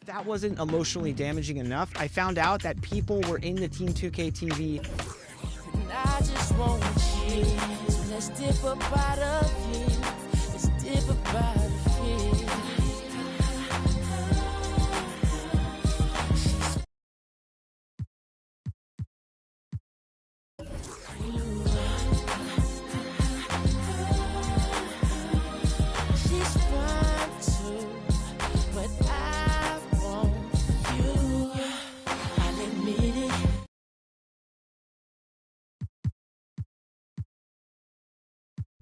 That wasn't emotionally damaging enough. I found out that people were in the Team 2K TV. And I just want you. So let's dip up out of here. Let's dip up out of here. She's fine too, but I want you. I'll admit it.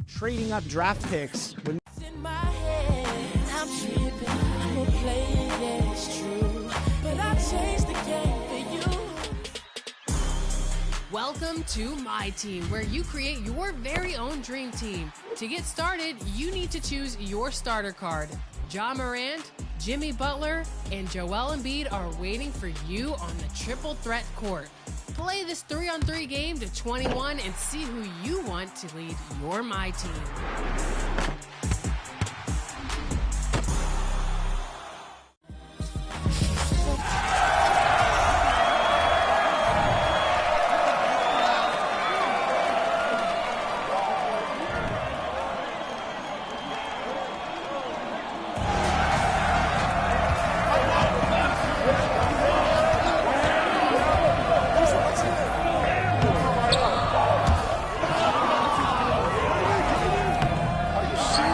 Trading up draft picks when In my head, I'm tripping. I'm a player, yeah, it's true. But I changed the game for you. Welcome to My Team, where you create your very own dream team. To get started, you need to choose your starter card. Ja Morant, Jimmy Butler, and Joel Embiid are waiting for you on the triple threat court. Play this 3-on-3 game to 21 and see who you want to lead your My Team. Are you serious?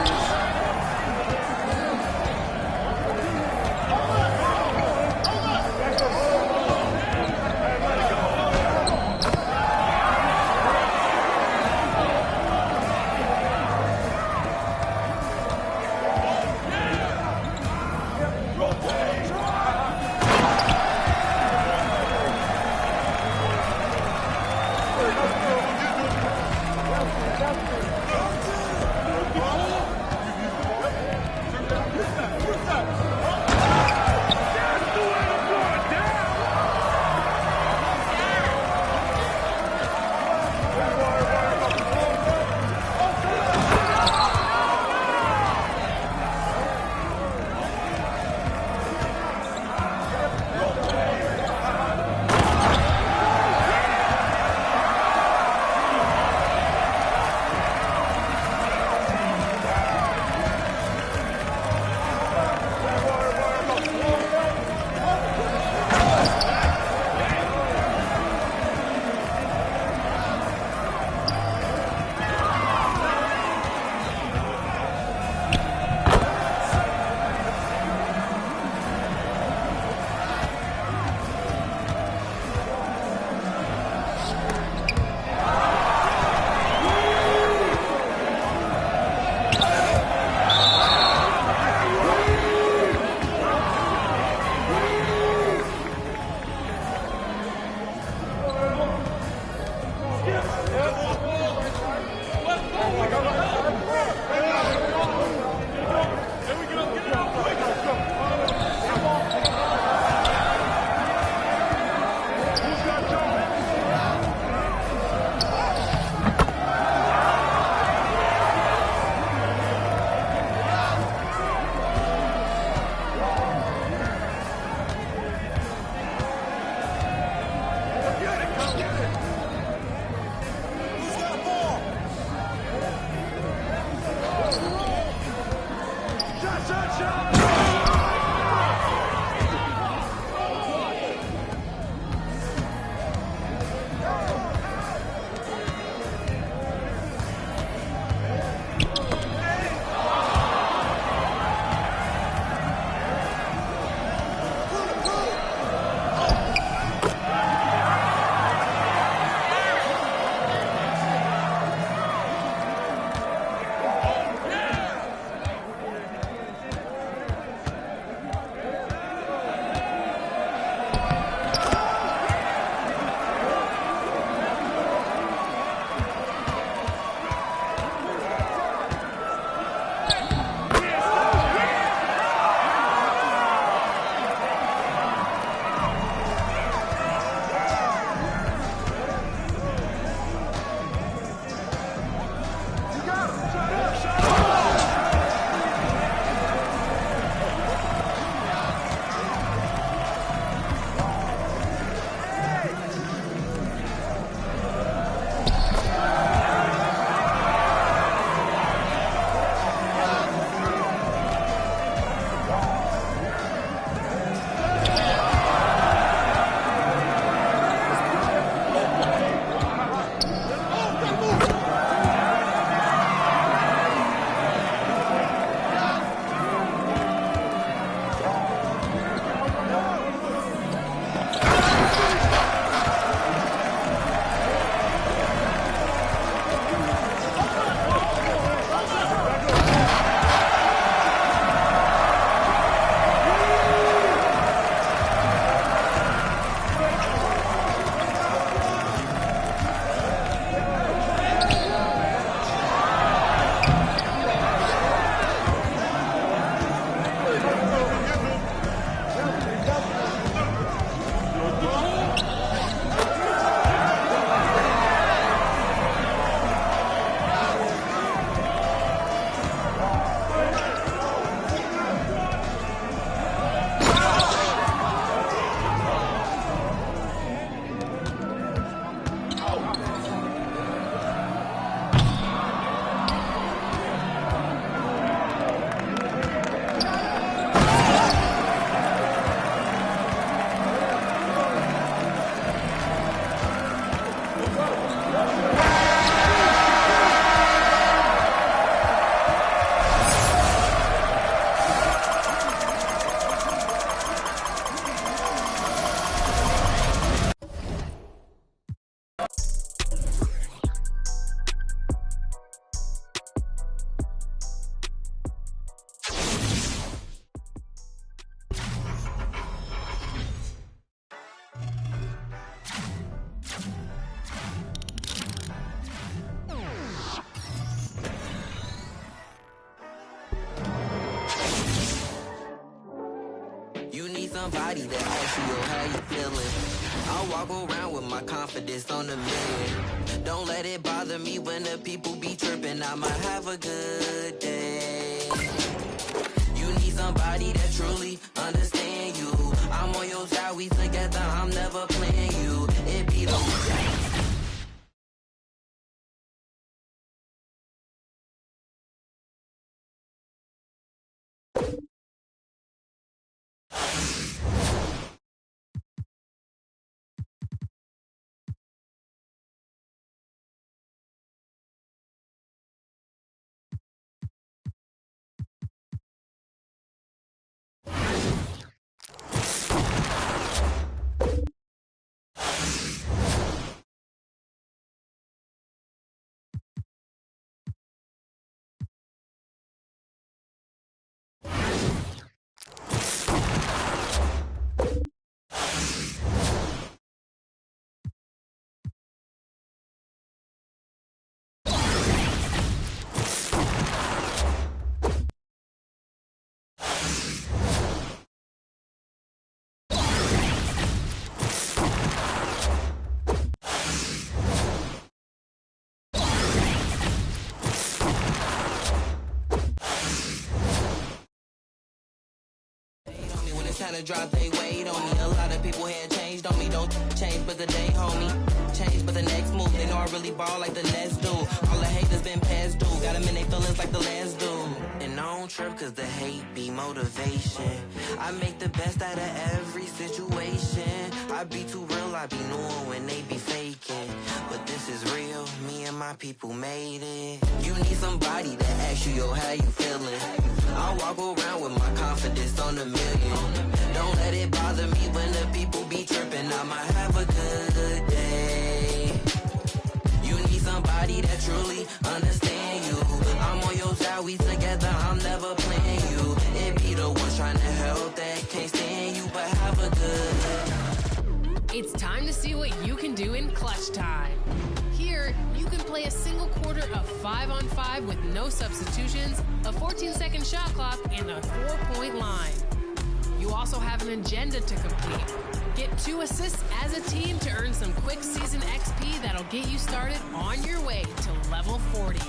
somebody that asks you, yo, how you feeling? I walk around with my confidence on a million. Don't let it bother me when the people be tripping. I might have a good day. You need somebody that truly understand you. I'm on your side, we together, I'm never playing you. It be the time to drop they weight on me. A lot of people had changed on me. Don't change but the day, homie. Change but the next move. They know I really ball like the next dude. All the haters been past due. Got them in they feelings like the last dude. And I don't trip cause the hate be motivation. I make the best out of every situation. I be too real, I be knowing when they be faking. But this is real, me and my people made it. You need somebody that asks you, yo, how you feeling? I walk around with my confidence on a million. Don't let it bother me when the people be tripping. I might have a good day. You need somebody that truly understand you. I'm on your side, we together, I'm never playing you. It be the ones trying to help that can't stand you, but have a good. It's time to see what you can do in clutch time. Here, you can play a single quarter of 5-on-5 with no substitutions, a 14-second shot clock, and a 4-point line. You also have an agenda to complete. Get 2 assists as a team to earn some quick season XP that'll get you started on your way to level 40.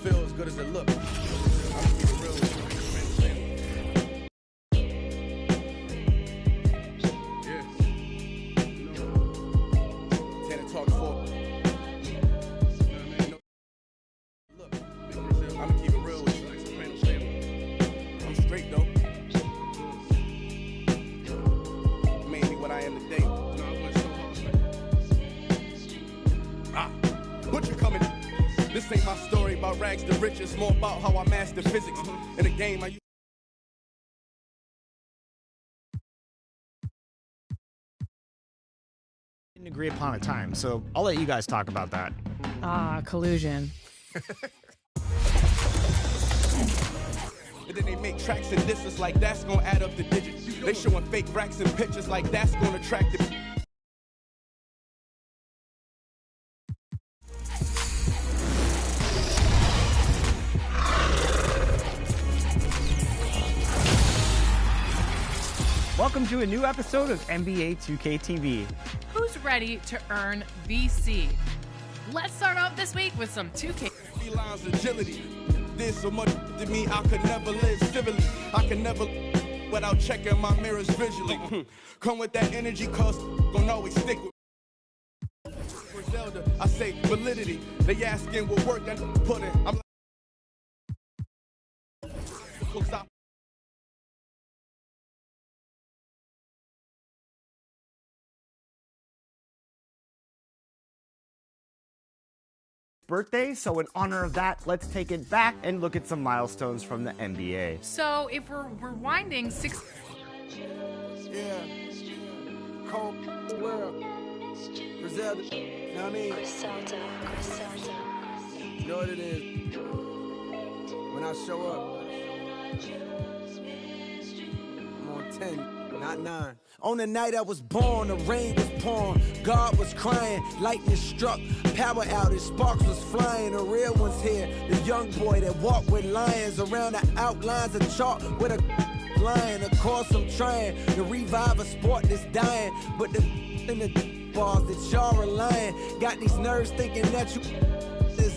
Feel as good as it looks. I'm keep it real with you. Yeah. Tanner talk for. Look, I'm gonna keep it real with you. I'm straight though. Mainly what I am today. Butcher coming. This ain't my story about rags to riches, more about how I master physics. In the game, I Didn't agree upon a time, so I'll let you guys talk about that. Collusion. And then they make tracks and disses like that's gonna add up the digits. They showing fake racks and pictures like that's gonna attract the. Welcome to a new episode of NBA 2K TV. Who's ready to earn VC? Let's start off this week with some 2K. Felines agility. There's so much to me I could never live civilly. I can never without checking my mirrors visually. Come with that energy, cause gonna always stick with. For Zelda, I say validity. They asking what work I put in. I'm like, Birthday, so in honor of that, let's take it back and look at some milestones from the NBA. So if we're rewinding 6... Yeah. Cold world. Griselda. You know what I mean? Griselda. You know what it is? When I show up, I'm on 10. Not 9. On the night I was born, the rain was pouring, God was crying, lightning struck, power outage, sparks was flying, the real one's here, the young boy that walked with lions around the outlines of chalk with a lion. Of course I'm trying to revive a sport that's dying, but the in the bars that y'all relying got these nerves thinking that you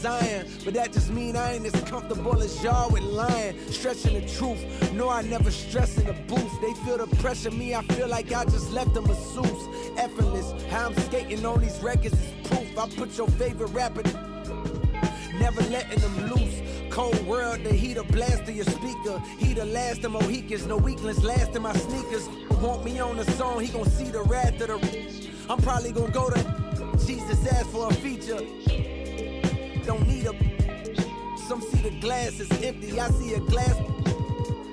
Zion, but that just mean I ain't as comfortable as y'all with lying, stretching the truth. No, I never stress in the booth. They feel the pressure, me, I feel like I just left a masseuse. Effortless, how I'm skating on these records is proof. I put your favorite rapper, never letting them loose. Cold world, the heat a blast to your speaker. He the last of Mohicans, no weaklings last in my sneakers. Want me on the song, he gon' see the wrath of the. I'm probably gon' go to Jesus ask for a feature. Don't need a. Some see the glass is empty. I see a glass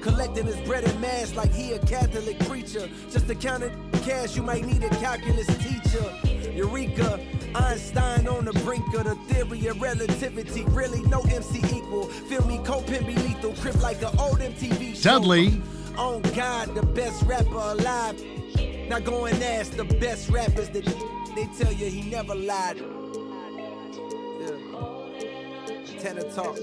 collecting his bread and mass like he a Catholic preacher. Just to count it cash, you might need a calculus teacher. Eureka, Einstein on the brink of the theory of relativity. Really, no MC equal. Feel me, Copen be lethal. Crip like an old MTV show. Dudley. On God, the best rapper alive. Now go and ask the best rappers that they tell you he never lied. Tenor talk.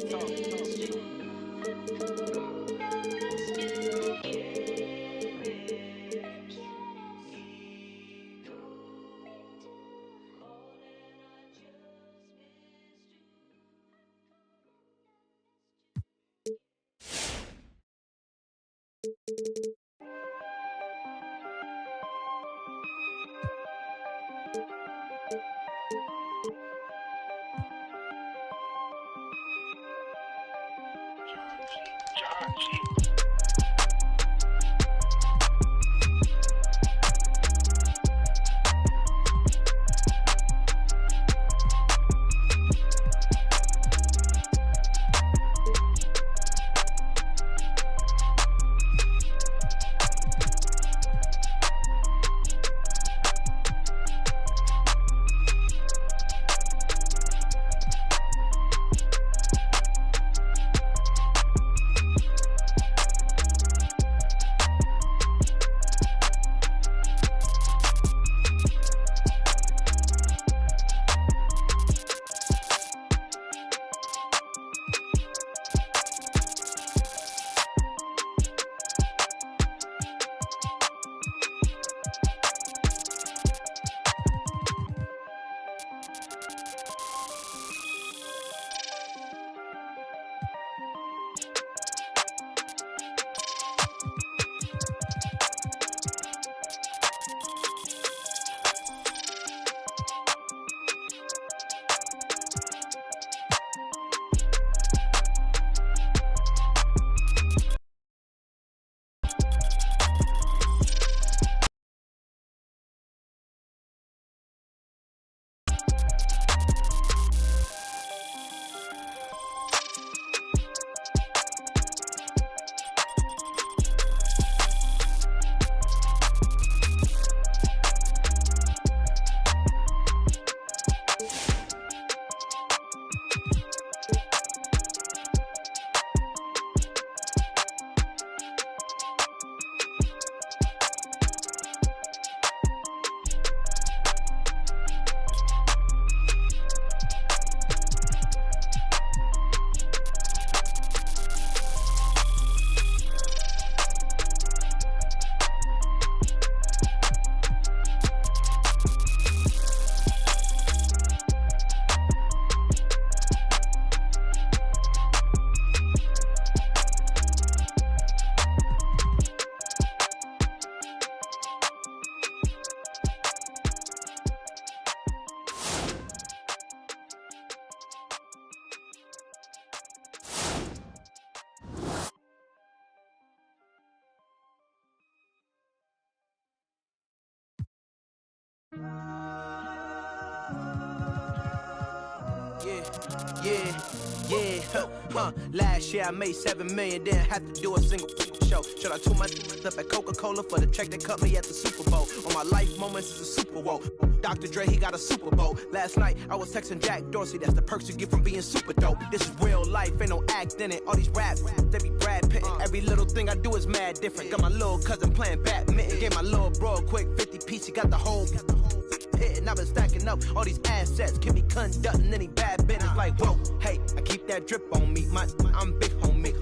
Last year I made 7 million, didn't have to do a single show. Should I took my up at Coca-Cola for the check that cut me at the Super Bowl? All my life moments is a Super Bowl. Dr. Dre, he got a Super Bowl. Last night I was texting Jack Dorsey, that's the perks you get from being super dope. This is real life, ain't no act in it. All these raps, they be Brad Pitt. Every Every little thing I do is mad different. Got my little cousin playing badminton. Gave my little bro a quick 50 piece. He got the whole hitting. I've been stacking up all these assets. Keep me conducting any bad business. Like, whoa, hey, I keep that drip on me. I'm big homie.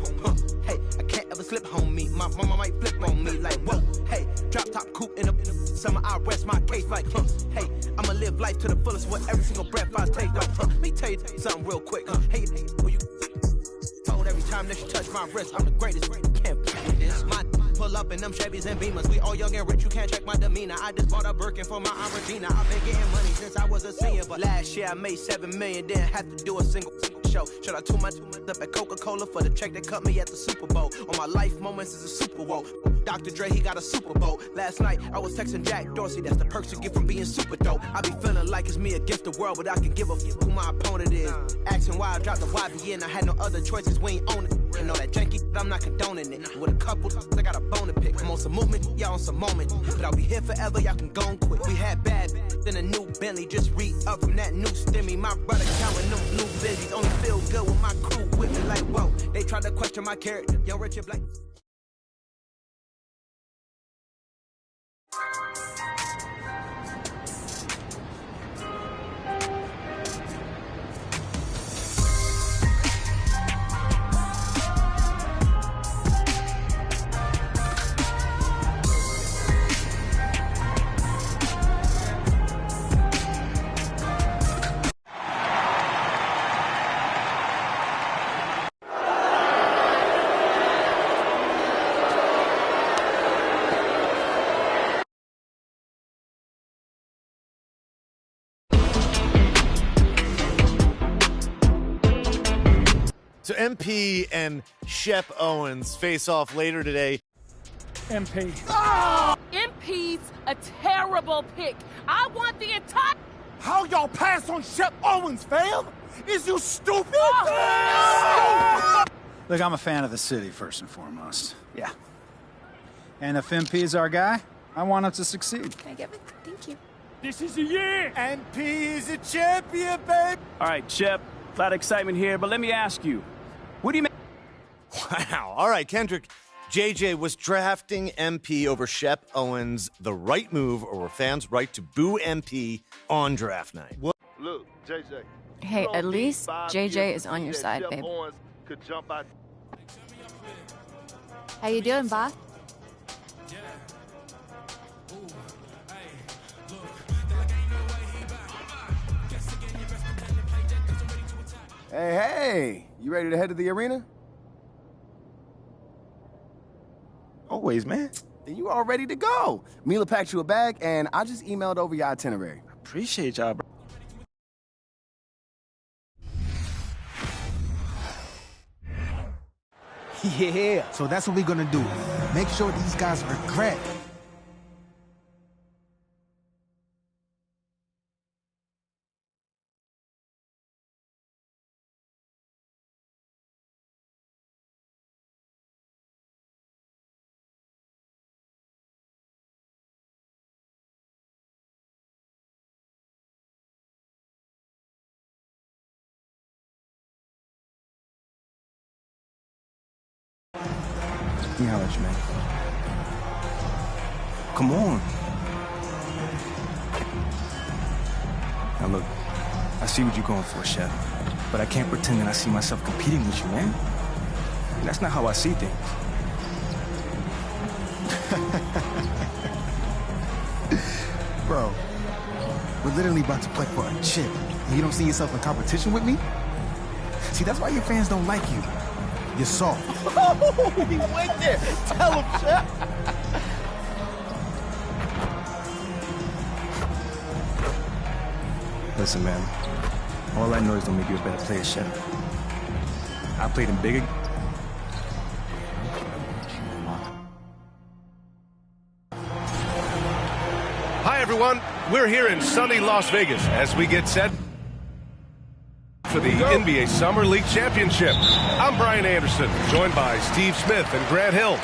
Hey, I can't ever slip homie. My mama might flip on me. Like, whoa, hey, drop top coupe in the summer. I rest my case like, hey, I'ma live life to the fullest with every single breath I take. Like, let me tell you something real quick. Hey, who you told every time that you touch my wrist, I'm the greatest. Can't with this. My pull up in them Chevys and Beamers. We all young and rich. You can't check my demeanor. I just bought a Birkin for my Aunt Regina. I've been getting money since I was a senior, but last year I made $7 million. Didn't have to do a single show. Shout out to my up at Coca-Cola for the check that cut me at the Super Bowl. All my life moments is a Super Bowl. Dr. Dre, he got a Super Bowl. Last night I was texting Jack Dorsey. That's the perks you get from being super dope. I be feeling like it's me against the world, but I can give a fuck who my opponent is. Asking why I dropped the YBN. I had no other choices. We ain't own it. And all that janky, I'm not condoning it. With a couple, I got a bone to pick. I'm on some movement, y'all on some moment. But I'll be here forever, y'all can go and quit. We had bad, then a new Bentley. Just re-up from that new stimmy. My brother counting them new veggies. Only feel good with my crew with me. Like, whoa, they tried to question my character. Young Richard Black. So MP and Shep Owens face off later today. MP. Oh! MP's a terrible pick. I want the entire... How y'all pass on Shep Owens, fam? Is you stupid? Oh! Look, I'm a fan of the city, first and foremost. Yeah. And if MP is our guy, I want him to succeed. Can I get it? Thank you. This is the year. MP is a champion, babe. All right, Shep. A lot of excitement here, but let me ask you. What do you make? Wow. All right, Kendrick. JJ, was drafting MP over Shep Owens the right move, or were fans right to boo MP on draft night? What? Look, JJ. Hey, at least JJ is on your side, babe. How you doing, boss? Hey, you ready to head to the arena? Always, man. Then you all ready to go. Mila packed you a bag, and I just emailed over your itinerary. Appreciate y'all, bro. Yeah, so that's what we're gonna do. Make sure these guys regret. You know what you mean. Come on. Now look, I see what you're going for, Chef. But I can't pretend that I see myself competing with you, man. That's not how I see things. Bro, we're literally about to play for a chip. And you don't see yourself in competition with me? See, that's why your fans don't like you. You're soft. Oh, he went there. Tell him, Chef. Listen, man. All that noise don't make you a better player, Chef. I played him bigger. Hi, everyone. We're here in sunny Las Vegas as we get set for the NBA Summer League Championship. I'm Brian Anderson, joined by Steve Smith and Grant Hill.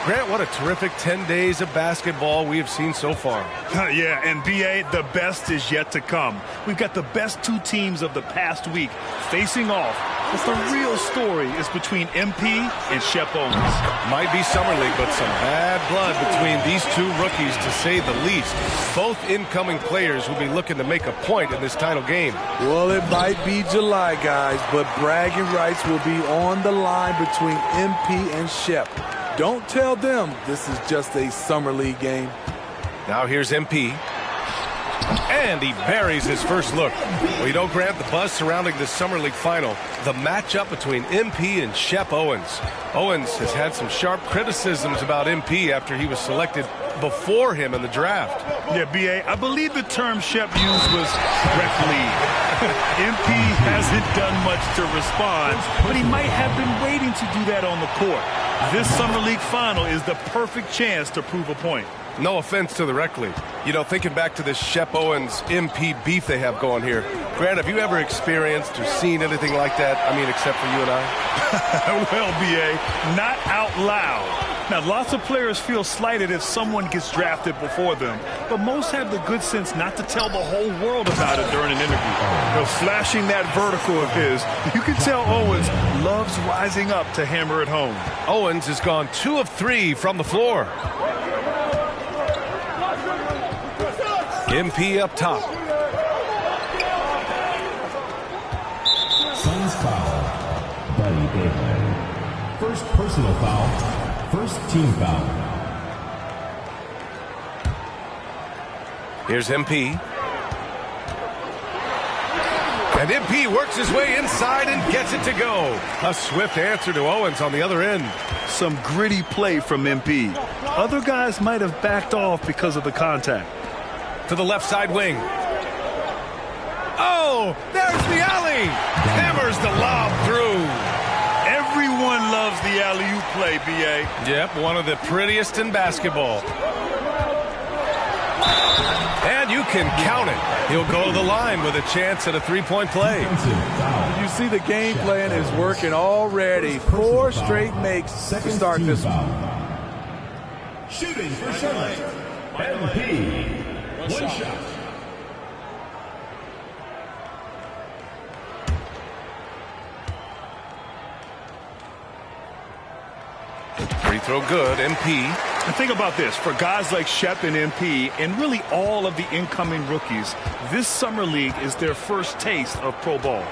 Grant, what a terrific 10 days of basketball we have seen so far. Yeah, and BA, the best is yet to come. We've got the best two teams of the past week facing off But the real story is between MP and Shep Owens. Might be Summer League, but some bad blood between these two rookies, to say the least. Both incoming players will be looking to make a point in this title game. Well, it might be July, guys, but bragging rights will be on the line between MP and Shep. Don't tell them this is just a Summer League game. Now here's MP. And he buries his first look. Well, you don't grant the buzz surrounding this Summer League final. The matchup between MP and Shep Owens. Owens has had some sharp criticisms about MP after he was selected before him in the draft. Yeah, B.A., I believe the term Shep used was rec lead. MP hasn't done much to respond, but he might have been waiting to do that on the court. This Summer League final is the perfect chance to prove a point. No offense to the rec league. You know, thinking back to this Shep Owens MP beef they have going here. Grant, have you ever experienced or seen anything like that? I mean, except for you and I? Well, B.A., not out loud. Now, lots of players feel slighted if someone gets drafted before them, but most have the good sense not to tell the whole world about it during an interview. You know, flashing that vertical of his, you can tell Owens loves rising up to hammer it home. Owens has gone 2 of 3 from the floor. MP up top. Suns foul. Buddy David. First personal foul. First team foul. Here's MP. And MP works his way inside and gets it to go. A swift answer to Owens on the other end. Some gritty play from MP. Other guys might have backed off because of the contact. To the left side wing. Oh, there's the alley. Hammers the lob through. Everyone loves the alley-oop play, B.A. Yep, one of the prettiest in basketball. And you can count it. He'll go to the line with a chance at a three-point play. You see the game plan is working already. 4 straight makes to start this one. Shooting for Charlotte. MP. One shot. Free throw good, MP. And think about this. For guys like Shep and MP, and really all of the incoming rookies, this Summer League is their first taste of pro ball.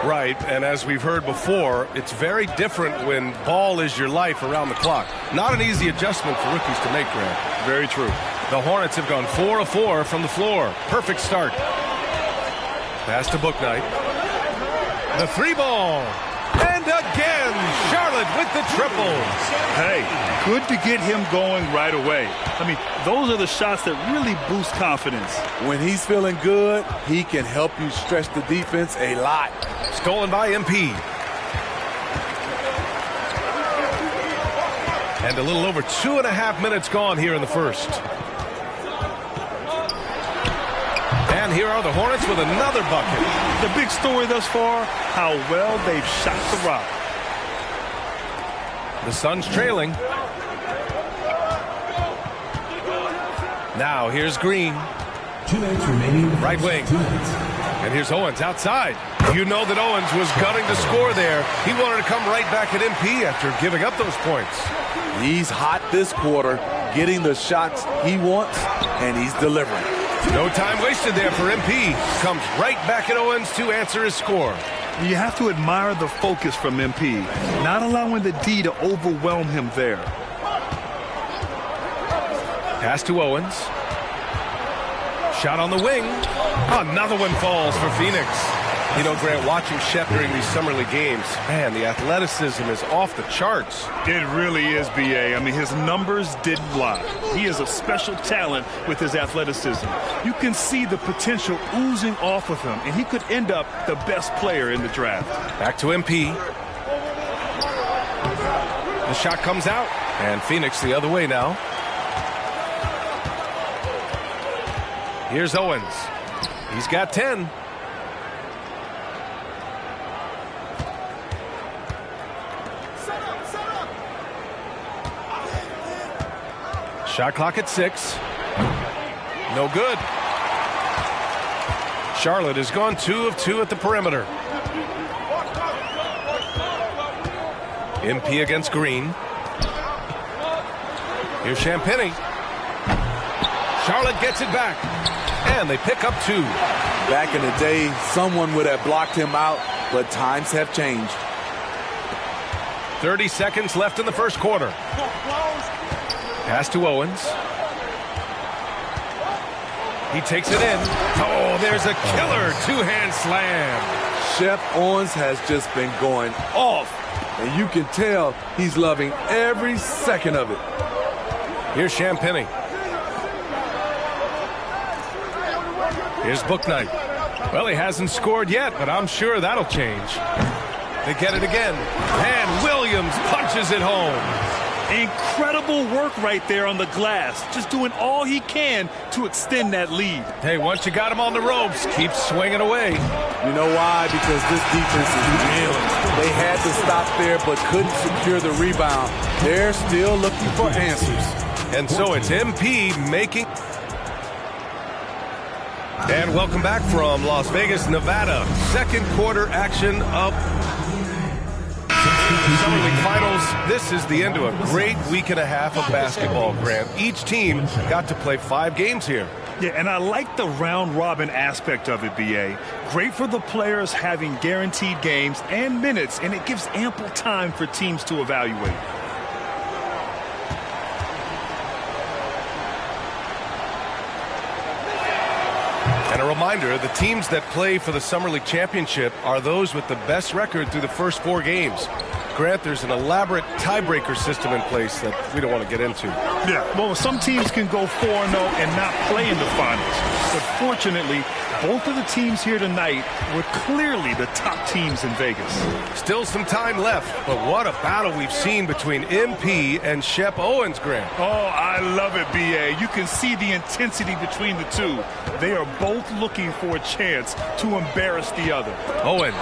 Right, and as we've heard before, it's very different when ball is your life around the clock. Not an easy adjustment for rookies to make, Grant. Very true. The Hornets have gone 4 of 4 from the floor. Perfect start. Pass to Bouknight. The 3-ball. And again, Charlotte with the triple. Hey, good to get him going right away. I mean, those are the shots that really boost confidence. When he's feeling good, he can help you stretch the defense a lot. Stolen by MP. And a little over 2.5 minutes gone here in the first. And here are the Hornets with another bucket. The big story thus far, how well they've shot the rock. The Suns trailing. Now here's Green. 2 minutes remaining. Right wing. And here's Owens outside. You know that Owens was gunning to score there. He wanted to come right back at MP after giving up those points. He's hot this quarter, getting the shots he wants, and he's delivering. No time wasted there for MP. Comes right back at Owens to answer his score. You have to admire the focus from MP, not allowing the D to overwhelm him there. Pass to Owens. Shot on the wing. Another one falls for Phoenix. You know, Grant, watching Shep during these Summer League games, man, the athleticism is off the charts. It really is, B.A. I mean, his numbers didn't lie. He is a special talent with his athleticism. You can see the potential oozing off of him, and he could end up the best player in the draft. Back to MP. The shot comes out, and Phoenix the other way now. Here's Owens. He's got 10. Shot clock at 6. No good. Charlotte has gone 2 of 2 at the perimeter. MP against Green. Here's Champagnie. Charlotte gets it back. And they pick up 2. Back in the day, someone would have blocked him out, but times have changed. 30 seconds left in the first quarter. Pass to Owens. He takes it in. Oh, there's a killer two-hand slam. Shep Owens has just been going off, and you can tell he's loving every second of it. Here's Champagnie. Here's Bouknight. Well, he hasn't scored yet, but I'm sure that'll change. They get it again. And Williams punches it home. Incredible work right there on the glass. Just doing all he can to extend that lead. Hey, once you got him on the ropes, keep swinging away. You know why? Because this defense is reeling. They had to stop there but couldn't secure the rebound. They're still looking for answers. And so it's MP making... And welcome back from Las Vegas, Nevada. Second quarter action of Summer League Finals. This is the end of a great week and a half of basketball, Grant. Each team got to play 5 games here. Yeah, and I like the round-robin aspect of it, B.A. Great for the players having guaranteed games and minutes, and it gives ample time for teams to evaluate. And a reminder, the teams that play for the Summer League Championship are those with the best record through the first 4 games. Grant, there's an elaborate tiebreaker system in place that we don't want to get into. Yeah, well, some teams can go 4-0 and not play in the finals. But fortunately, both of the teams here tonight were clearly the top teams in Vegas. Still some time left, but what a battle we've seen between MP and Shep Owens, Grant. Oh, I love it, B.A. You can see the intensity between the two. They are both looking for a chance to embarrass the other. Owens.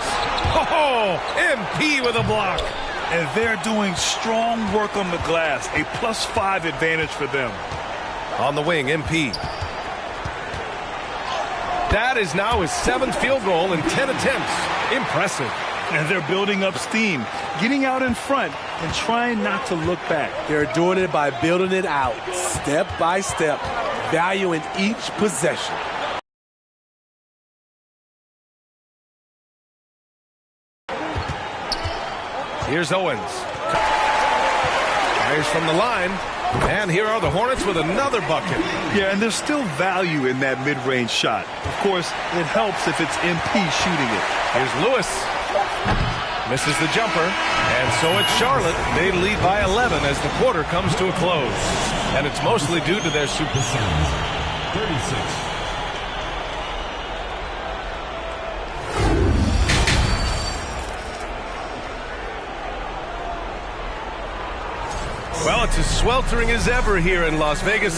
Oh, MP with a block. And they're doing strong work on the glass. A +5 advantage for them. On the wing, MP. That is now his 7th field goal in 10 attempts. Impressive. And they're building up steam, getting out in front and trying not to look back. They're doing it by building it out, step by step, valuing each possession. Here's Owens. Fires from the line. And here are the Hornets with another bucket. Yeah, and there's still value in that mid-range shot. Of course, it helps if it's MP shooting it. Here's Lewis. Misses the jumper. And so it's Charlotte. They lead by 11 as the quarter comes to a close. And it's mostly due to their super... 36. Well, it's as sweltering as ever here in Las Vegas.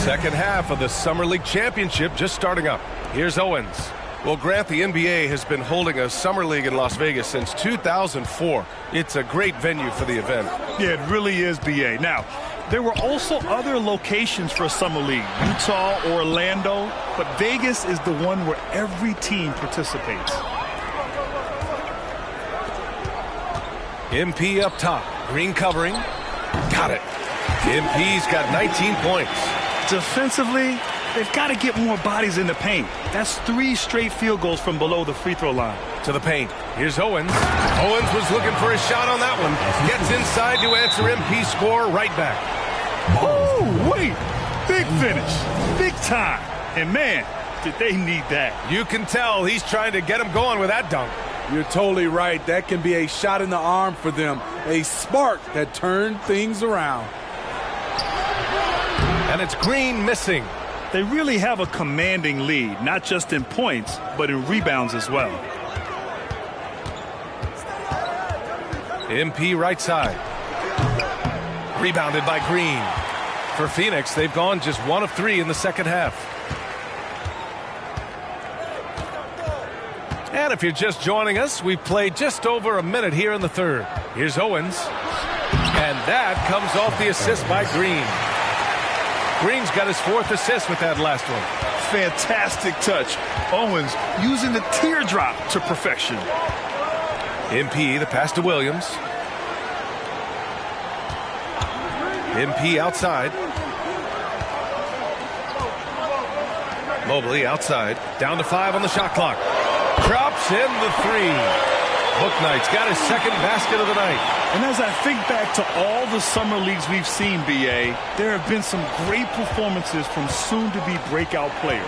Second half of the Summer League Championship just starting up. Here's Owens. Well, Grant, the NBA has been holding a Summer League in Las Vegas since 2004. It's a great venue for the event. Yeah, it really is, B.A. Now, there were also other locations for Summer League, Utah, Orlando, but Vegas is the one where every team participates. MP up top. Green covering. Got it. MP's got 19 points. Defensively, they've got to get more bodies in the paint. That's 3 straight field goals from below the free throw line. To the paint. Here's Owens. Owens was looking for a shot on that one. Gets inside to answer MP's score right back. Oh, wait. Big finish. Big time. And, man, did they need that. You can tell he's trying to get him going with that dunk. You're totally right. That can be a shot in the arm for them. A spark that turned things around. And it's Green missing. They really have a commanding lead, not just in points, but in rebounds as well. MP right side. Rebounded by Green. For Phoenix, they've gone just 1 of 3 in the second half. And if you're just joining us, we've played just over a minute here in the third. Here's Owens. And that comes off the assist by Green. Green's got his 4th assist with that last one. Fantastic touch. Owens using the teardrop to perfection. MP, the pass to Williams. MP outside. Mobley outside. Down to 5 on the shot clock. Drops in the 3. Bouknight's got his second basket of the night. And as I think back to all the summer leagues we've seen, B.A., there have been some great performances from soon-to-be breakout players.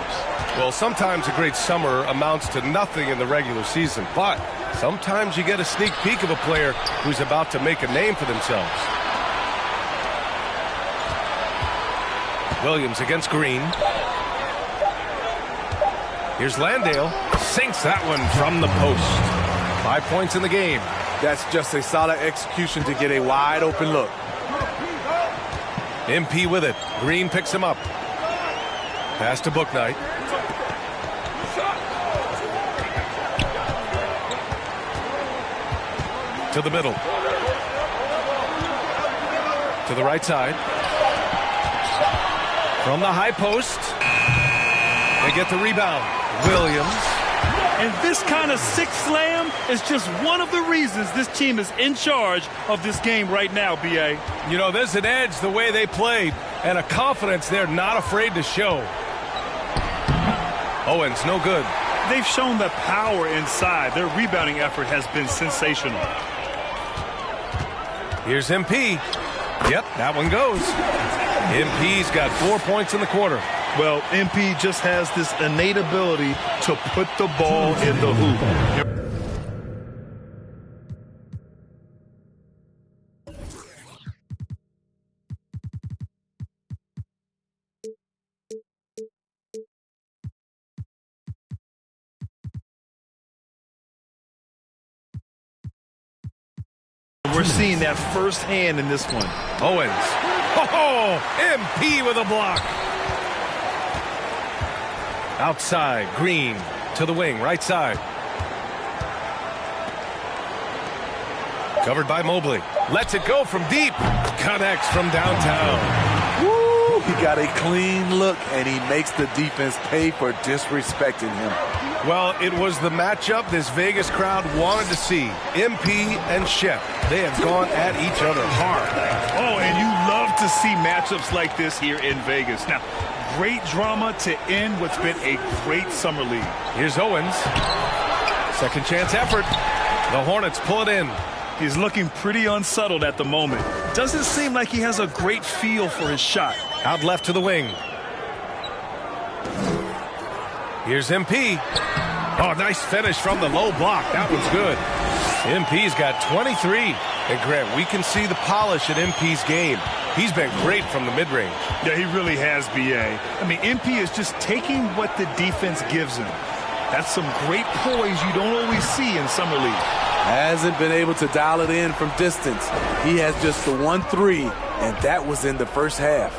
Well, sometimes a great summer amounts to nothing in the regular season, but sometimes you get a sneak peek of a player who's about to make a name for themselves. Williams against Green. Here's Landale. Sinks that one from the post. 5 points in the game. That's just a solid execution to get a wide open look. MP with it. Green picks him up. Pass to Bouknight. To the middle. To the right side. From the high post. They get the rebound. Williams. And this kind of six slam is just one of the reasons this team is in charge of this game right now, B.A. You know, there's an edge the way they played and a confidence they're not afraid to show. Owens, no good. They've shown the power inside. Their rebounding effort has been sensational. Here's MP. Yep, that one goes. MP's got 4 points in the quarter. Well, MP just has this innate ability to put the ball in the hoop. We're seeing that firsthand in this one. Owens. Oh, MP with a block. Outside, Green to the wing, right side. Covered by Mobley. Lets it go from deep. Connects from downtown. Woo! He got a clean look, and he makes the defense pay for disrespecting him. Well, it was the matchup this Vegas crowd wanted to see. MP and Shep. They have gone at each other hard. Oh, and you love to see matchups like this here in Vegas. Now, great drama to end what's been a great summer league. Here's Owens. Second chance effort. The Hornets pull it in. He's looking pretty unsettled at the moment. Doesn't seem like he has a great feel for his shot. Out left to the wing. Here's MP. Oh, nice finish from the low block. That one's good. MP's got 23. And Grant, we can see the polish in MP's game. He's been great from the mid-range. Yeah, he really has, B.A. I mean, MP is just taking what the defense gives him. That's some great poise you don't always see in summer league. Hasn't been able to dial it in from distance. He has just the 1-3, and that was in the first half.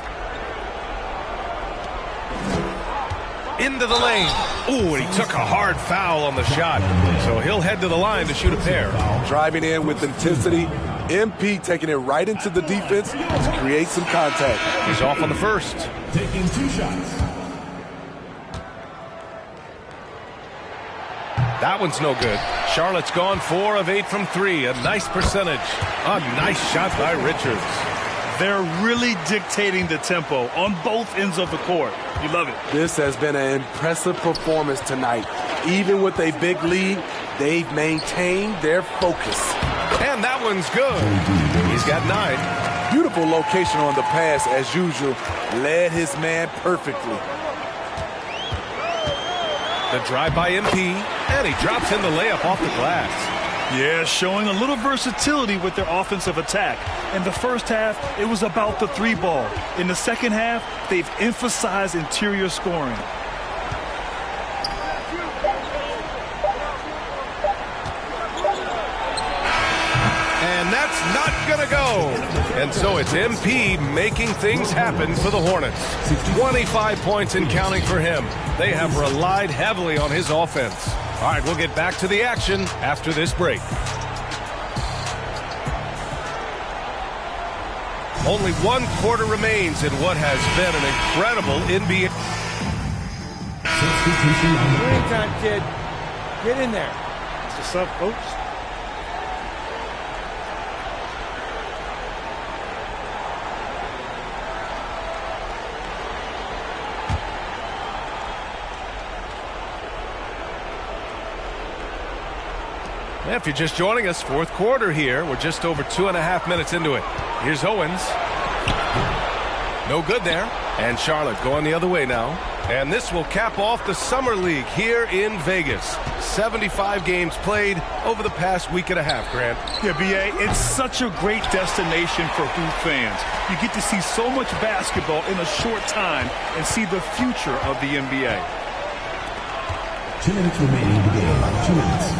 Into the lane. Ooh, and he took a hard foul on the shot. So he'll head to the line to shoot a pair. Driving in with intensity. MP taking it right into the defense to create some contact. He's off on the first. Taking 2 shots. That one's no good. Charlotte's gone 4 of 8 from 3. A nice percentage. A nice shot by Richards. They're really dictating the tempo on both ends of the court. You love it. This has been an impressive performance tonight. Even with a big lead, they've maintained their focus. And that one's good. He's got 9. Beautiful location on the pass, as usual. Led his man perfectly. The drive by MP, and he drops in the layup off the glass. Yeah, showing a little versatility with their offensive attack. In the first half, it was about the 3 ball. In the second half, they've emphasized interior scoring. And that's not going to go. And so it's MP making things happen for the Hornets. 25 points and counting for him. They have relied heavily on his offense. All right, we'll get back to the action after this break. Only 1 quarter remains in what has been an incredible NBA. Green time, kid. Get in there. What's up, coach? If you're just joining us, fourth quarter here. We're just over 2.5 minutes into it. Here's Owens. No good there. And Charlotte going the other way now. And this will cap off the Summer League here in Vegas. 75 games played over the past week and a half, Grant. Yeah, B.A., it's such a great destination for hoop fans. You get to see so much basketball in a short time and see the future of the NBA. 2 minutes remaining in the game. 2 minutes.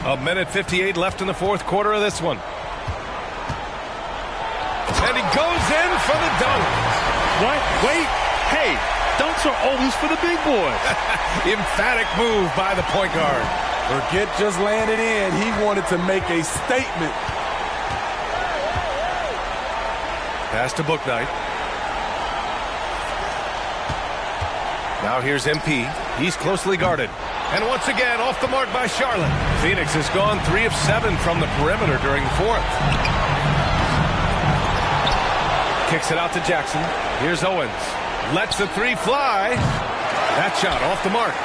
A minute 58 left in the fourth quarter of this one. And he goes in for the dunk. What? Wait. Hey, dunks are always for the big boys. Emphatic move by the point guard. Forget just landed in. He wanted to make a statement. Pass to Bouknight. Now here's MP. He's closely guarded. And once again, off the mark by Charlotte. Phoenix has gone 3 of 7 from the perimeter during the fourth. Kicks it out to Jackson. Here's Owens. Lets the three fly. That shot off the mark.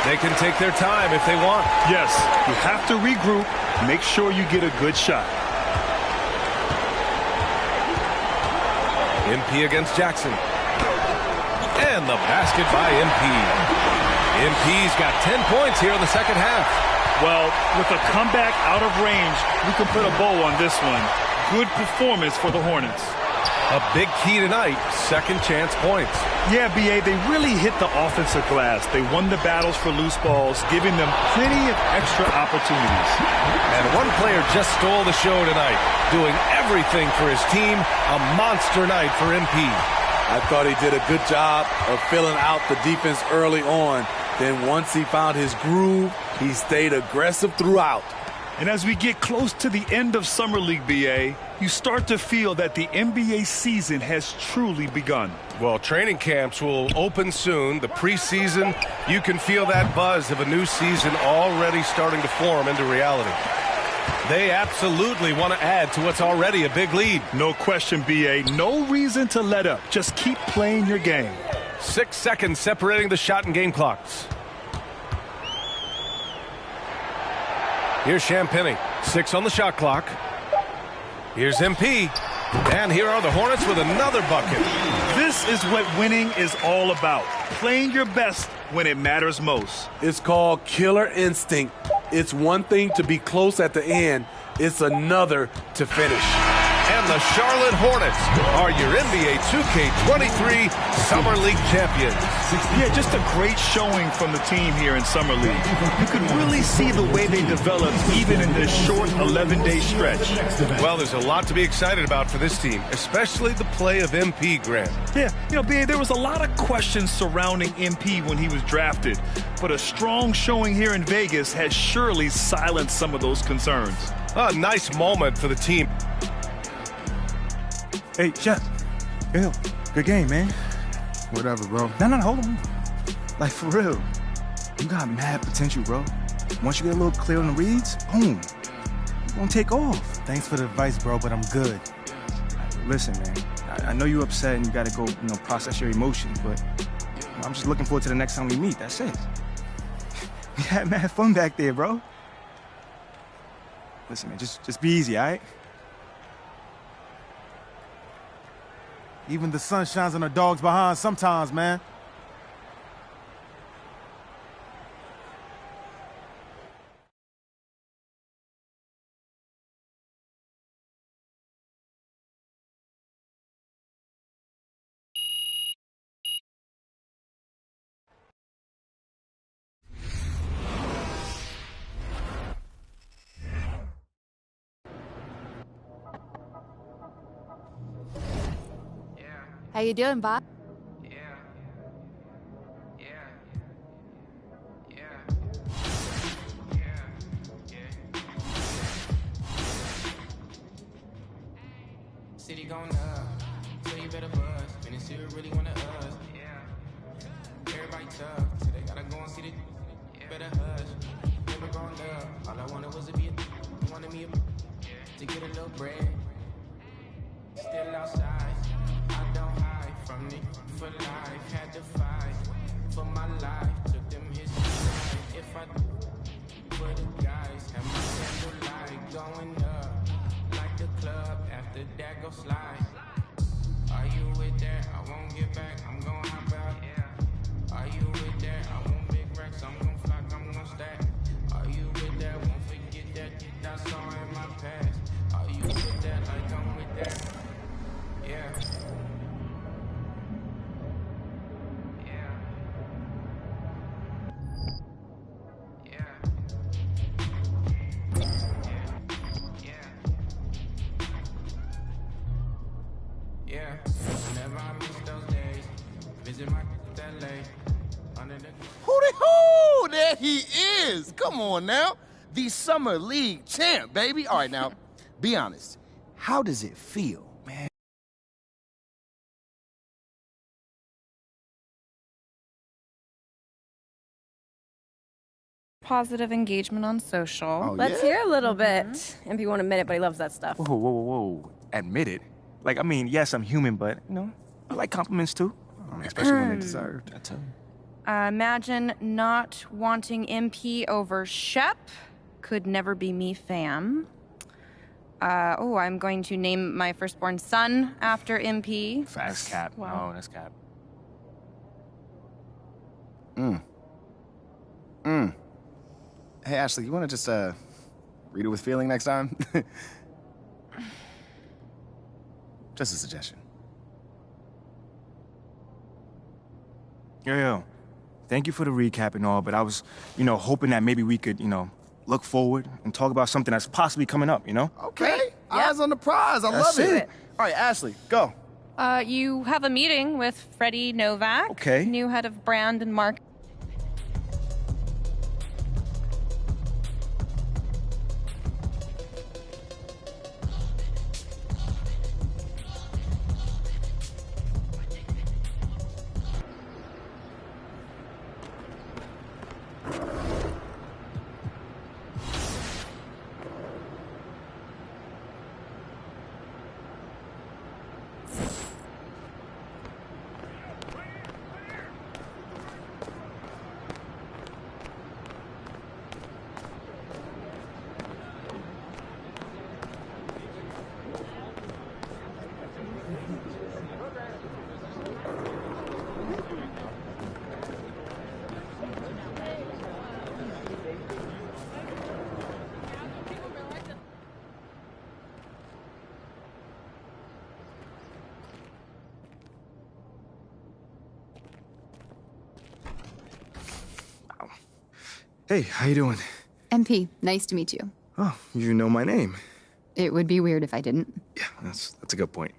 They can take their time if they want. Yes, you have to regroup. Make sure you get a good shot. MP against Jackson. And the basket by MP. MP's got 10 points here in the second half. Well, with a comeback out of range, we can put a bow on this one. Good performance for the Hornets. A big key tonight, second chance points. Yeah, B.A., they really hit the offensive glass. They won the battles for loose balls, giving them plenty of extra opportunities. And one player just stole the show tonight, doing everything for his team. A monster night for MP. I thought he did a good job of filling out the defense early on. Then once he found his groove, he stayed aggressive throughout. And as we get close to the end of Summer League, B.A., you start to feel that the NBA season has truly begun. Well, training camps will open soon. The preseason, you can feel that buzz of a new season already starting to form into reality. They absolutely want to add to what's already a big lead. No question, B.A. No reason to let up. Just keep playing your game. 6 seconds separating the shot and game clocks. Here's Champagnie. 6 on the shot clock. Here's MP. And here are the Hornets with another bucket. This is what winning is all about. Playing your best when it matters most. It's called killer instinct. It's one thing to be close at the end. It's another to finish. And the Charlotte Hornets are your NBA 2K23 Summer League champions. Yeah, just a great showing from the team here in Summer League. You can really see the way they developed even in this short 11-day stretch. Well, there's a lot to be excited about for this team, especially the play of MP, Grant. Yeah, B.A., there was a lot of questions surrounding MP when he was drafted, but a strong showing here in Vegas has surely silenced some of those concerns. A nice moment for the team. Hey, Shep. Yo, good game, man. Whatever, bro. No, hold on. Like, for real. You got mad potential, bro. Once you get a little clear on the reads, boom. You're gonna take off. Thanks for the advice, bro, but I'm good. Listen, man. I know you're upset and you gotta go, process your emotions, but I'm just looking forward to the next time we meet. That's it. We had mad fun back there, bro. Listen, man, just be easy, all right? Even the sun shines on the dogs behind sometimes, man. How you doing, Bob? City going up, so you better buzz. Minister really wanna us. Everybody tough, so they gotta go and see the better hush. Never growing up, all I wanted was to be wanted me to get a little bread. Still outside, I don't hide from it for life. Had to fight for my life, took them hits if I for the guys. Have my candlelight going up like the club. After that, go slide. Are you with that? I won't get back. I'm gon' hop out. Are you with that? I want big racks. I'm gon' flock. I'm gon' stack. Are you with that? Won't forget that. That's all in my past. Are you with that? Like I'm with that. Yeah. Yeah, whenever I miss those days, visit my LA under the. Hootie-hoo! There he is! Come on now. The Summer League champ, baby. All right, now, be honest. How does it feel, man? Positive engagement on social. Oh, Let's yeah? hear a little bit. MP won't admit it, but he loves that stuff. Whoa, whoa, whoa, whoa. Admit it? Like, I mean, yes, I'm human, but, you know, I like compliments too. Especially when they're deserved. I tell you. Imagine not wanting MP over Shep. Could never be me, fam. I'm going to name my firstborn son after MP. That's cap. Wow. No, that's cap. Hey, Ashley, you want to just, read it with feeling next time? Just a suggestion. Yo. Thank you for the recap and all, but I was, hoping that maybe we could, look forward and talk about something that's possibly coming up, Okay. Eyes on the prize. I love it. All right, Ashley, go. You have a meeting with Freddie Novak, Okay. new head of brand and marketing. Hey, how you doing? MP, nice to meet you. Oh, you know my name. It would be weird if I didn't. Yeah, that's a good point.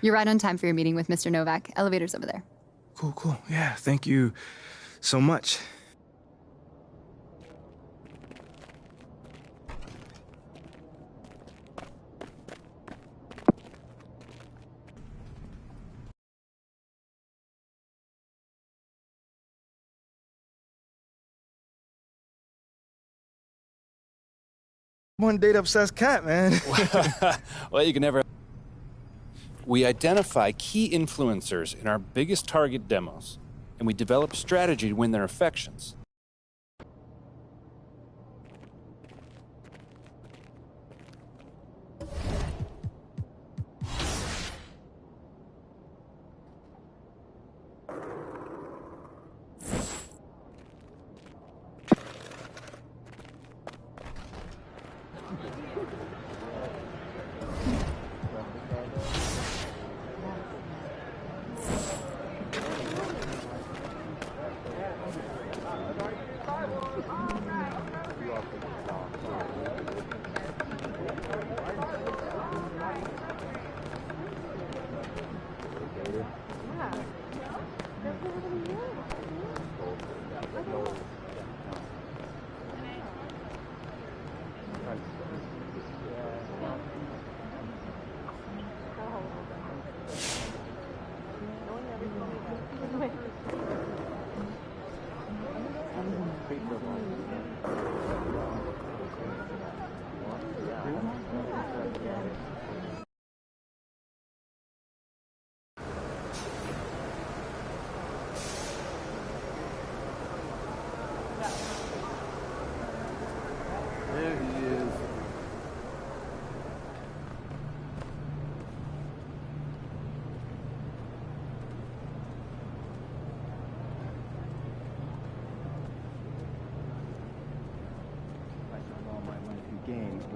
You're right on time for your meeting with Mr. Novak. Elevator's over there. Cool. Yeah, thank you so much. One date obsessed cat, man. Well, you can never. We identify key influencers in our biggest target demos, and we develop strategy to win their affections.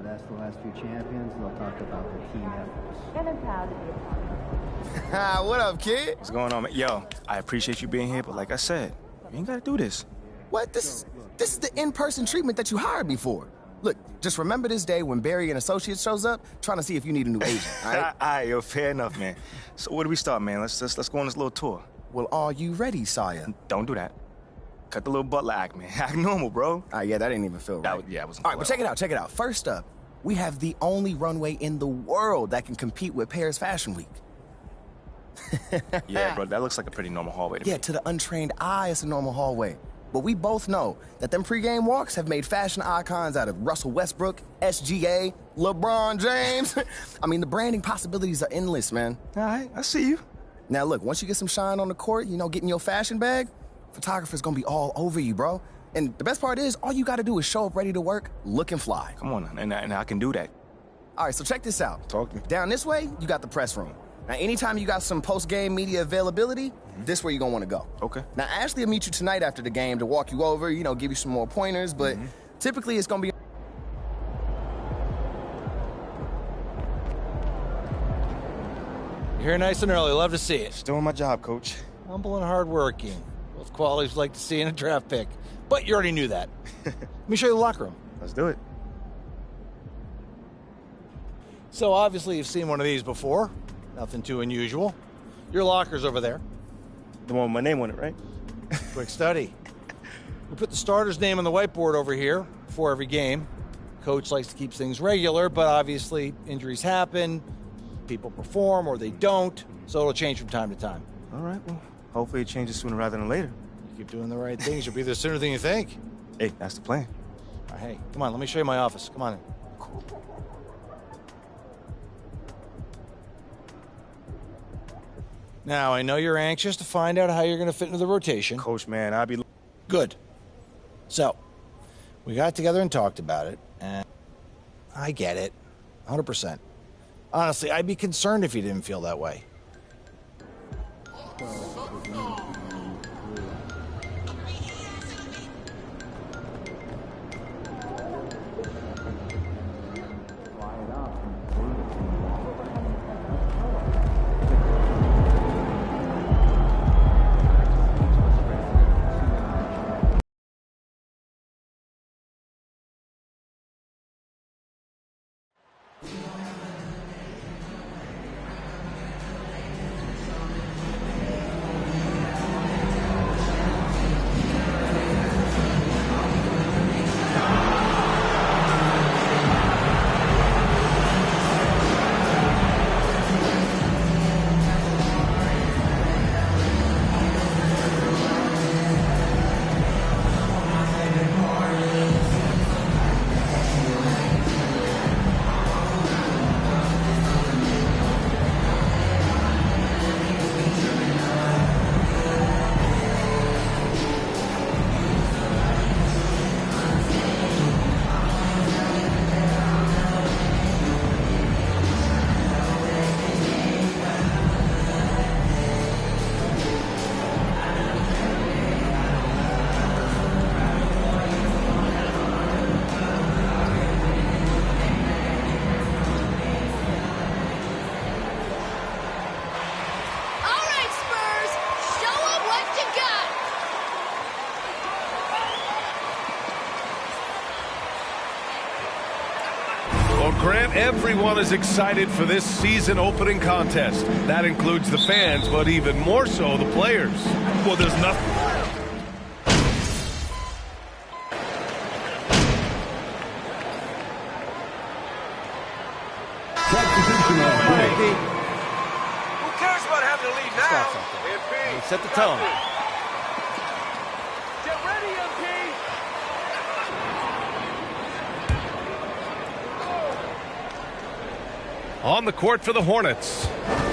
ask the last few champions, they'll talk about their team efforts. And I'm proud to be a part of it. What up, kid? What's going on, man? Yo, I appreciate you being here, but like I said, you ain't gotta do this. What? This is the in-person treatment that you hired me for. Look, just remember this day when Barry and Associates shows up, trying to see if you need a new agent, all right? All right, yo, fair enough, man. So where do we start, man? Let's go on this little tour. Well, are you ready, Sire? Don't do that. Cut the little butler act, man. Act normal, bro. Yeah, that didn't even feel right. It wasn't all right, but check it out. First up, we have the only runway in the world that can compete with Paris Fashion Week. Yeah, bro, that looks like a pretty normal hallway to me. Yeah, to the untrained eye, it's a normal hallway. But we both know that them pregame walks have made fashion icons out of Russell Westbrook, SGA, LeBron James. I mean, the branding possibilities are endless, man. All right, I see you. Now, look, once you get some shine on the court, getting your fashion bag, photographer's gonna be all over you, bro. And the best part is, all you gotta do is show up ready to work, looking fly. Come on, and I can do that. All right, so check this out. Talk to me. Down this way, you got the press room. Now, anytime you got some post-game media availability, this where you're gonna wanna go. Okay. Now, Ashley will meet you tonight after the game to walk you over, give you some more pointers, but typically it's gonna be... You're here nice and early. Love to see it. Just doing my job, Coach. Humble and hardworking. Both qualities we like to see in a draft pick. But you already knew that. Let me show you the locker room. Let's do it. So obviously you've seen one of these before. Nothing too unusual. Your locker's over there. The one with my name on it, right? Quick study. We put the starter's name on the whiteboard over here before every game. Coach likes to keep things regular, but obviously injuries happen. People perform or they don't, so it'll change from time to time. All right, well, hopefully it changes sooner rather than later. You keep doing the right things, you'll be there sooner than you think. Hey, that's the plan. All right, hey, come on, let me show you my office. Come on in. Now, I know you're anxious to find out how you're going to fit into the rotation. Coach, man, I'll be... Good. So, we got together and talked about it, and I get it, 100%. Honestly, I'd be concerned if you didn't feel that way. Grant, everyone is excited for this season opening contest. That includes the fans, but even more so the players. Well, there's nothing. Who cares about having to lead now? Set the tone. Get ready, MP! On the court for the Hornets,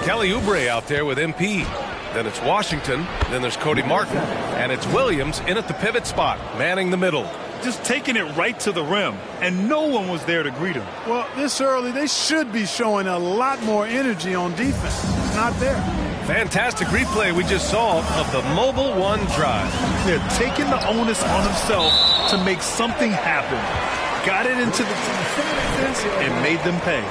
Kelly Oubre out there with MP. Then it's Washington, then there's Cody Martin, and it's Williams in at the pivot spot, manning the middle. Just taking it right to the rim, and no one was there to greet him. Well, this early, they should be showing a lot more energy on defense. It's not there. Fantastic replay we just saw of the Mobile One drive. They're taking the onus on himself to make something happen. got it into the defense and made them pay.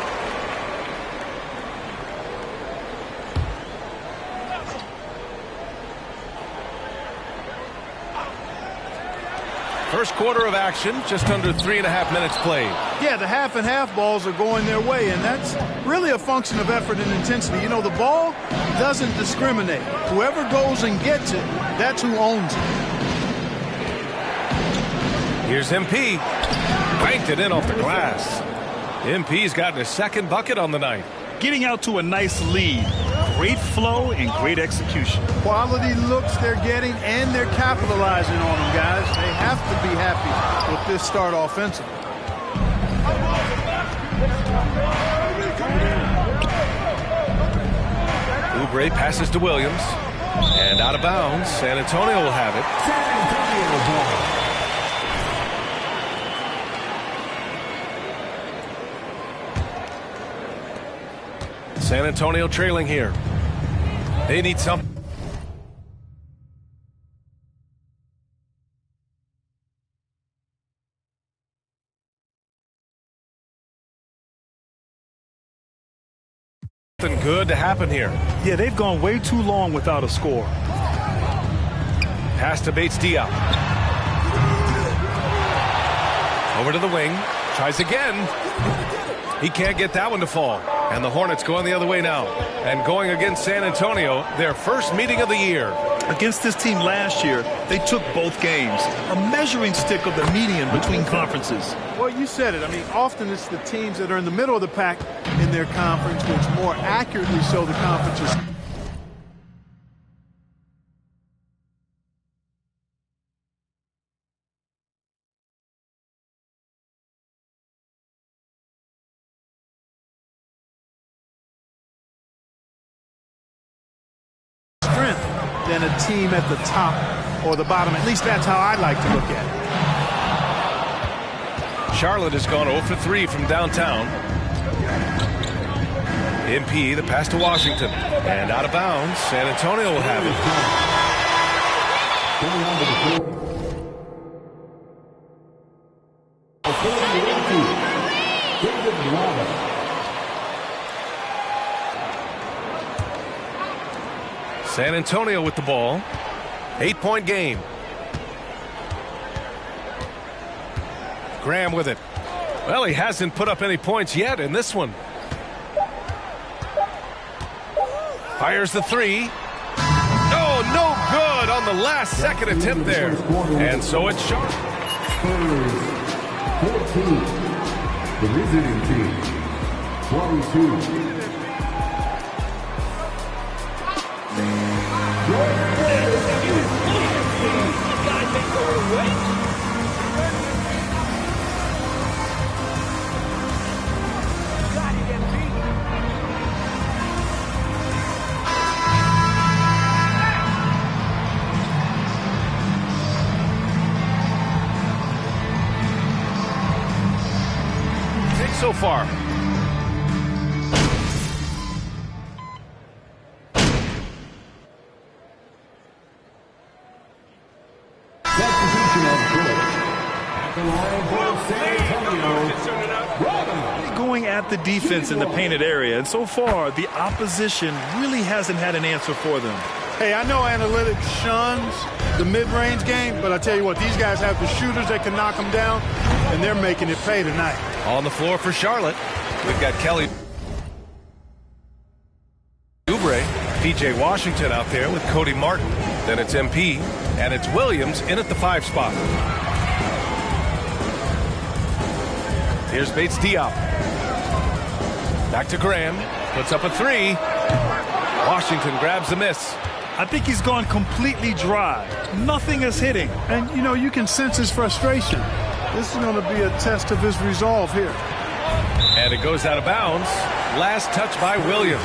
First quarter of action, just under 3.5 minutes played. Yeah, the half and half balls are going their way, and that's really a function of effort and intensity. You know, the ball doesn't discriminate. Whoever goes and gets it, that's who owns it. Here's MP. Banked it in off the glass. MP's gotten his second bucket on the night. Getting out to a nice lead. Great flow and great execution. Quality looks they're getting, and they're capitalizing on them, guys. They have to be happy with this start offensively. Oubre passes to Williams. And out of bounds. San Antonio will have it. San Antonio trailing here. They need something. Something good to happen here. Yeah, they've gone way too long without a score. Pass to Bates Diop. Over to the wing. Tries again. He can't get that one to fall. And the Hornets going the other way now. And going against San Antonio, their first meeting of the year. Against this team last year, they took both games. A measuring stick of the median between conferences. Well, you said it. I mean, often it's the teams that are in the middle of the pack in their conference, which more accurately show the conferences. Than a team at the top or the bottom. At least that's how I like to look at it. Charlotte has gone 0 for 3 from downtown. MP, the pass to Washington. And out of bounds. San Antonio will have it. San Antonio with the ball. 8-point game. Graham with it. Well, he hasn't put up any points yet in this one. Fires the three. Oh, no good on the last second attempt there. And so it's Charlotte. 14. The visiting team. 22. So far. Going at the defense in the painted area, and so far the opposition really hasn't had an answer for them. Hey, I know analytics shuns the mid-range game, but I tell you what, these guys have the shooters that can knock them down, and they're making it pay tonight. On the floor for Charlotte, we've got Kelly Oubre, PJ Washington out there with Cody Martin. Then it's MP, and it's Williams in at the 5 spot. Here's Bates Diop. Back to Graham. Puts up a 3. Washington grabs the miss. I think he's gone completely dry. Nothing is hitting. And, you know, you can sense his frustration. This is going to be a test of his resolve here. And it goes out of bounds. Last touch by Williams.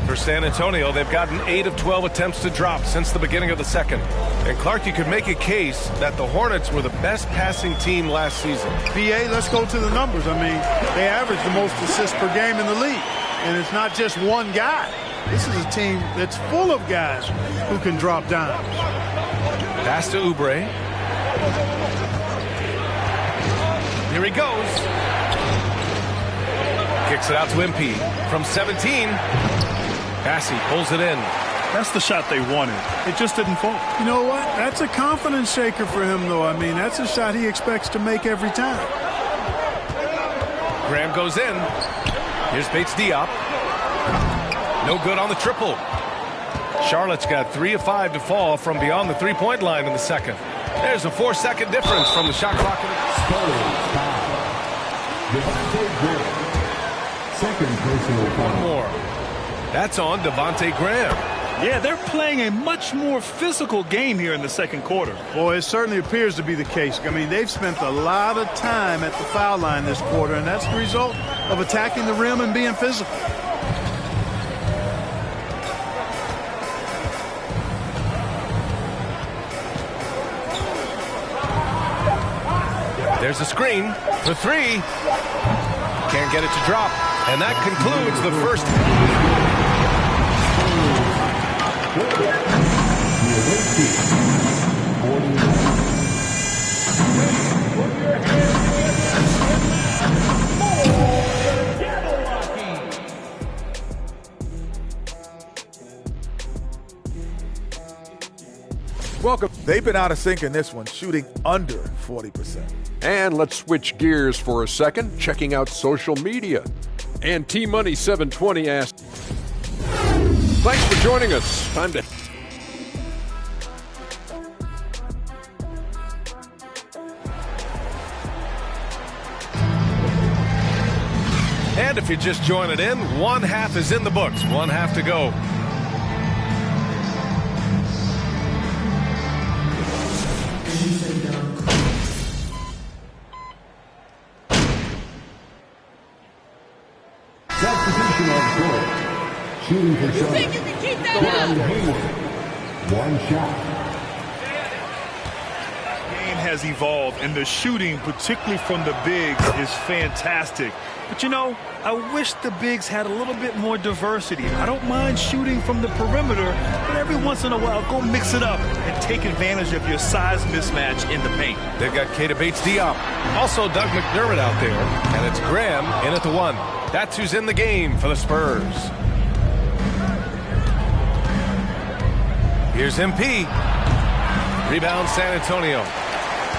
For San Antonio, they've gotten 8 of 12 attempts to drop since the beginning of the second. And Clark, you could make a case that the Hornets were the best passing team last season. BA, let's go to the numbers. I mean, they averaged the most assists per game in the league. And it's not just one guy. This is a team that's full of guys who can drop dimes. Pass to Oubre. Here he goes. Kicks it out to MP. From 17. Passy pulls it in. That's the shot they wanted. It just didn't fall. You know what? That's a confidence shaker for him, though. I mean, that's a shot he expects to make every time. Graham goes in. Here's Bates Diop. No good on the triple. Charlotte's got 3 of 5 to fall from beyond the three-point line in the second. There's a 4-second difference from the shot clock. Second personal foul. One more. That's on Devontae Graham. Yeah, they're playing a much more physical game here in the second quarter. Boy, it certainly appears to be the case. I mean, they've spent a lot of time at the foul line this quarter, and that's the result of attacking the rim and being physical. There's a screen for 3. Can't get it to drop. And that concludes the first. Welcome. They've been out of sync in this one, shooting under 40%. And let's switch gears for a second, checking out social media. And T-Money 720 asked, thanks for joining us. Time to... And if you're just joining in, one half is in the books. One half to go. Substitution on court. Shooting for Charlotte. You can keep that Hayward. One shot. Game has evolved, and the shooting, particularly from the bigs, is fantastic. But, you know, I wish the bigs had a little bit more diversity. I don't mind shooting from the perimeter, but every once in a while, go mix it up and take advantage of your size mismatch in the paint. They've got Keita Bates-Diop. Also Doug McDermott out there. And it's Graham in at the 1. That's who's in the game for the Spurs. Here's MP. Rebound San Antonio.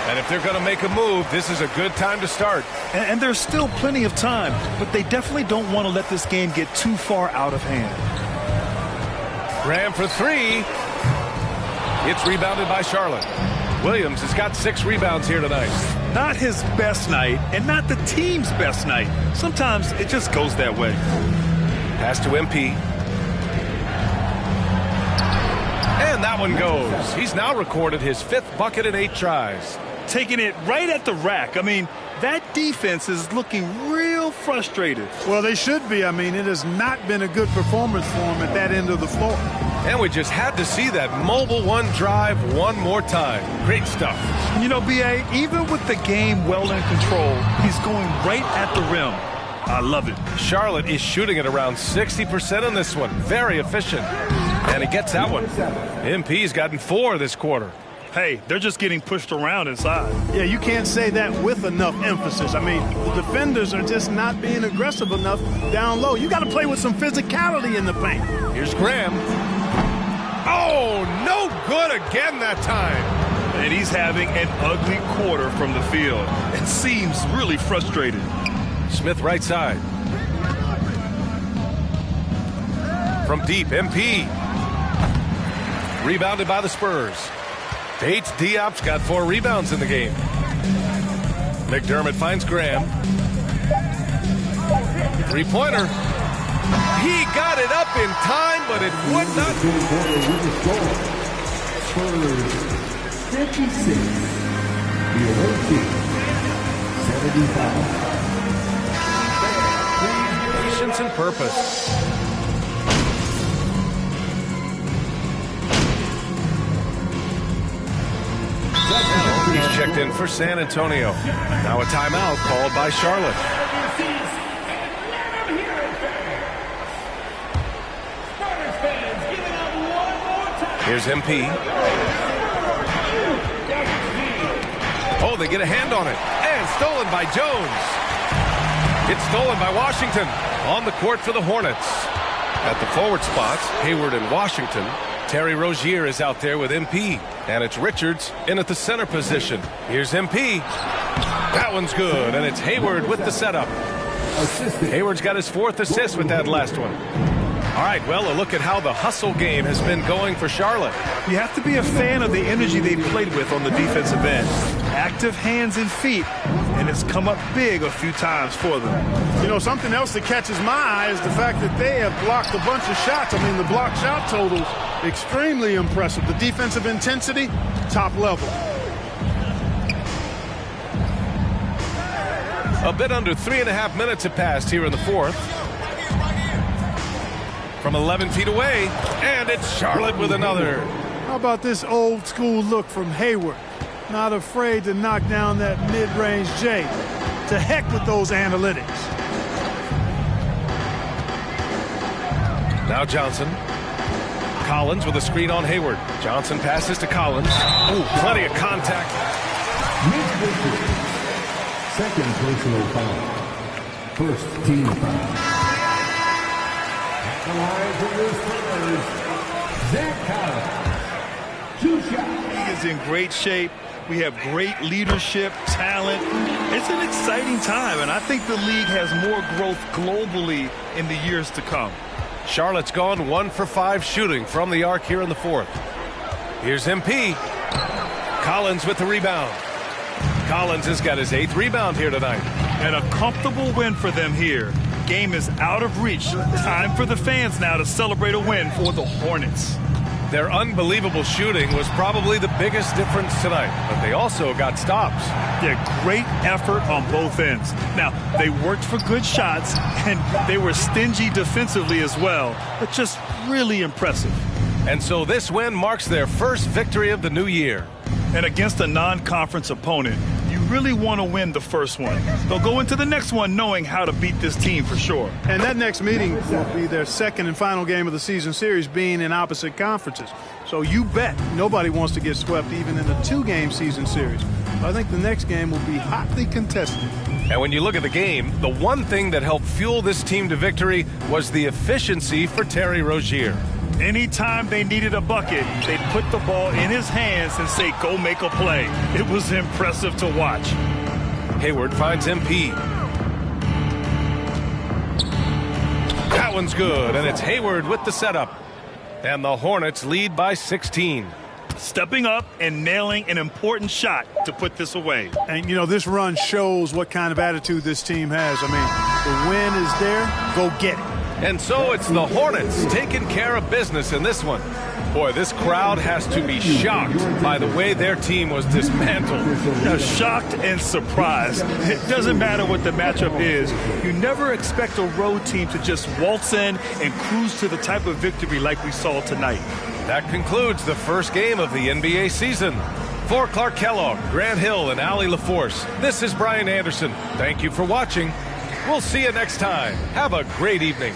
And if they're going to make a move, this is a good time to start. And there's still plenty of time, but they definitely don't want to let this game get too far out of hand. Graham for 3. It's rebounded by Charlotte. Williams has got 6 rebounds here tonight. Not his best night, and not the team's best night. Sometimes it just goes that way. Pass to MP. And that one goes. He's now recorded his 5th bucket in 8 tries. Taking it right at the rack. I mean, that defense is looking real frustrated. Well, they should be. I mean, it has not been a good performance for them at that end of the floor. And we just had to see that mobile 1 drive one more time. Great stuff. You know, B.A., even with the game well in control, he's going right at the rim. I love it. Charlotte is shooting at around 60% on this one. Very efficient. And he gets that one. MP's gotten 4 this quarter. Hey, they're just getting pushed around inside. Yeah, you can't say that with enough emphasis. I mean, the defenders are just not being aggressive enough down low. You got to play with some physicality in the paint. Here's Graham. Oh, no good again that time. And he's having an ugly quarter from the field. It seems really frustrated. Smith right side. From deep, MP. Rebounded by the Spurs. Bates-Diop's got 4 rebounds in the game. McDermott finds Graham. 3-pointer. He got it up in time, but it would not. Spurs 56. The away team 75. Patience and purpose. He's checked in for San Antonio. Now a timeout called by Charlotte. Here's MP. Oh, they get a hand on it. And stolen by Jones. It's stolen by Washington. On the court for the Hornets. At the forward spots, Hayward and Washington. Terry Rozier is out there with MP. And it's Richards in at the center position. Here's MP. That one's good. And it's Hayward with the setup. Hayward's got his 4th assist with that last one. All right, well, a look at how the hustle game has been going for Charlotte. You have to be a fan of the energy they've played with on the defensive end. Active hands and feet, and it's come up big a few times for them. You know, something else that catches my eye is the fact that they have blocked a bunch of shots. I mean, the block shot total, extremely impressive. The defensive intensity, top level. A bit under 3.5 minutes have passed here in the 4th. From 11 feet away, and it's Charlotte with another. How about this old school look from Hayward? Not afraid to knock down that mid-range J. To heck with those analytics. Now Johnson. Collins with a screen on Hayward. Johnson passes to Collins. Ooh, plenty of contact. Second personal foul. First team foul. The line to lose Zach Collins. 2 shots. He is in great shape. We have great leadership, talent. It's an exciting time, and I think the league has more growth globally in the years to come. Charlotte's gone 1 for 5 shooting from the arc here in the 4th. Here's MP. Collins with the rebound. Collins has got his 8th rebound here tonight. And a comfortable win for them here. Game is out of reach. Time for the fans now to celebrate a win for the Hornets. Their unbelievable shooting was probably the biggest difference tonight, but they also got stops. Yeah, great effort on both ends. Now, they worked for good shots, and they were stingy defensively as well, but just really impressive. And so this win marks their first victory of the new year. And against a non-conference opponent, you really want to win the first one. They'll go into the next one knowing how to beat this team for sure. And that next meeting will be their second and final game of the season series, being in opposite conferences. So you bet nobody wants to get swept even in a 2-game season series. So I think the next game will be hotly contested. And when you look at the game, the one thing that helped fuel this team to victory was the efficiency for Terry Rozier. Anytime they needed a bucket, they'd put the ball in his hands and say, go make a play. It was impressive to watch. Hayward finds MP. That one's good, and it's Hayward with the setup. And the Hornets lead by 16. Stepping up and nailing an important shot to put this away. And, you know, this run shows what kind of attitude this team has. I mean, the win is there. Go get it. And so it's the Hornets taking care of business in this one. Boy, this crowd has to be shocked by the way their team was dismantled. Now, shocked and surprised. It doesn't matter what the matchup is. You never expect a road team to just waltz in and cruise to the type of victory like we saw tonight. That concludes the first game of the NBA season. For Clark Kellogg, Grant Hill, and Allie LaForce, this is Brian Anderson. Thank you for watching. We'll see you next time. Have a great evening.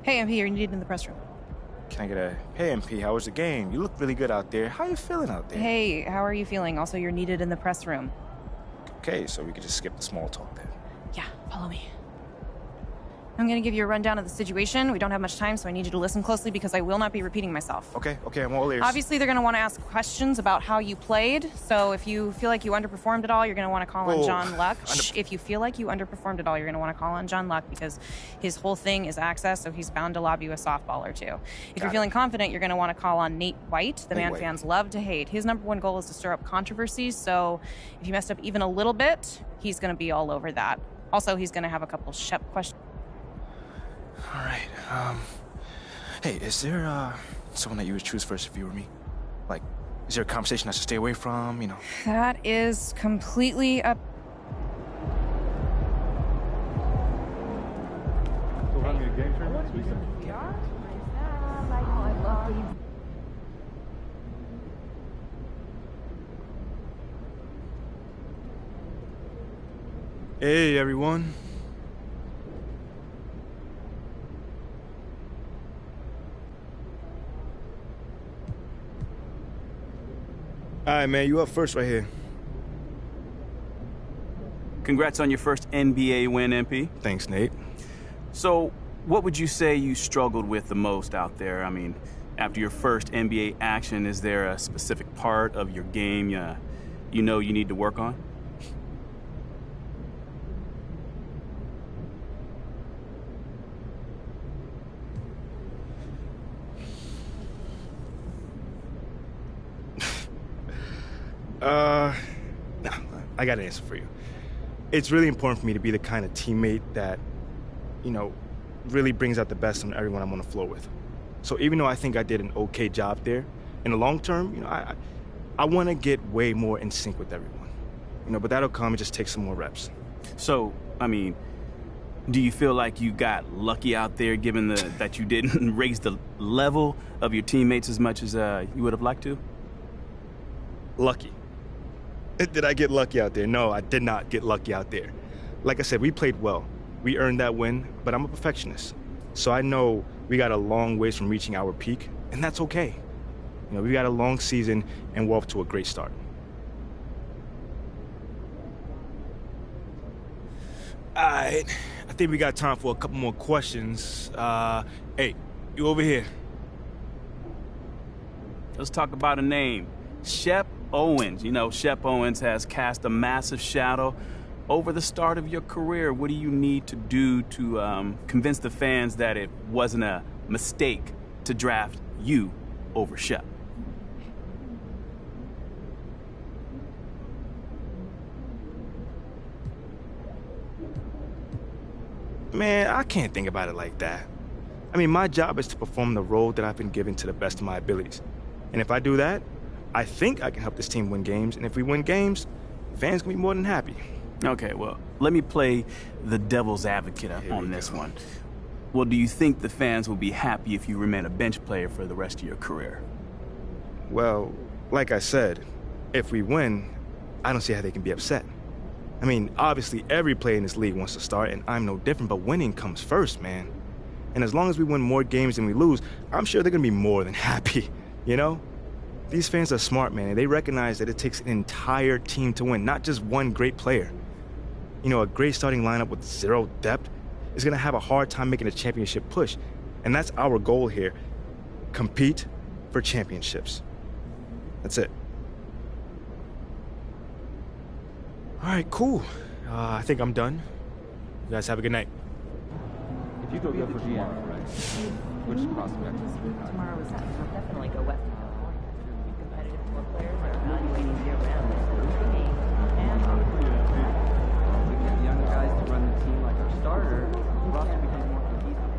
Hey, MP, you're needed in the press room. Can I get a, hey, MP, how was the game? You look really good out there. How you feeling out there? Hey, how are you feeling? Also, you're needed in the press room. Okay, so we could just skip the small talk then. Yeah, follow me. I'm going to give you a rundown of the situation. We don't have much time, so I need you to listen closely because I will not be repeating myself. Okay, I'm all ears. Obviously, they're going to want to ask questions about how you played. So if you feel like you underperformed at all, you're going to want to call on John Luck. If you feel like you underperformed at all, you're going to want to call on John Luck because his whole thing is access, so he's bound to lob you a softball or two. If you're feeling confident, you're going to want to call on Nate White, the man fans love to hate. His #1 goal is to stir up controversies, so if you messed up even a little bit, he's going to be all over that. Also, he's going to have a couple Shep questions. All right. Hey, is there someone that you would choose first if you were me? Like, is there a conversation I should stay away from? You know. That is completely up. Hey, everyone. All right, man, you up first right here. Congrats on your first NBA win, MP. Thanks, Nate. So, what would you say you struggled with the most out there? I mean, after your first NBA action, is there a specific part of your game you know you need to work on? No, I got an answer for you. It's really important for me to be the kind of teammate that, you know, really brings out the best in everyone I'm on the floor with. So even though I think I did an okay job there, in the long term, you know, I want to get way more in sync with everyone. You know, but that'll come, it just takes some more reps. So, I mean, do you feel like you got lucky out there given that you didn't raise the level of your teammates as much as you would have liked to? Lucky. Did I get lucky out there? No, I did not get lucky out there. Like I said, we played well. We earned that win, but I'm a perfectionist. So I know we got a long ways from reaching our peak, and that's okay. You know, we got a long season, and we're off to a great start. All right, I think we got time for a couple more questions. Hey, you over here. Let's talk about a name. Shep Owens. You know, Shep Owens has cast a massive shadow over the start of your career. What do you need to do to convince the fans that it wasn't a mistake to draft you over Shep? Man, I can't think about it like that. I mean, my job is to perform the role that I've been given to the best of my abilities. And if I do that, I think I can help this team win games, and if we win games, fans can be more than happy. Okay, well, let me play the devil's advocate on this one. Well, do you think the fans will be happy if you remain a bench player for the rest of your career? Well, like I said, if we win, I don't see how they can be upset. I mean, obviously every player in this league wants to start, and I'm no different, but winning comes first, man. And as long as we win more games than we lose, I'm sure they're gonna be more than happy, you know? These fans are smart, man, and they recognize that it takes an entire team to win, not just one great player. You know, a great starting lineup with zero depth is gonna have a hard time making a championship push. And that's our goal here. Compete for championships. That's it. All right, cool. I think I'm done. You guys have a good night. If you go good for GM, right? Which prospect? Tomorrow is definitely go west. Competitive for players are evaluating year-round. We get young guys to run the team like our starter. The roster becomes more cohesive.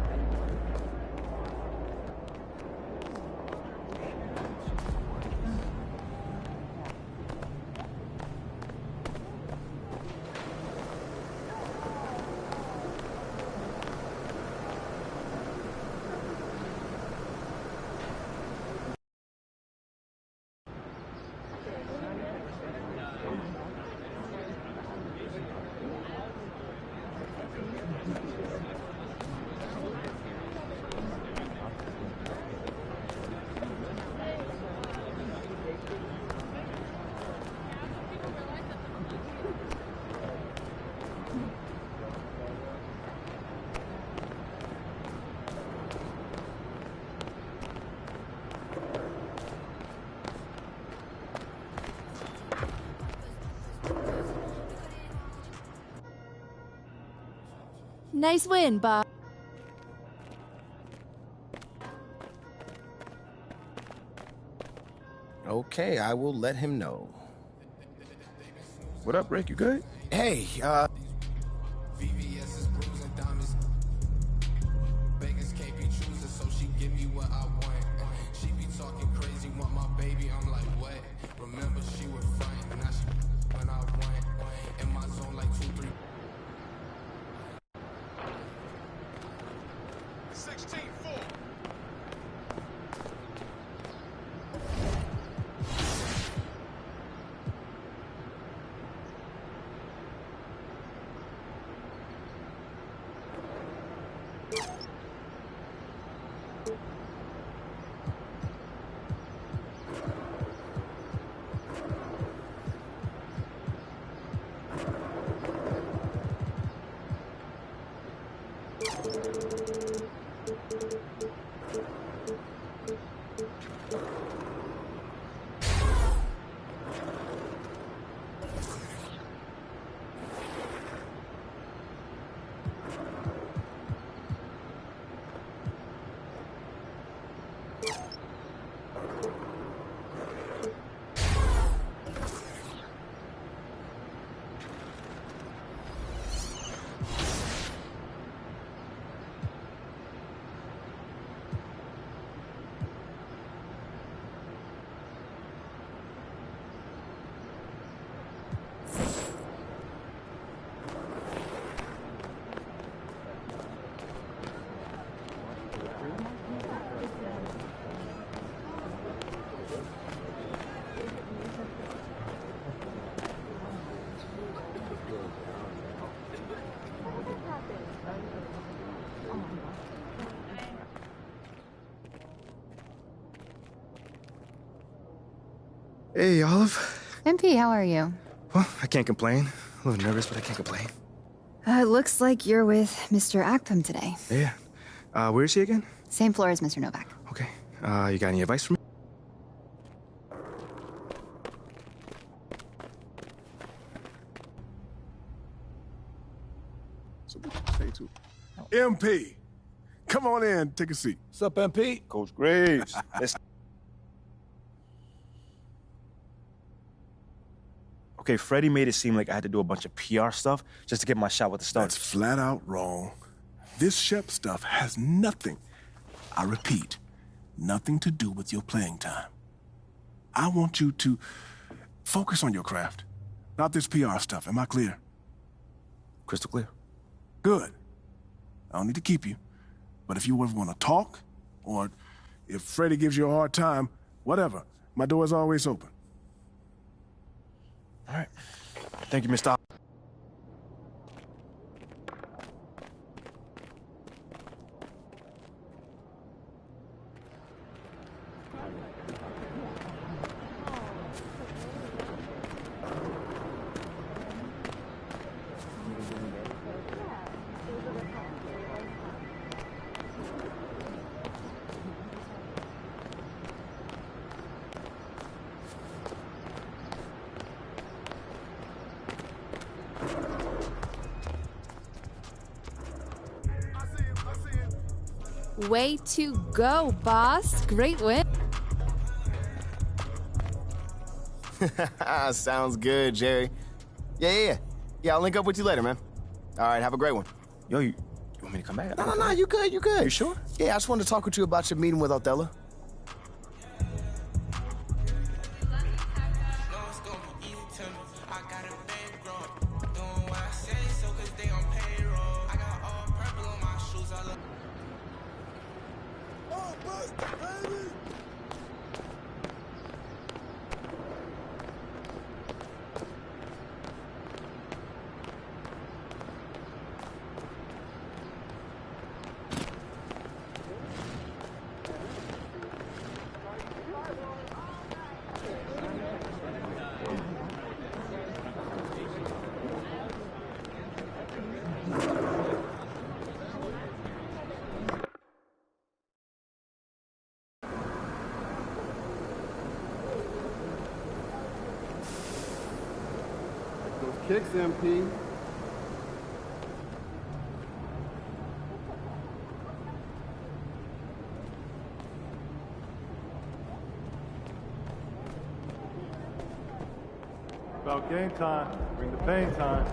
Nice win, Bob. Okay, I will let him know. What up, Rick? You good? Hey, VVS is bruising diamonds. Vegas can't be choosing, so she give me what I want. She be talking crazy, want my baby, I'm like, what? Remember she was front, now she when I want. In my zone like 2-3. 16-4. Hey, Olive. MP, how are you? Well, I can't complain. A little nervous, but I can't complain. It looks like you're with Mr. Akpam today. Yeah. Where is he again? Same floor as Mr. Novak. Okay. You got any advice for me? MP, come on in, take a seat. What's up, MP? Coach Graves. Okay, Freddie made it seem like I had to do a bunch of PR stuff just to get my shot with the Stars. That's flat out wrong. This Shep stuff has nothing, I repeat, nothing to do with your playing time. I want you to focus on your craft, not this PR stuff. Am I clear? Crystal clear. Good. I don't need to keep you. But if you ever want to talk, or if Freddie gives you a hard time, whatever, my door is always open. All right. Thank you, Mr. Way to go, boss. Great win. Sounds good, Jerry. Yeah, I'll link up with you later, man. All right, have a great one. Yo, you want me to come back? No, you good, you good. You sure? Yeah, I just wanted to talk with you about your meeting with Othello. Kicks, MP. About game time. Bring the pain time.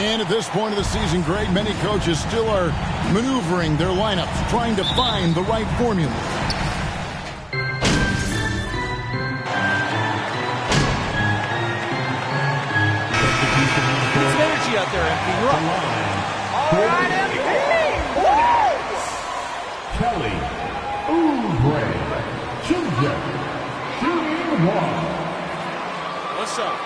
And at this point of the season, Greg, many coaches still are maneuvering their lineups, trying to find the right formula. Get some energy out there, MP. You're up. All right, MP. Kelly Oubre Jr. Shooting 1. What's up?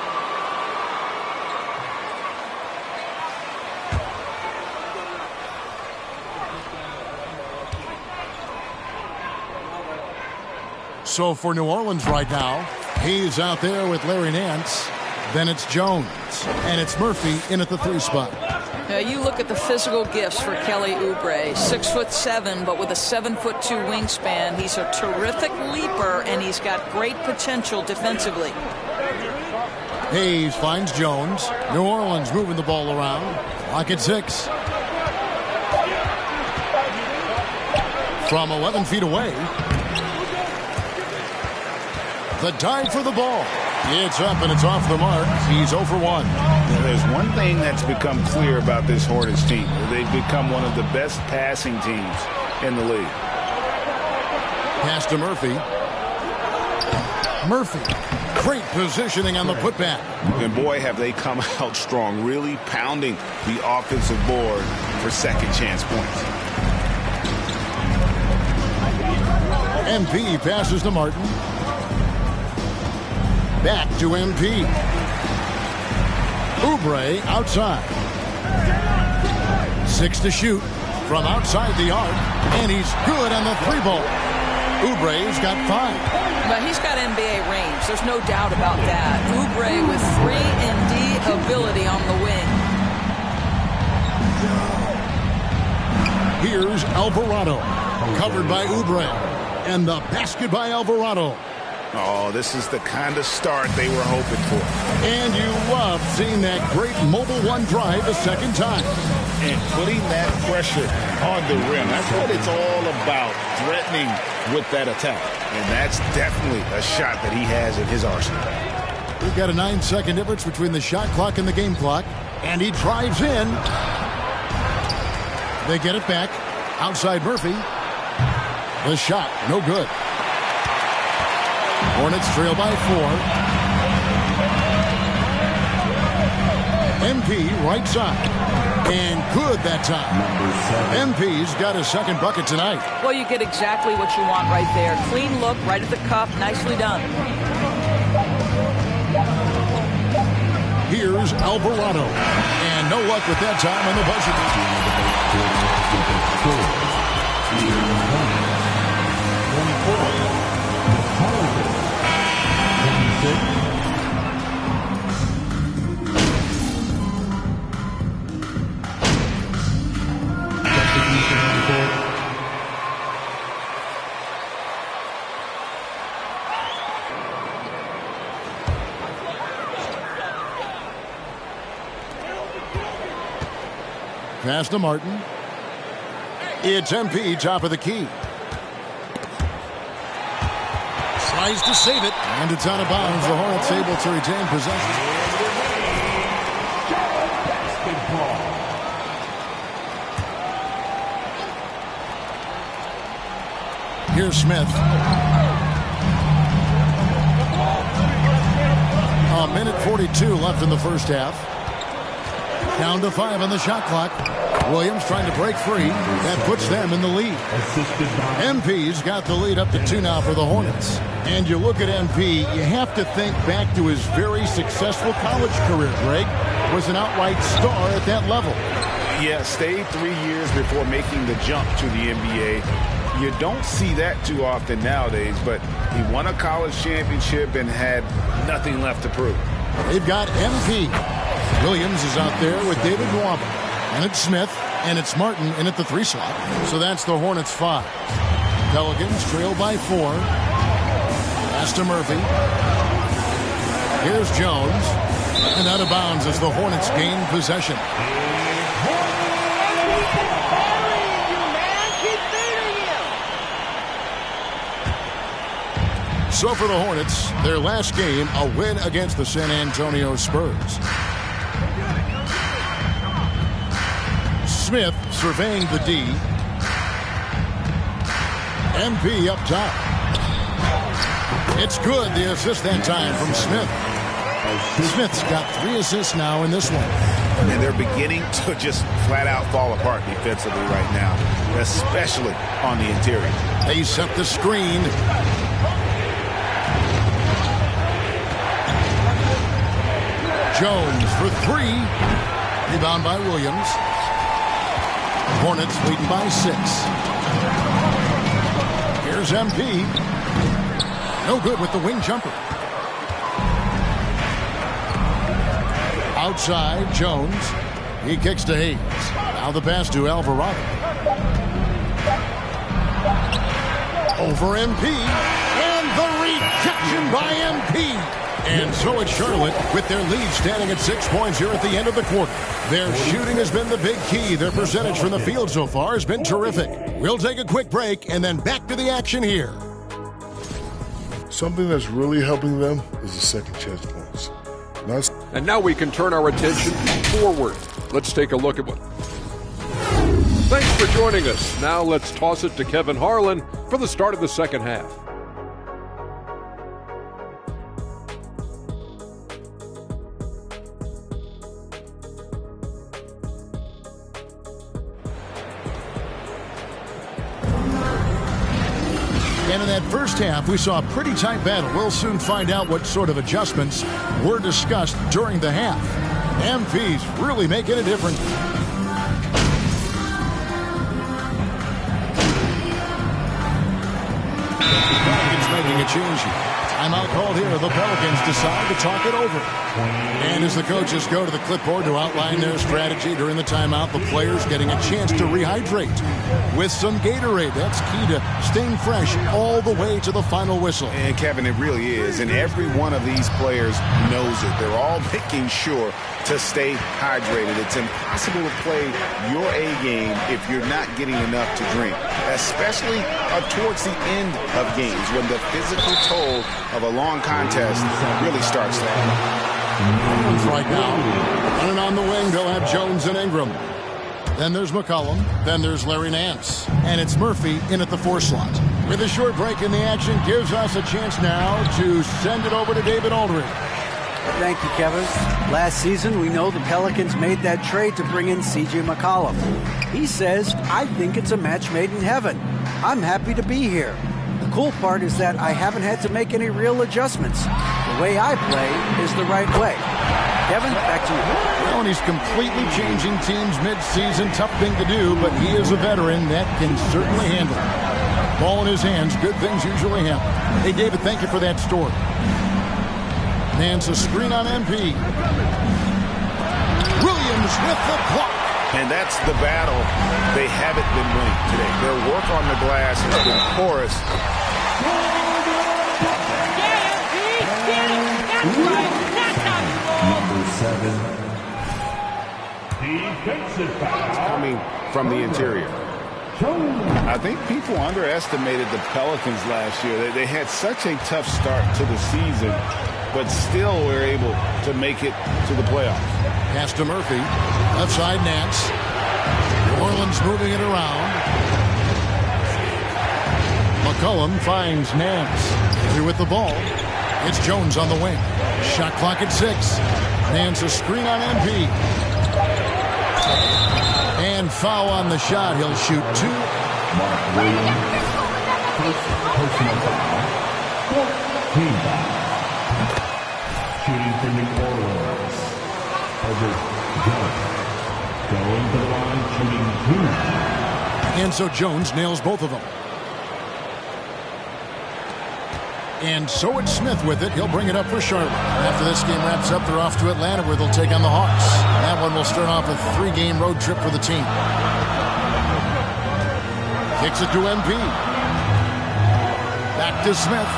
So for New Orleans right now, he's out there with Larry Nance. Then it's Jones. And it's Murphy in at the 3 spot. Now you look at the physical gifts for Kelly Oubre. 6'7", but with a 7'2" wingspan. He's a terrific leaper, and he's got great potential defensively. Hayes finds Jones. New Orleans moving the ball around. Clock at 6. From 11 feet away. The dive for the ball. It's up and it's off the mark. He's 0 for 1. Now, there's one thing that's become clear about this Hornets team. They've become one of the best passing teams in the league. Pass to Murphy. Murphy. Great positioning on the putback. And boy, have they come out strong, really pounding the offensive board for second chance points. MP passes to Martin. Back to MP. Oubre outside. 6 to shoot from outside the arc. And he's good on the 3-ball. Oubre's got 5. But he's got NBA range. There's no doubt about that. Oubre with 3-and-D ability on the wing. Here's Alvarado. Covered by Oubre. And the basket by Alvarado. Oh, this is the kind of start they were hoping for. And you love seeing that great Mobile One drive a second time. And putting that pressure on the rim. That's what it's all about, threatening with that attack. And that's definitely a shot that he has in his arsenal. We've got a 9-second difference between the shot clock and the game clock. And he drives in. They get it back. Outside Murphy. The shot, no good. Hornets trail by 4. MP right side. And good that time. MP's got his second bucket tonight. Well, you get exactly what you want right there. Clean look, right at the cup. Nicely done. Here's Alvarado. And no luck with that time on the buzzer. Pass to Martin. It's MP, top of the key. Tries to save it, and it's out of bounds. The Hornets able to retain possession. Here's Smith. A minute 42 left in the first half. Down to 5 on the shot clock. Williams trying to break free. That puts them in the lead. MP's got the lead up to 2 now for the Hornets. And you look at MP, you have to think back to his very successful college career, Greg. Was an outright star at that level. Yeah, stayed 3 years before making the jump to the NBA. You don't see that too often nowadays, but he won a college championship and had nothing left to prove. They've got MP. Williams is out there with David Nwaba. And it's Smith, and it's Martin in at the 3 slot. So that's the Hornets 5. Pelicans trail by 4. Pass to Murphy. Here's Jones. And out of bounds as the Hornets gain possession. So for the Hornets, their last game, a win against the San Antonio Spurs. Smith surveying the D. MP up top. It's good, the assist that time from Smith. Smith's got 3 assists now in this one. And they're beginning to just flat out fall apart defensively right now, especially on the interior. They set the screen. Jones for 3. Rebound by Williams. Hornets leading by 6. Here's MP. No good with the wing jumper. Outside, Jones. He kicks to Hayes. Now the pass to Alvarado. Over MP. And the rejection by MP. And so it's Charlotte with their lead standing at 6 points here at the end of the quarter. Their shooting has been the big key. Their percentage from the field so far has been terrific. We'll take a quick break and then back to the action here. Something that's really helping them is the second chance points. And now we can turn our attention forward. Let's take a look at what. Thanks for joining us. Now let's toss it to Kevin Harlan for the start of the second half. And in that first half, we saw a pretty tight battle. We'll soon find out what sort of adjustments were discussed during the half. MP's really making a difference. Pelicans making a change here. Timeout called here. The Pelicans decide to talk it over. And as the coaches go to the clipboard to outline their strategy during the timeout, the players getting a chance to rehydrate with some Gatorade. That's key to staying fresh all the way to the final whistle. And Kevin, it really is. And every one of these players knows it. They're all making sure to stay hydrated. It's impossible to play your A game if you're not getting enough to drink, especially towards the end of games when the physical toll of a long contest really starts to happen. Right now, running on the wing, they'll have Jones and Ingram. Then there's McCollum. Then there's Larry Nance. And it's Murphy in at the 4 slot. With a short break in the action, gives us a chance now to send it over to David Aldridge. Thank you, Kevin. Last season, we know the Pelicans made that trade to bring in C.J. McCollum. He says, I think it's a match made in heaven. I'm happy to be here. The cool part is that I haven't had to make any real adjustments. The way I play is the right way. Kevin, back to you. Well, and he's completely changing teams mid-season. Tough thing to do, but he is a veteran that can certainly handle it. Ball in his hands, good things usually happen. Hey, David, thank you for that story. Nance a screen on MP. Williams with the block. And that's the battle they haven't been winning today. Their work on the glass has been porous. Number 7. Defensive foul. Coming from the interior. I think people underestimated the Pelicans last year. They had such a tough start to the season, but still were able to make it to the playoffs. Pass to Murphy. Left side, Nance. New Orleans moving it around. McCollum finds Nance. Here with the ball. It's Jones on the wing. Shot clock at 6. Nance a screen on MP. And foul on the shot. He'll shoot 2. Mark Williams, first personal foul. Team foul. Shooting for New Orleans. Herbert Jones. Going to the line, shooting 2. And so Jones nails both of them. And so it's Smith with it. He'll bring it up for Charlotte. After this game wraps up, they're off to Atlanta where they'll take on the Hawks. That one will start off a 3-game road trip for the team. Kicks it to MP. Back to Smith.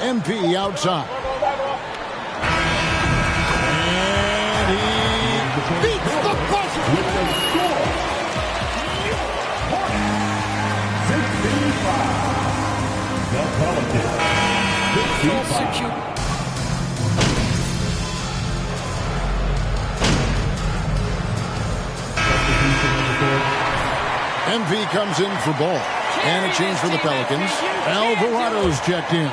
MP outside. And he beats the buzzer with the score. 65. The Pelicans. 65. MV comes in for ball. And a change for the Pelicans. Alvarado's checked in.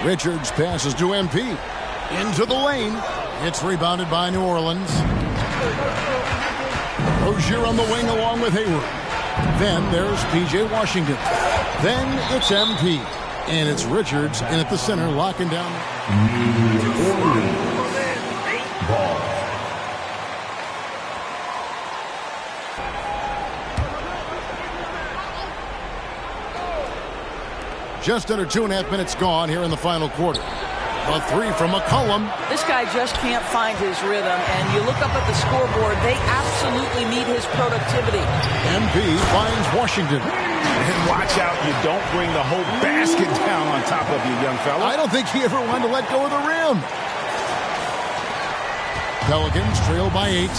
Richards passes to MP. Into the lane. It's rebounded by New Orleans. Rozier on the wing along with Hayward. Then there's P.J. Washington. Then it's MP. And it's Richards in at the center, locking down. New Orleans ball. Just under 2.5 minutes gone here in the final quarter. A 3 from McCollum. This guy just can't find his rhythm, and you look up at the scoreboard, they absolutely need his productivity. MP finds Washington. And watch out, you don't bring the whole basket down on top of you, young fella. I don't think he ever wanted to let go of the rim. Pelicans trail by 8.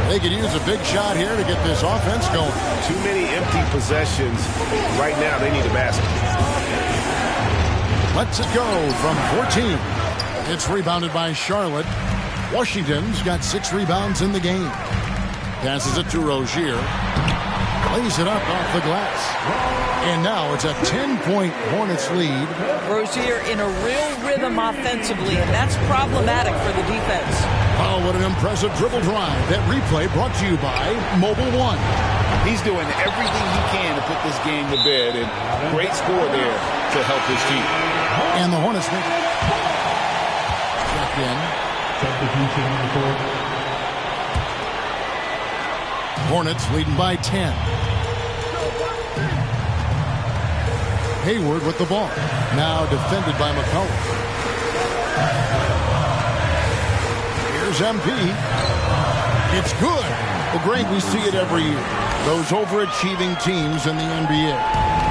They could use a big shot here to get this offense going. Too many empty possessions. Right now, they need a basket. Let's it go from 14. It's rebounded by Charlotte. Washington's got 6 rebounds in the game. Passes it to Rozier. Lays it up off the glass. And now it's a 10-point Hornets lead. Rozier in a real rhythm offensively, and that's problematic for the defense. Oh, what an impressive dribble drive. That replay brought to you by Mobile One. He's doing everything he can to put this game to bed, and great score there to help his team. And the Hornets make it. Check in. Substitution on the court. Hornets leading by 10. Hayward with the ball. Now defended by McCollum. Here's MP. It's good. Well, Greg, we see it every year. Those overachieving teams in the NBA.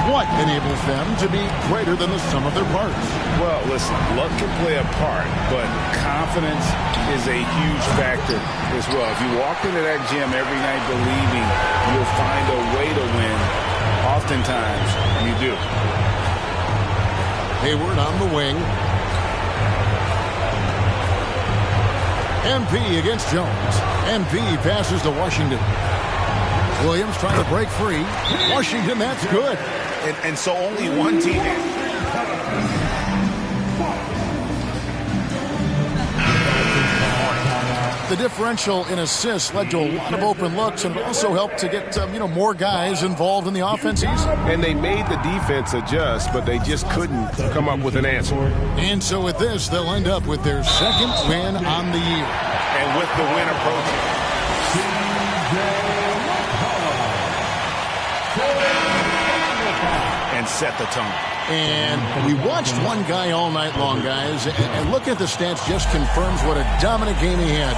What enables them to be greater than the sum of their parts? Well, listen, luck can play a part, but confidence is a huge factor as well. If you walk into that gym every night believing you'll find a way to win, oftentimes you do. Hayward on the wing. MP against Jones. MP passes to Washington. Williams trying to break free. Washington, that's good. And so only one team. The differential in assists led to a lot of open looks and also helped to get more guys involved in the offense easily. And they made the defense adjust, but they just couldn't come up with an answer. And so with this, they'll end up with their second win on the year. And with the win approaching. And set the tone. And we watched one guy all night long, guys, and looking at the stats just confirms what a dominant game he had.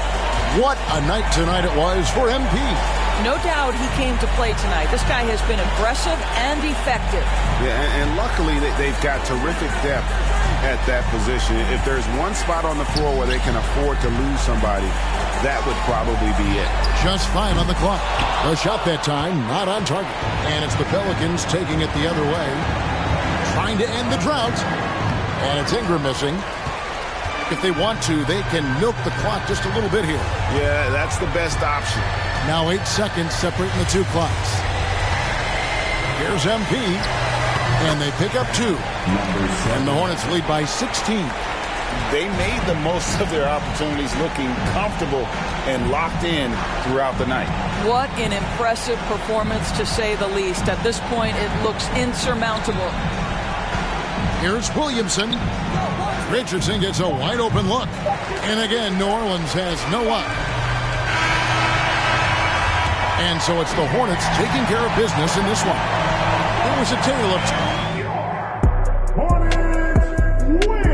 What a night tonight it was for MP. No doubt he came to play tonight. This guy has been aggressive and effective. Yeah, and luckily they've got terrific depth at that position. If there's one spot on the floor where they can afford to lose somebody, that would probably be it. Just 5 on the clock. The shot that time, not on target. And it's the Pelicans taking it the other way. Trying to end the drought. And it's Ingram missing. If they want to, they can milk the clock just a little bit here. Yeah, that's the best option. Now 8 seconds separating the two clocks. Here's MP. And they pick up 2. And the Hornets lead by 16. They made the most of their opportunities, looking comfortable and locked in throughout the night. What an impressive performance, to say the least. At this point, it looks insurmountable. Here's Williamson. Richardson gets a wide open look. And again, New Orleans has no up. And so it's the Hornets taking care of business in this one. It was a tale of... Hornets win!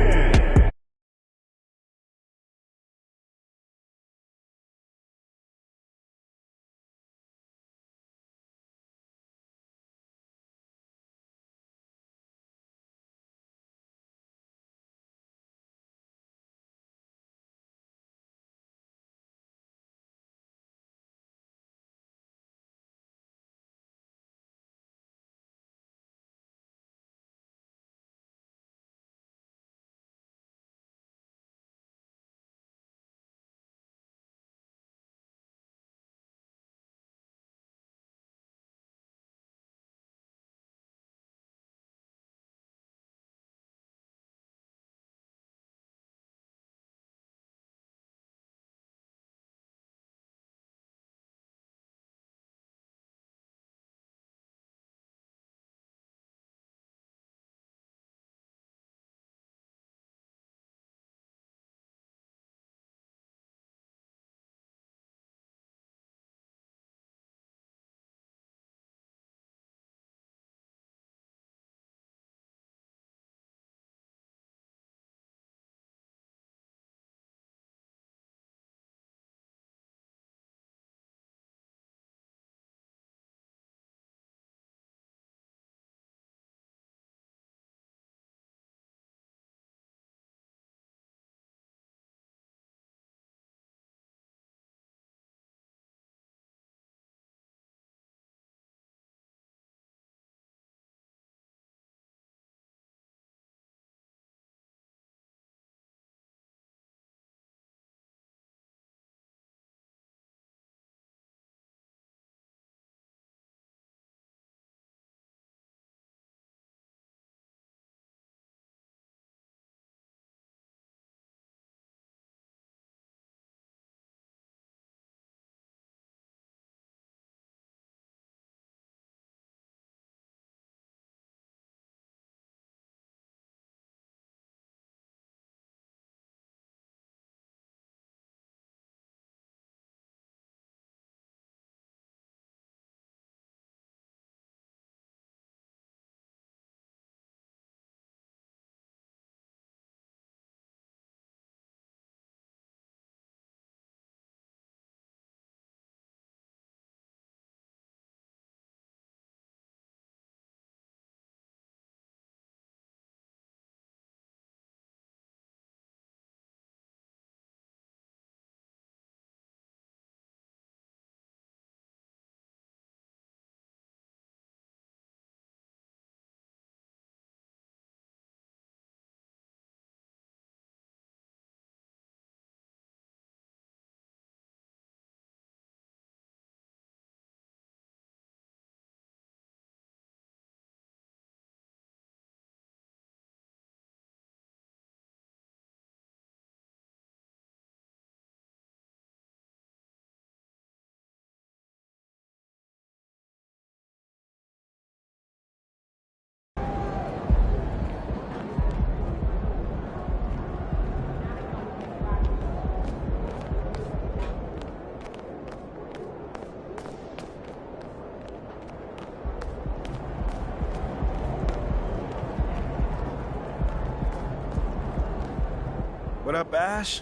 What up, Ash?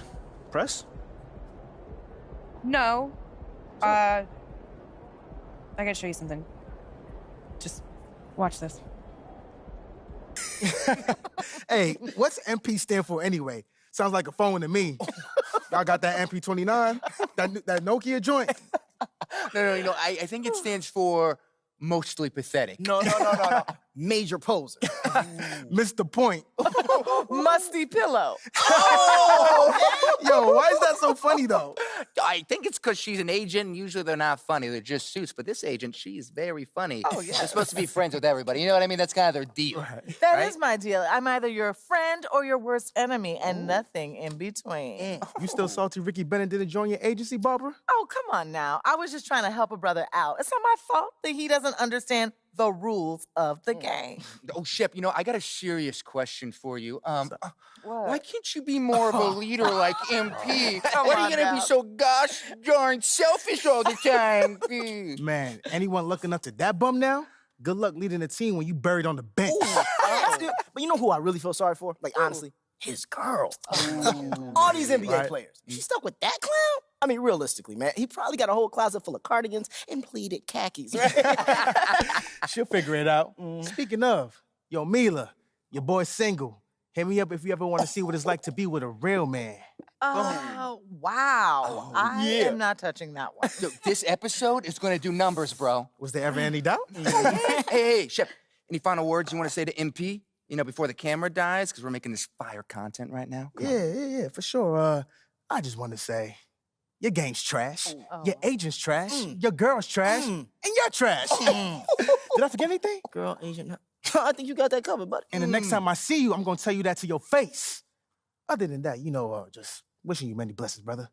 Press? No. I gotta show you something. Just watch this. Hey, what's MP stand for anyway? Sounds like a phone to me. Y'all got that MP29? That Nokia joint? No. I think it stands for mostly pathetic. No. Major poser. Missed the point. Musty pillow. Yo, why is that so funny, though? I think it's because she's an agent, and usually they're not funny. They're just suits. But this agent, she's very funny. Oh, yeah. They're supposed to be friends with everybody. You know what I mean? That's kind of their deal. That is my deal. I'm either your friend or your worst enemy, and nothing in between. You still salty Ricky Bennett didn't join your agency, Barbara? Oh, come on now. I was just trying to help a brother out. It's not my fault that he doesn't understand the rules of the game. Oh, Shep, I got a serious question for you. Why can't you be more of a leader like MP? Why are you gonna be so gosh darn selfish all the time? Man, anyone looking up to that bum now? Good luck leading the team when you buried on the bench. But you know who I really feel sorry for? Like, honestly? His girl. All these NBA players. She stuck with that clown? I mean, realistically, man, he probably got a whole closet full of cardigans and pleated khakis. She'll figure it out. Speaking of, yo, Mila, your boy's single. Hit me up if you ever want to see what it's like to be with a real man. Oh, wow. I am not touching that one. Yo, this episode is going to do numbers, bro. Was there ever any doubt? Hey, Shep, any final words you want to say to MP? Before the camera dies, because we're making this fire content right now. Yeah, for sure. I just want to say, your game's trash, your agent's trash, your girl's trash, and you're trash. Did I forget anything? Girl, agent, I think you got that covered, buddy. And the next time I see you, I'm going to tell you that to your face. Other than that, just wishing you many blessings, brother.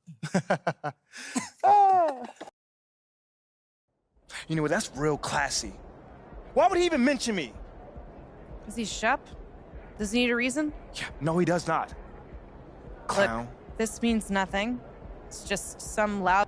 You know what? That's real classy. Why would he even mention me? Is he Shep? Does he need a reason? Yeah, no, he does not. Clown. Look, this means nothing. It's just some loud...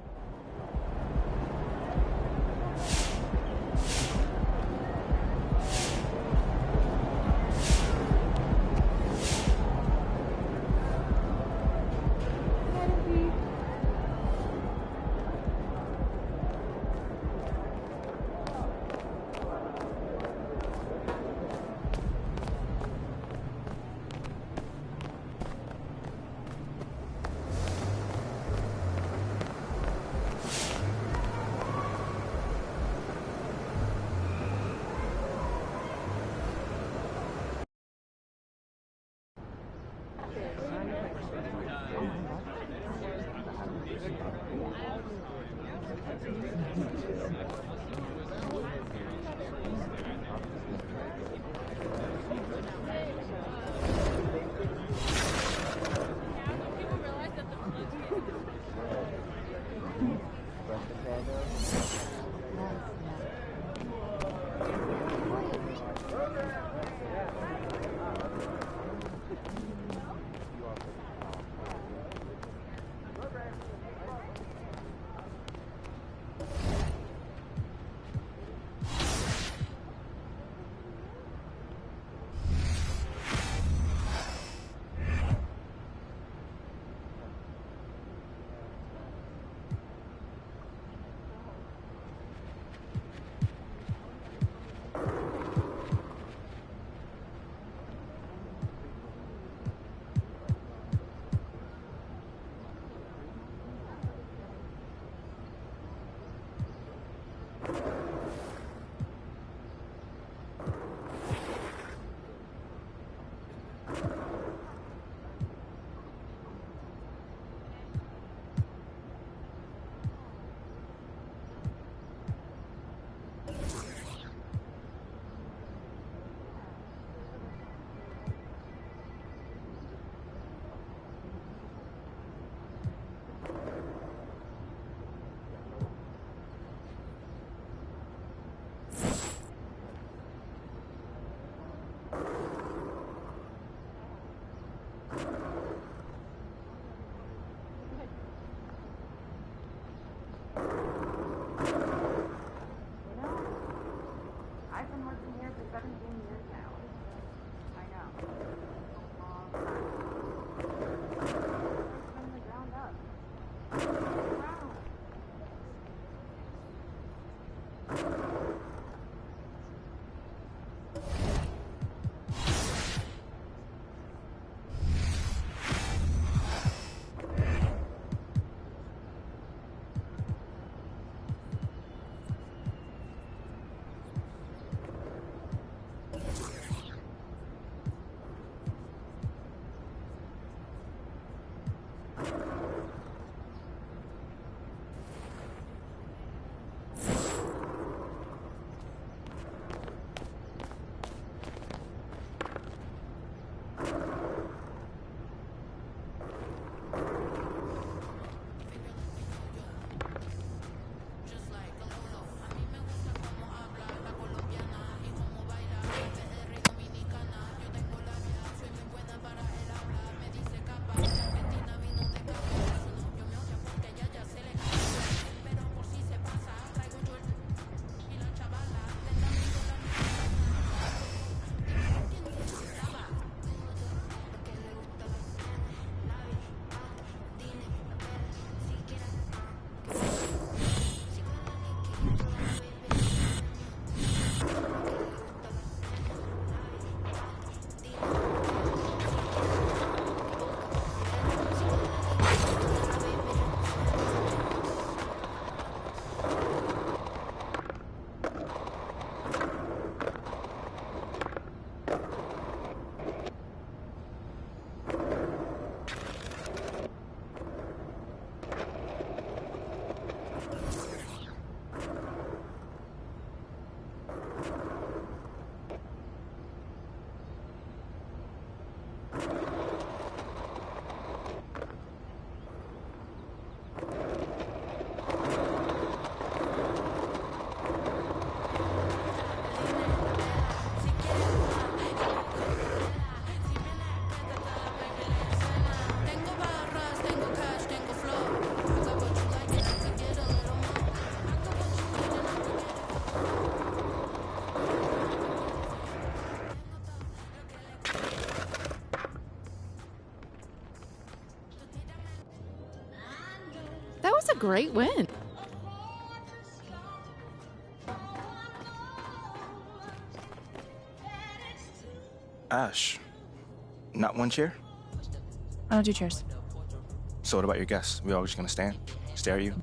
That was a great win. Ash, not one chair? I don't do chairs. So what about your guests? We all just gonna stand, stare at you?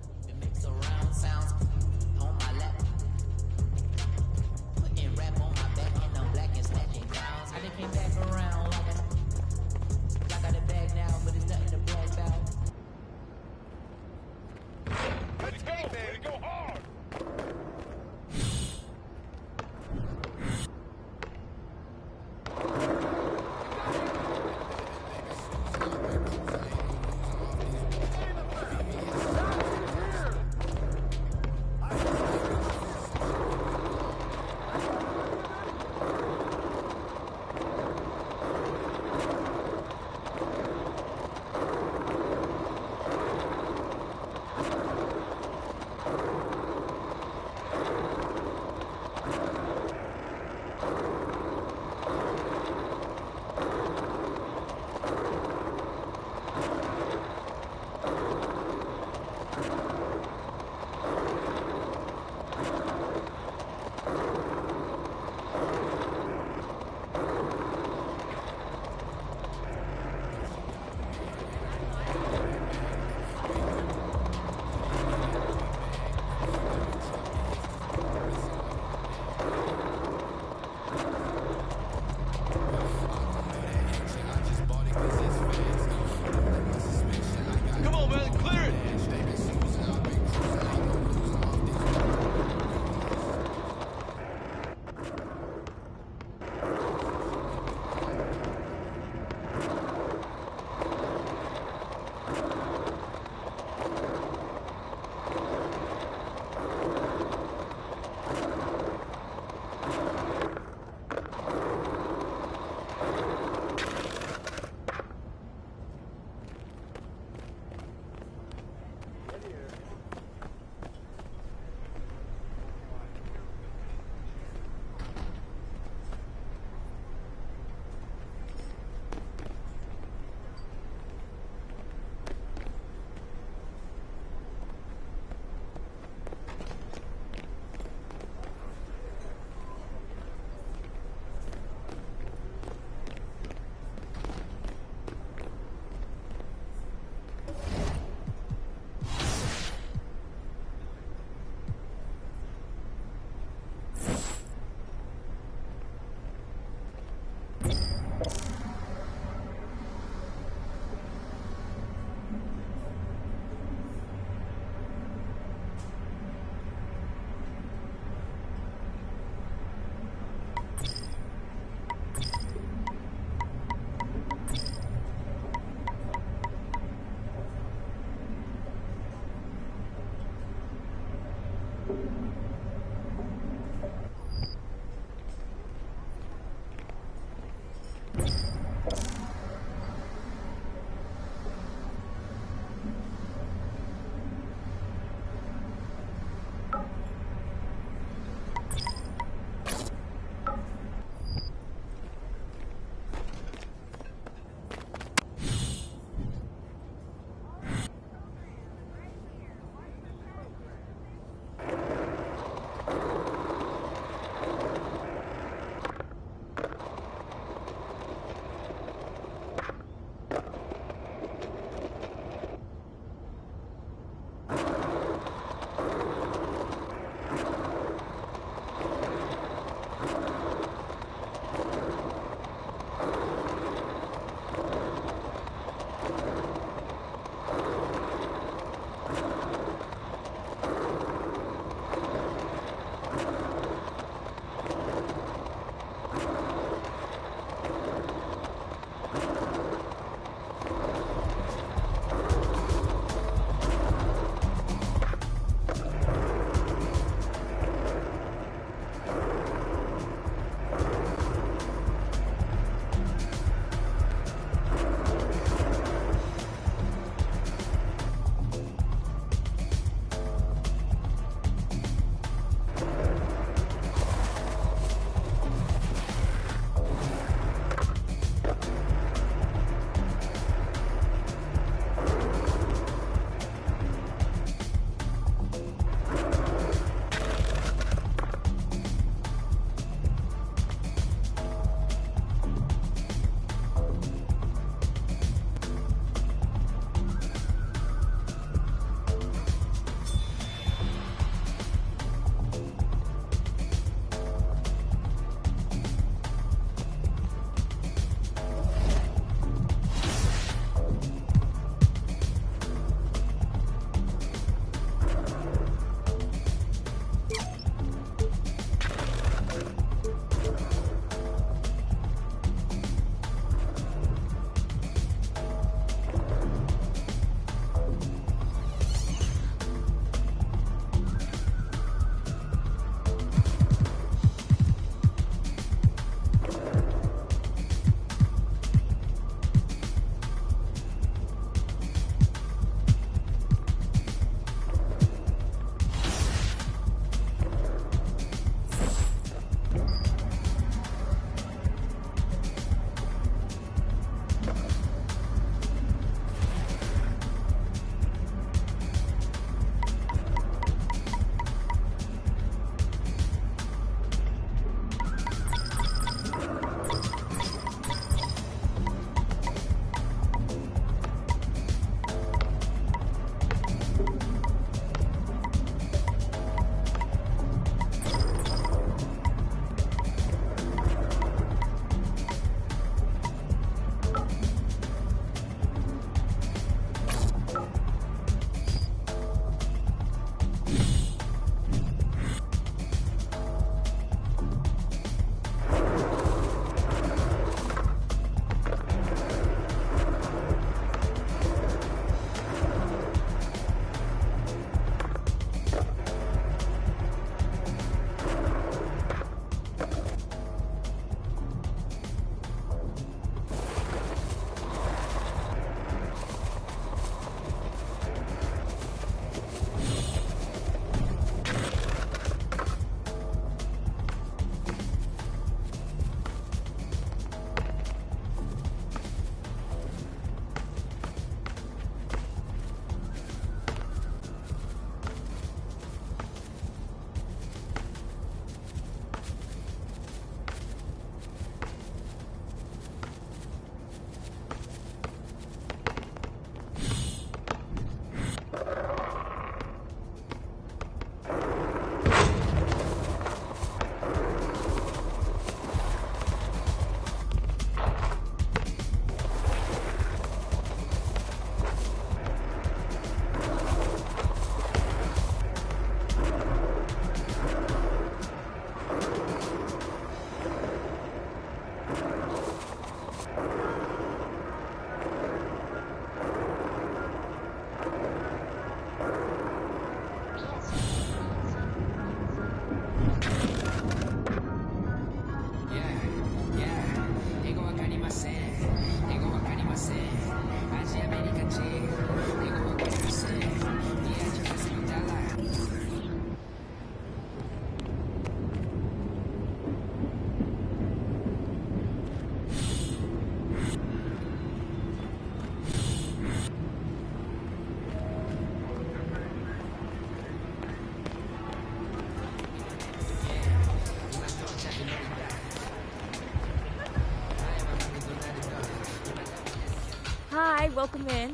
Hi, welcome in.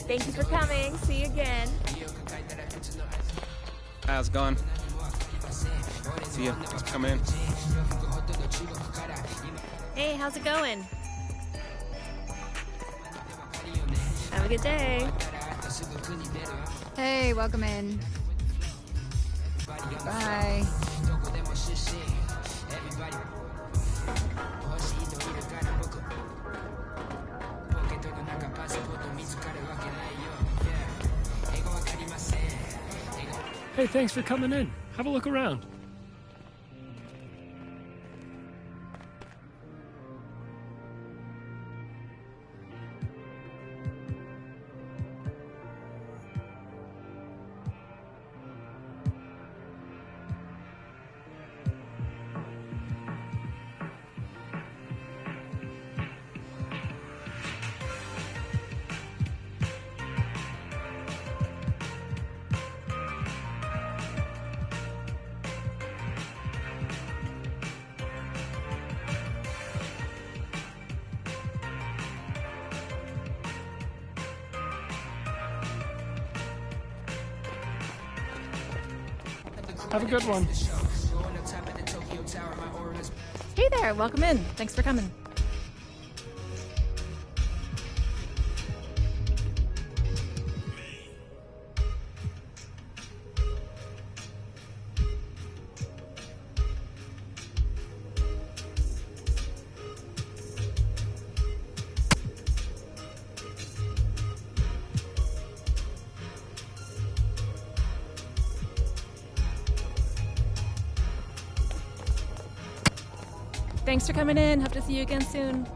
Thank you for coming. See you again. How's it going? See ya. Thanks for coming in. Hey, how's it going? Have a good day. Hey, welcome in. Bye. Hey, thanks for coming in. Have a look around. Have a good one. Hey there, welcome in. Thanks for coming. Thanks for coming in. Hope to see you again soon.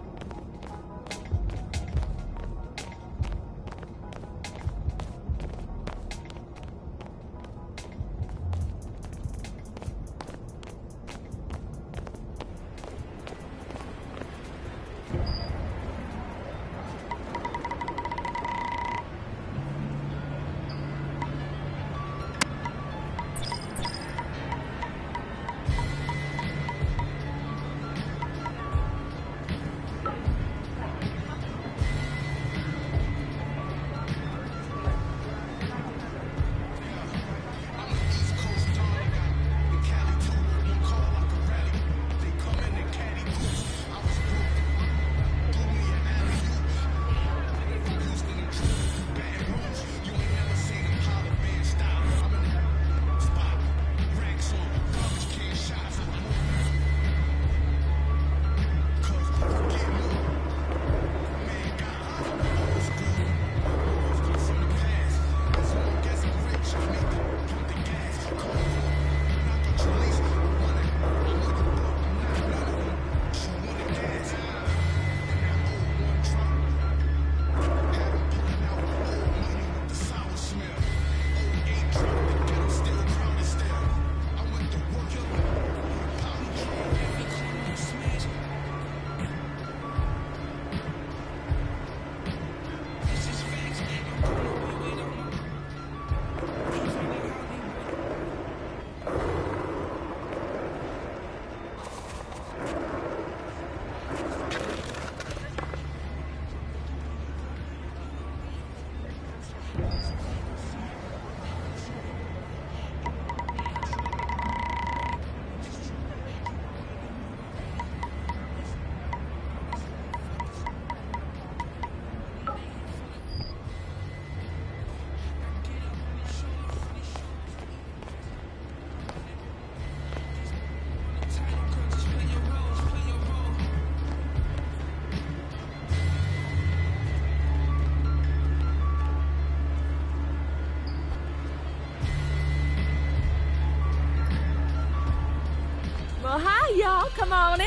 Well, hi, y'all. Come on in.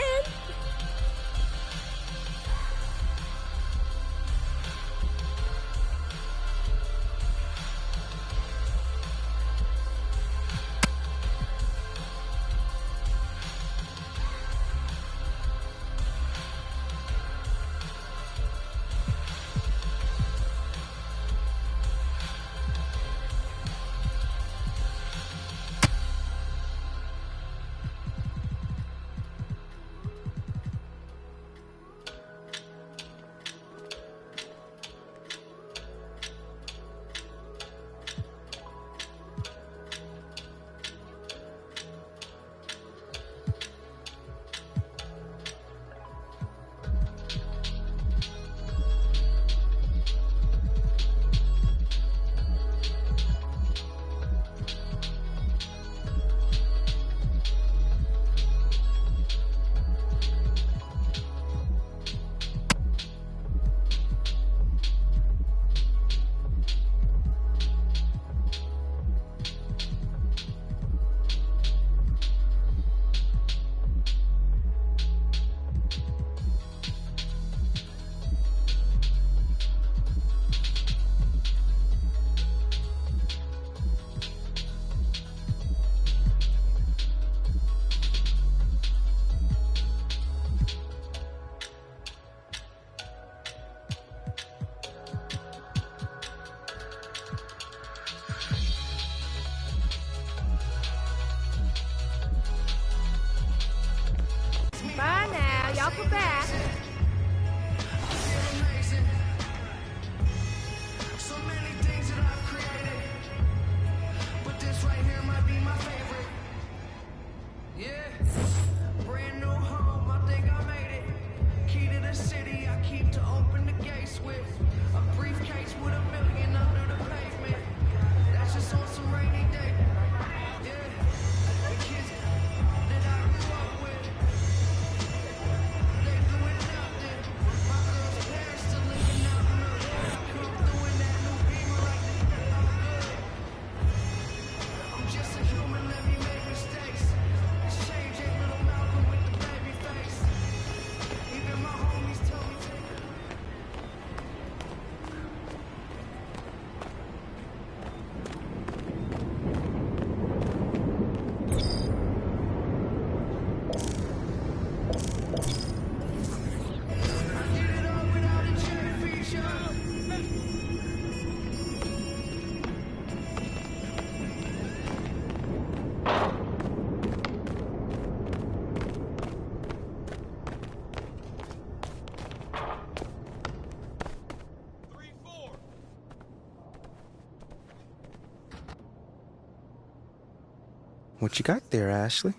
What you got there, Ashley?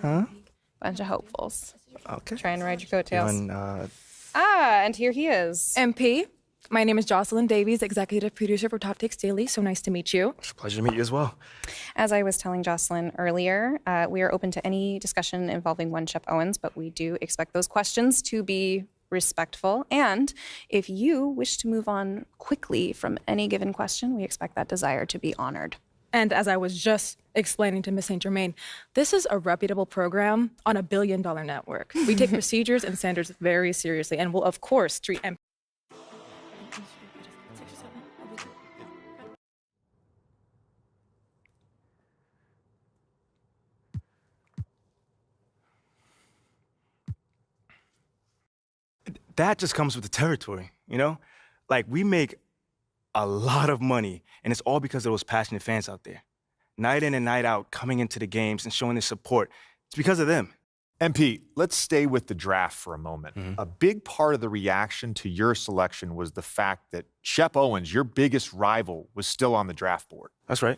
Huh? Bunch of hopefuls. Okay. Trying to ride your coattails. And and here he is. MP, my name is Jocelyn Davies, executive producer for Top Takes Daily. So nice to meet you. It's a pleasure to meet you as well. As I was telling Jocelyn earlier, we are open to any discussion involving one Shep Owens, but we do expect those questions to be respectful. And if you wish to move on quickly from any given question, we expect that desire to be honored. And as I was just explaining to Ms. St. Germain, this is a reputable program on a billion-dollar network. We take procedures and standards very seriously and will, of course, treat MP. That just comes with the territory, you know? Like, we make a lot of money, and it's all because of those passionate fans out there. Night in and night out, coming into the games and showing their support. It's because of them. MP, let's stay with the draft for a moment. A big part of the reaction to your selection was the fact that Shep Owens, your biggest rival, was still on the draft board. That's right.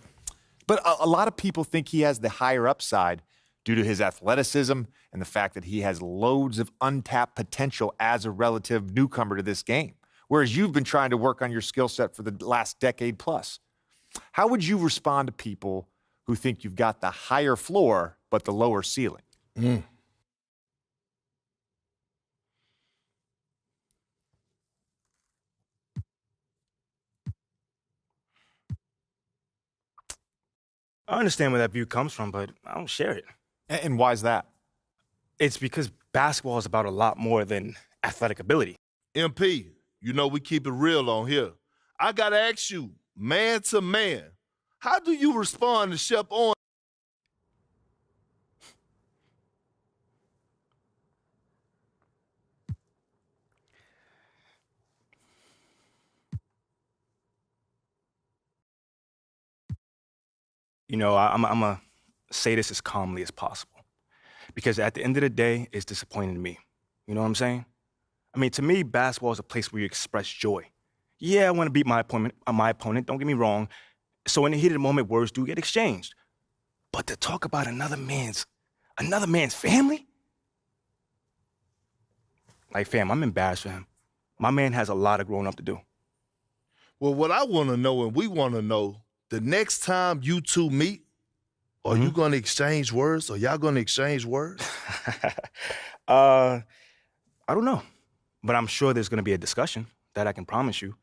But a lot of people think he has the higher upside due to his athleticism and the fact that he has loads of untapped potential as a relative newcomer to this game, whereas you've been trying to work on your skill set for the last decade plus. How would you respond to people who think you've got the higher floor but the lower ceiling? I understand where that view comes from, but I don't share it. And why's that? It's because basketball is about a lot more than athletic ability. MP, you know we keep it real on here. I got to ask you, man to man, how do you respond to Shep Owens? You know, I'm going to say this as calmly as possible. Because at the end of the day, it's disappointing to me. You know what I'm saying? I mean, to me, basketball is a place where you express joy. Yeah, I want to beat my opponent, don't get me wrong. So in the heat of the moment, words do get exchanged. But to talk about another man's family? Like, fam, I'm embarrassed for him. My man has a lot of growing up to do. Well, what I want to know and we want to know, the next time you two meet, are you going to exchange words? Are y'all going to exchange words? I don't know. But I'm sure there's going to be a discussion. That I can promise you.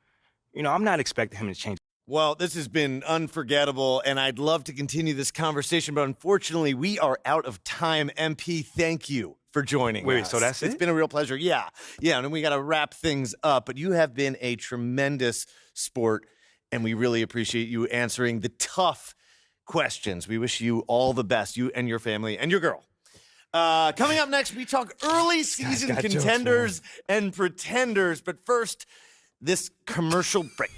You know, I'm not expecting him to change. Well, this has been unforgettable, and I'd love to continue this conversation, but unfortunately, we are out of time. MP, thank you for joining us. Wait, so that's it? It's been a real pleasure. Yeah, and we got to wrap things up, but you have been a tremendous sport, and we really appreciate you answering the tough questions. We wish you all the best, you and your family and your girl. Coming up next, we talk early season contenders and pretenders. But first, this commercial break.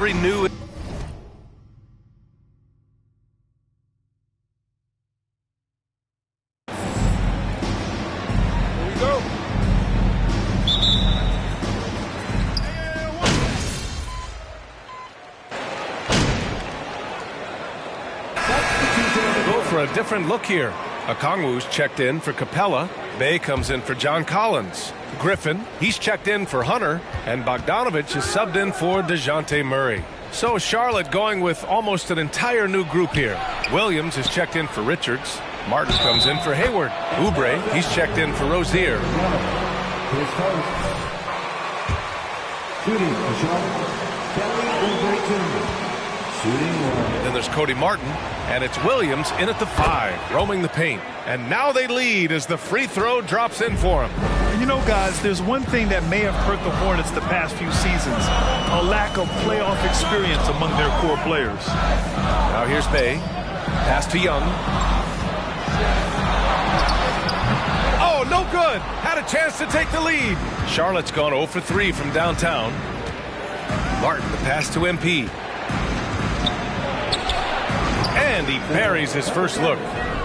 every new... For a different look here. Okongwu's checked in for Capella. Bay comes in for John Collins. Griffin, he's checked in for Hunter. And Bogdanovich is subbed in for DeJounte Murray. So Charlotte going with almost an entire new group here. Williams is checked in for Richards. Martin comes in for Hayward. Oubre, he's checked in for Rozier. Shooting for Charlotte, Kelly Oubre Jr. Then there's Cody Martin, and it's Williams in at the 5, roaming the paint. And now they lead as the free throw drops in for him. You know, guys, there's one thing that may have hurt the Hornets the past few seasons, a lack of playoff experience among their core players. Now here's Bay. Pass to Young. Oh, no good. Had a chance to take the lead. Charlotte's gone 0 for 3 from downtown. Martin, the pass to MP. And he buries his first look.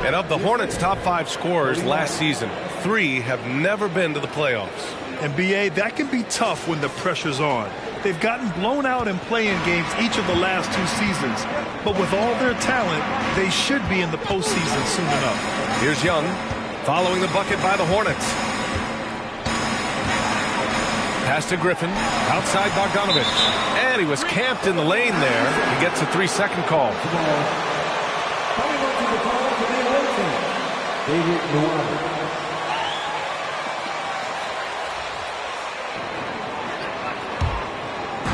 And of the Hornets' top 5 scorers last season, 3 have never been to the playoffs. And B.A., that can be tough when the pressure's on. They've gotten blown out in play-in games each of the last 2 seasons. But with all their talent, they should be in the postseason soon enough. Here's Young, following the bucket by the Hornets. Pass to Griffin, outside Bogdanovich. And he was camped in the lane there. He gets a 3-second call.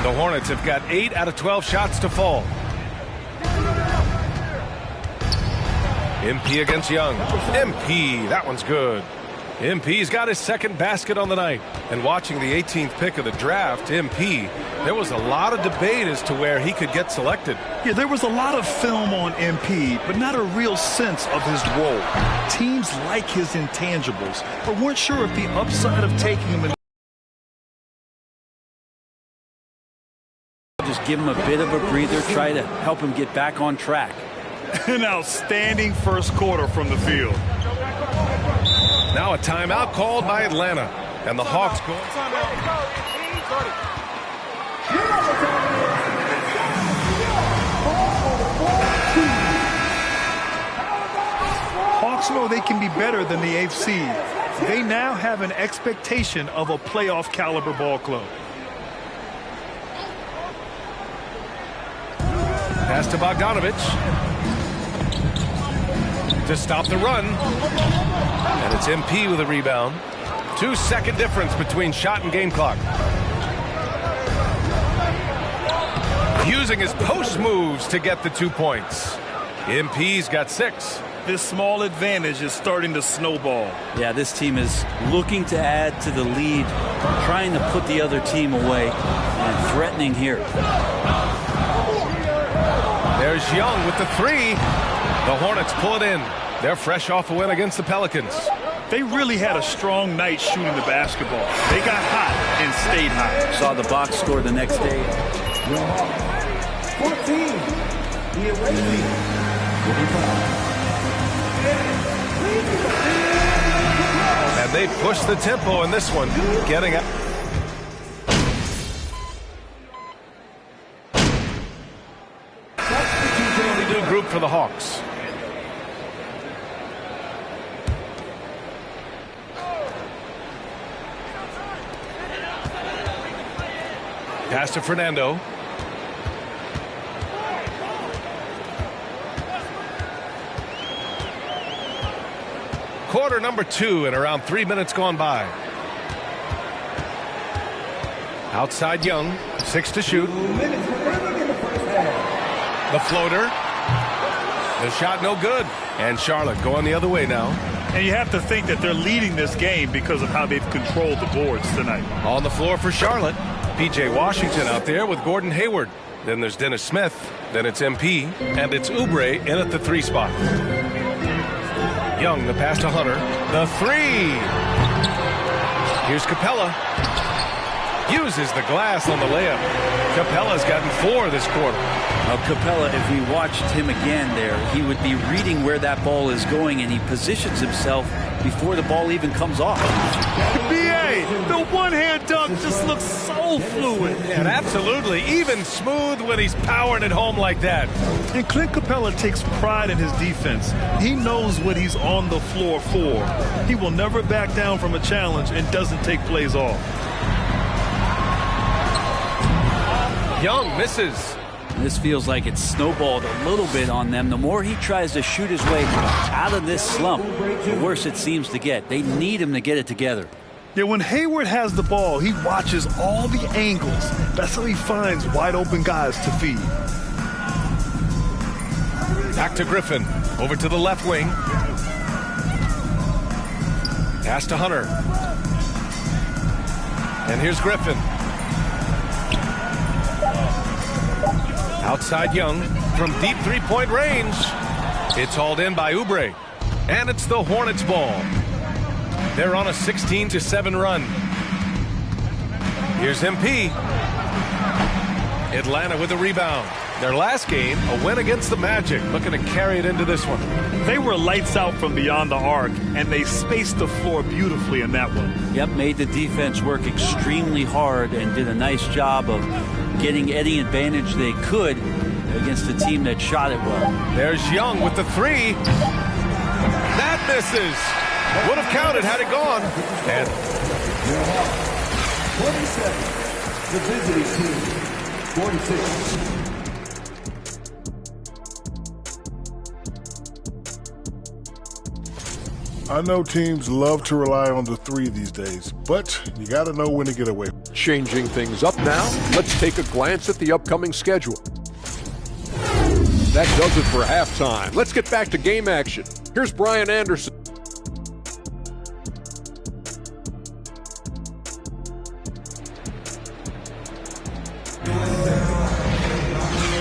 The Hornets have got 8 out of 12 shots to fall. MP against Young. MP, that one's good. MP's got his second basket on the night. And watching the 18th pick of the draft, MP, there was a lot of debate as to where he could get selected. Yeah, there was a lot of film on MP, but not a real sense of his role. Teams like his intangibles, but weren't sure if the upside of taking him in. Just give him a bit of a breather, try to help him get back on track. An outstanding first quarter from the field. Now a timeout called by Atlanta. And the Hawks go. Hawks know they can be better than the 8th seed. They now have an expectation of a playoff caliber ball club. Pass to Bogdanovich. To stop the run. And it's MP with a rebound. 2-second difference between shot and game clock. Using his post moves to get the 2 points. MP's got 6. This small advantage is starting to snowball. Yeah, this team is looking to add to the lead, trying to put the other team away, and threatening here. There's Young with the 3. The Hornets pull it in. They're fresh off a win against the Pelicans. They really had a strong night shooting the basketball. They got hot and stayed hot. Saw the box score the next day. 14. The away team. 45. And they push the tempo in this one, getting up. New group for the Hawks. Pass to Fernando. Quarter number 2 and around 3 minutes gone by. Outside Young, 6 to shoot. The floater. The shot no good. And Charlotte going the other way now. And you have to think that they're leading this game because of how they've controlled the boards tonight. On the floor for Charlotte. P.J. Washington out there with Gordon Hayward. Then there's Dennis Smith. Then it's MP. And it's Oubre in at the 3 spot. Young, the pass to Hunter. The 3. Here's Capella. Uses the glass on the layup. Capella's gotten 4 this quarter. Now, Capella, if we watched him again there, he would be reading where that ball is going, and he positions himself before the ball even comes off. B.A., the one-hand dunk just looks so fluid. And absolutely, even smooth when he's powering it home like that. And Clint Capella takes pride in his defense. He knows what he's on the floor for. He will never back down from a challenge and doesn't take plays off. Young misses. This feels like it's snowballed a little bit on them. The more he tries to shoot his way out of this slump, the worse it seems to get. They need him to get it together. Yeah, when Hayward has the ball, he watches all the angles. That's how he finds wide open guys to feed. Back to Griffin. Over to the left wing. Pass to Hunter. And here's Griffin. Outside Young from deep three-point range. It's hauled in by Oubre. And it's the Hornets ball. They're on a 16-7 run. Here's MP. Atlanta with a rebound. Their last game, a win against the Magic, looking to carry it into this one. They were lights out from beyond the arc, and they spaced the floor beautifully in that one. Yep, made the defense work extremely hard and did a nice job of getting any advantage they could against a team that shot it well. There's Young with the 3. That misses. Would have counted had it gone. And 27, the visiting team, 46. I know teams love to rely on the 3 these days, but you got to know when to get away. Changing things up now, let's take a glance at the upcoming schedule. That does it for halftime. Let's get back to game action. Here's Brian Anderson.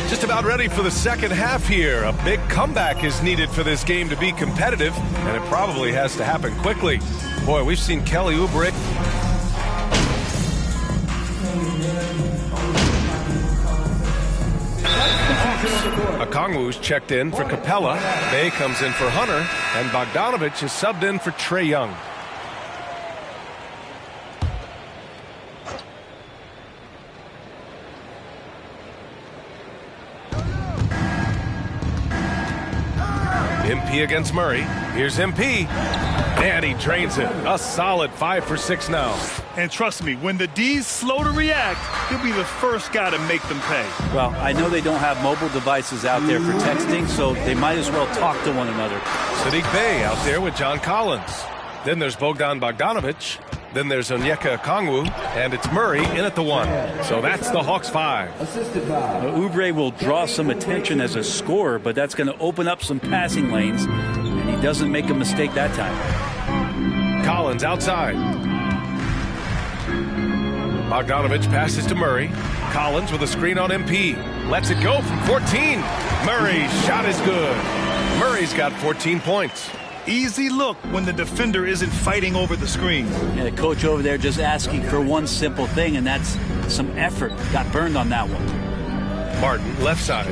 Just about ready for the second half here. A big comeback is needed for this game to be competitive, and it probably has to happen quickly. Boy, we've seen Kelly Oubre. Okongwu's checked in for Capella. Bay comes in for Hunter, and Bogdanovich is subbed in for Trae Young. MP against Murray. Here's MP. And he drains it. A solid 5 for 6 now. And trust me, when the D's slow to react, he'll be the first guy to make them pay. Well, I know they don't have mobile devices out there for texting, so they might as well talk to one another. Sadiq Bey out there with John Collins. Then there's Bogdan Bogdanovich. Then there's Onyeka Okongwu, and it's Murray in at the 1. So that's the Hawks 5. Oubre will draw some attention as a scorer, but that's going to open up some passing lanes, and he doesn't make a mistake that time. Collins outside. Bogdanovich passes to Murray. Collins with a screen on MP. Lets it go from 14. Murray's shot is good. Murray's got 14 points. Easy look when the defender isn't fighting over the screen. Yeah, the coach over there just asking for one simple thing, and that's some effort. Got burned on that one. Martin, left side.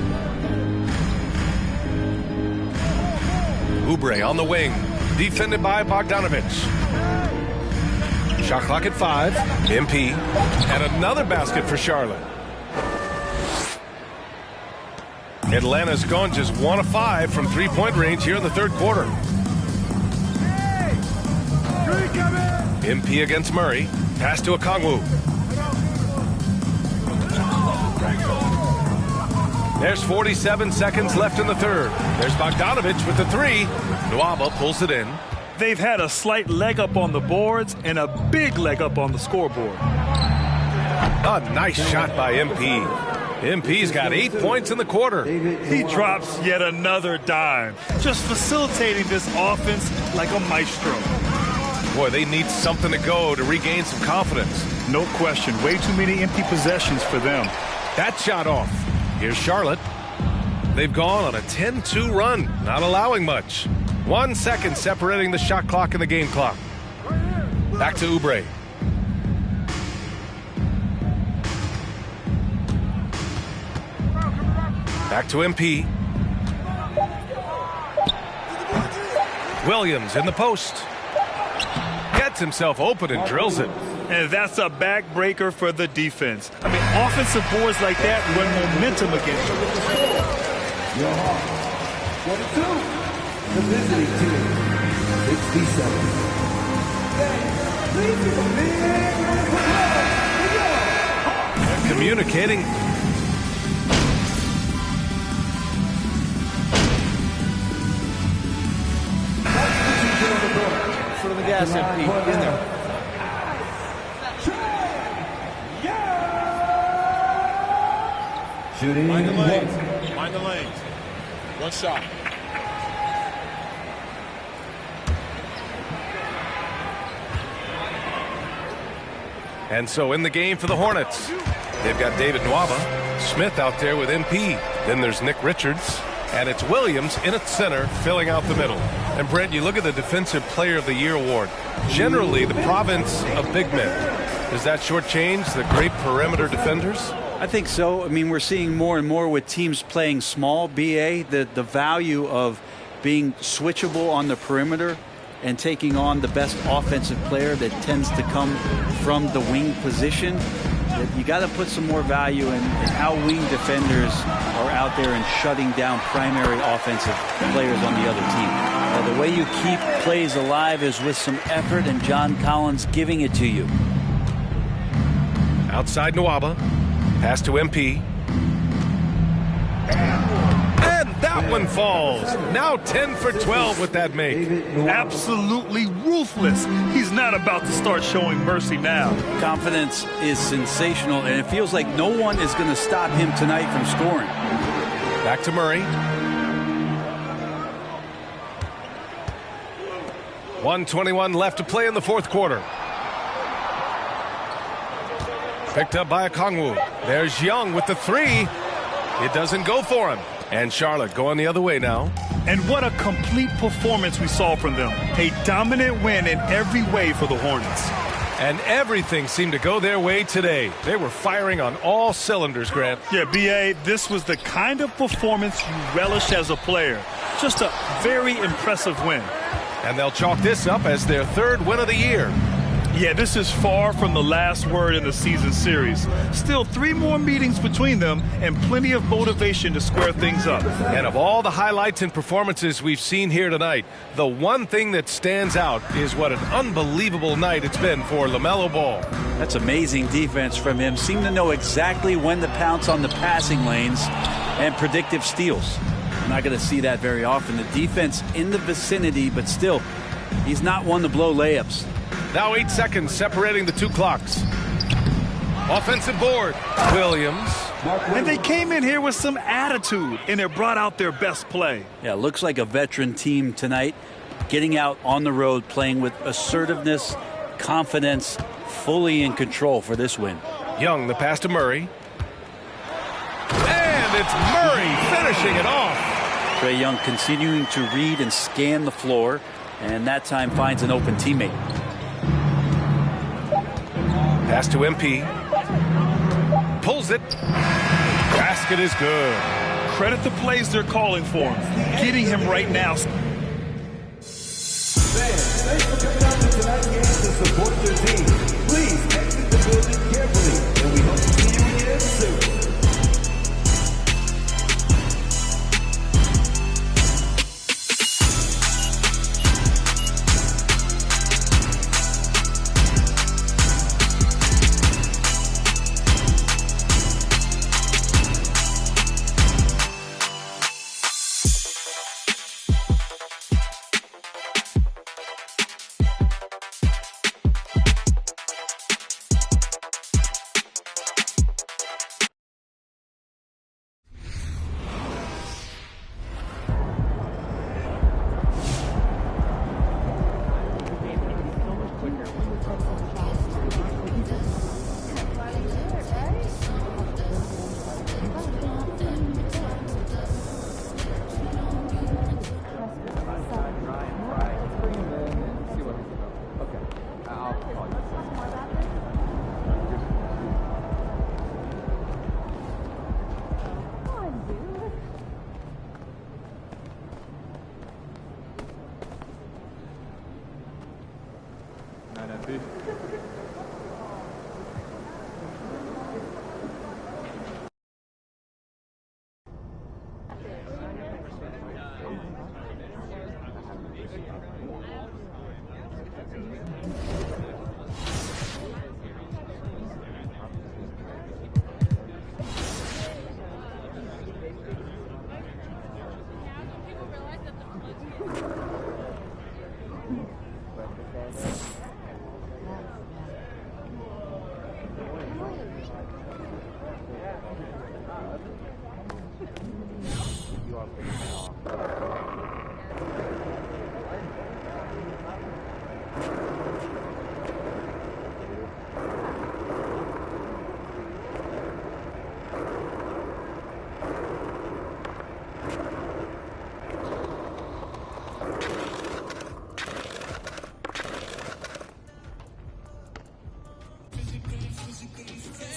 Oubre on the wing. Defended by Bogdanovich. Shot clock at 5. MP. And another basket for Charlotte. Atlanta's gone just 1 of 5 from three-point range here in the third quarter. MP against Murray. Pass to Okongwu. There's 47 seconds left in the third. There's Bogdanovich with the 3. Nwaba pulls it in. They've had a slight leg up on the boards and a big leg up on the scoreboard. A nice shot by MP. MP's got 8 points in the quarter. He drops yet another dime, just facilitating this offense like a maestro. Boy, they need something to go to regain some confidence. No question. Way too many empty possessions for them. That shot off. Here's Charlotte. They've gone on a 10-2 run, not allowing much. 1 second separating the shot clock and the game clock. Back to Oubre. Back to MP. Williams in the post. Gets himself open and drills it. And that's a backbreaker for the defense. I mean, offensive boards like that run momentum against you. 22, the visiting team, 67. Communicating. Foot on the gas, MP. In there. Shooting. Mind the lanes. Mind the lanes. One shot. And so in the game for the Hornets, they've got David Nwaba, Smith out there with MP. Then there's Nick Richards, and it's Williams in at center, filling out the middle. And Brent, you look at the Defensive Player of the Year award. Generally, the province of big men. Does that shortchange the great perimeter defenders? I think so. I mean, we're seeing more and more with teams playing small, BA, the value of being switchable on the perimeter and taking on the best offensive player that tends to come from the wing position. You got to put some more value in how wing defenders are out there and shutting down primary offensive players on the other team. The way you keep plays alive is with some effort, and John Collins giving it to you. Outside Nwaba. Pass to MP. And that one falls. Now 10 for 12 with that make. Absolutely ruthless. He's not about to start showing mercy now. Confidence is sensational, and it feels like no one is going to stop him tonight from scoring. Back to Murray. 1:21 left to play in the fourth quarter. Picked up by Okongwu. There's Young with the three. It doesn't go for him. And Charlotte going the other way now. And what a complete performance we saw from them. A dominant win in every way for the Hornets. And everything seemed to go their way today. They were firing on all cylinders, Grant. Yeah, B.A., this was the kind of performance you relish as a player. Just a very impressive win. And they'll chalk this up as their third win of the year. Yeah, this is far from the last word in the season series. Still 3 more meetings between them and plenty of motivation to square things up. And of all the highlights and performances we've seen here tonight, the one thing that stands out is what an unbelievable night it's been for LaMelo Ball. That's amazing defense from him. Seemed to know exactly when to pounce on the passing lanes and predictive steals. I'm not going to see that very often. The defense in the vicinity, but still, he's not one to blow layups. Now 8 seconds separating the two clocks. Offensive board. Williams. And they came in here with some attitude, and they brought out their best play. Yeah, looks like a veteran team tonight, getting out on the road, playing with assertiveness, confidence, fully in control for this win. Young, the pass to Murray. And it's Murray finishing it off. Trae Young continuing to read and scan the floor, and that time finds an open teammate. Pass to MP. Pulls it. Basket is good. Credit the plays they're calling for him. Getting him right now. Fans, thanks for coming out to tonight's game to support your team. Please exit the building carefully, and we hope to see you again soon.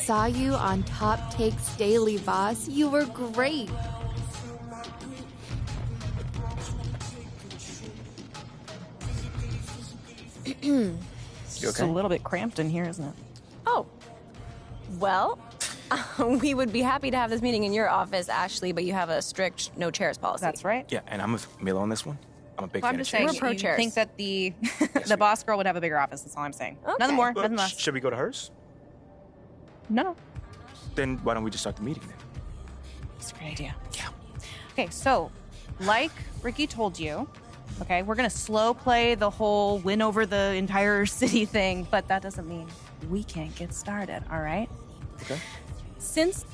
Saw you on Top Takes Daily, Voss. You were great. It's a little bit cramped in here, isn't it? Oh, well, we would be happy to have this meeting in your office, Ashley, but you have a strict no chairs policy. That's right. Yeah, and I'm with Mila on this one. I'm a big Well, I'm fan just of saying, chairs. We're pro you chairs. think that the the boss girl would have a bigger office. That's all I'm saying. Okay. Nothing more, Well, nothing less. should we go to hers? No, Then why don't we just start the meeting then? it's a great idea. Yeah. Okay, so like Ricky told you, okay, we're gonna slow play the whole win over the entire city thing, but that doesn't mean we can't get started. All right. Okay. Since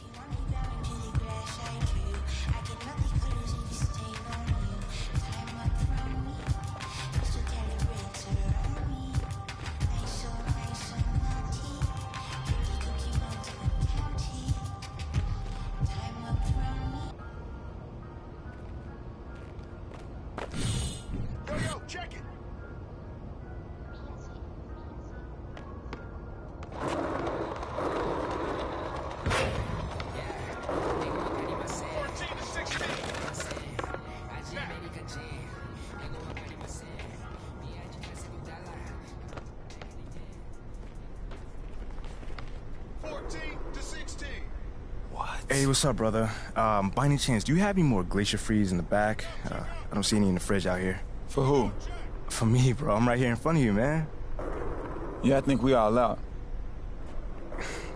Hey, what's up, brother? By any chance, do you have any more Glacier Freeze in the back? I don't see any in the fridge out here. For who? For me, bro. I'm right here in front of you, man. Yeah, I think we all out.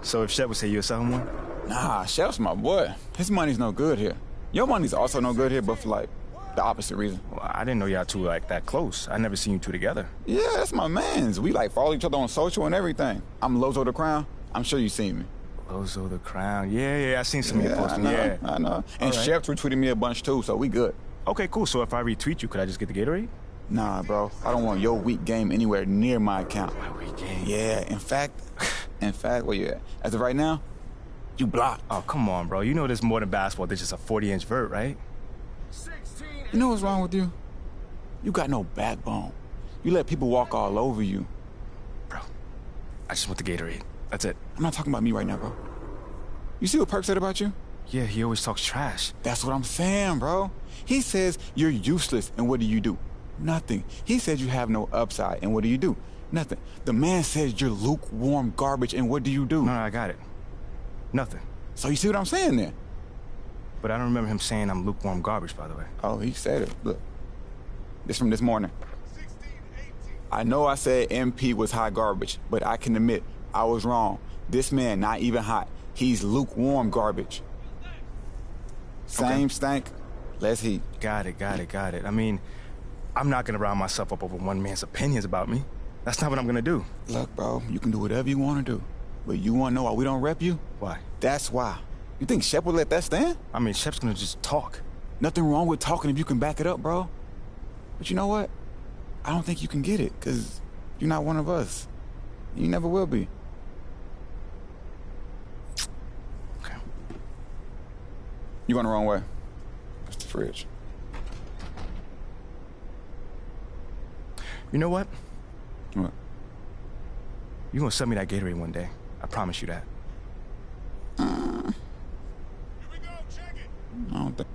So if Shep would say you're selling one? Nah, Shep's my boy. His money's no good here. Your money's also no good here, but for like the opposite reason. Well, I didn't know y'all two were like that close. I never seen you two together. Yeah, that's my mans. We like follow each other on social and everything. I'm Lozo the Crown. I'm sure you seen me. Lozo the Crown. Yeah, I seen some of your posting. I know. And All right. Shep retweeted me a bunch too, so we good. Okay, cool. So if I retweet you, could I just get the Gatorade? Nah, bro. I don't want your weak game anywhere near my account. My weak game? Yeah, in fact, where you at? As of right now, you blocked. Oh, come on, bro. You know there's more than basketball. There's just a 40-inch vert, right? You know what's wrong with you? You got no backbone. You let people walk all over you. Bro, I just want the Gatorade. That's it. I'm not talking about me right now, bro. You see what Perk said about you? Yeah, he always talks trash. That's what I'm saying, bro. He says you're useless, and what do? Nothing. He says you have no upside, and what do? Nothing. The man says you're lukewarm garbage, and what do? No, I got it. Nothing. So you see what I'm saying there? But I don't remember him saying I'm lukewarm garbage, by the way. Oh, he said it. Look. This from this morning. I know I said MP was hot garbage, but I can admit I was wrong. This man not even hot. He's lukewarm garbage. Same stank, less heat. Got it. I mean, I'm not gonna round myself up over one man's opinions about me. That's not what I'm gonna do. Look, bro, you can do whatever you want to do. But you want to know why we don't rep you? Why? That's why. You think Shep would let that stand? I mean, Shep's gonna just talk. Nothing wrong with talking if you can back it up, bro. But you know what? I don't think you can get it, because you're not one of us. You never will be. Okay. You going the wrong way. That's the fridge. You know what? What? You're gonna sell me that Gatorade one day. I promise you that. I don't think.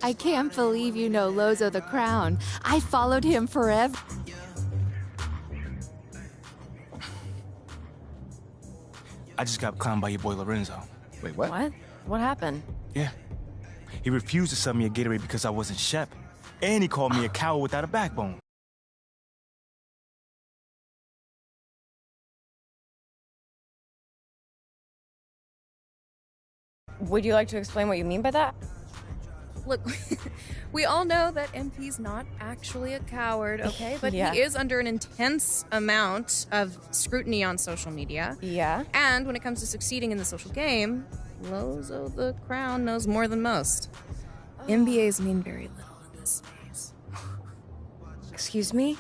I can't believe you know Lozo the Crown. I followed him forever. I just got clowned by your boy Lorenzo. Wait, what? What? What happened? Yeah. He refused to sell me a Gatorade because I wasn't Shep. And he called me a coward without a backbone. Would you like to explain what you mean by that? Look, we all know that MP's not actually a coward, okay? But Yeah. he is under an intense amount of scrutiny on social media. Yeah. And when it comes to succeeding in the social game, Lozo the Crown knows more than most. MBAs mean very little in this space. Excuse me?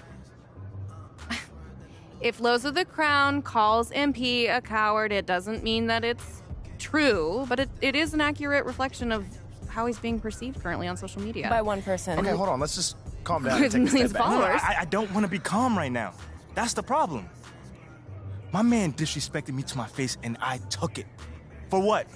If Lozo the Crown calls MP a coward, it doesn't mean that it's true, but it is an accurate reflection of how he's being perceived currently on social media. By one person. Okay, hold on. Let's just calm down and With take a millions step of back. followers. I don't want to be calm right now. That's the problem. My man disrespected me to my face, and I took it. For what?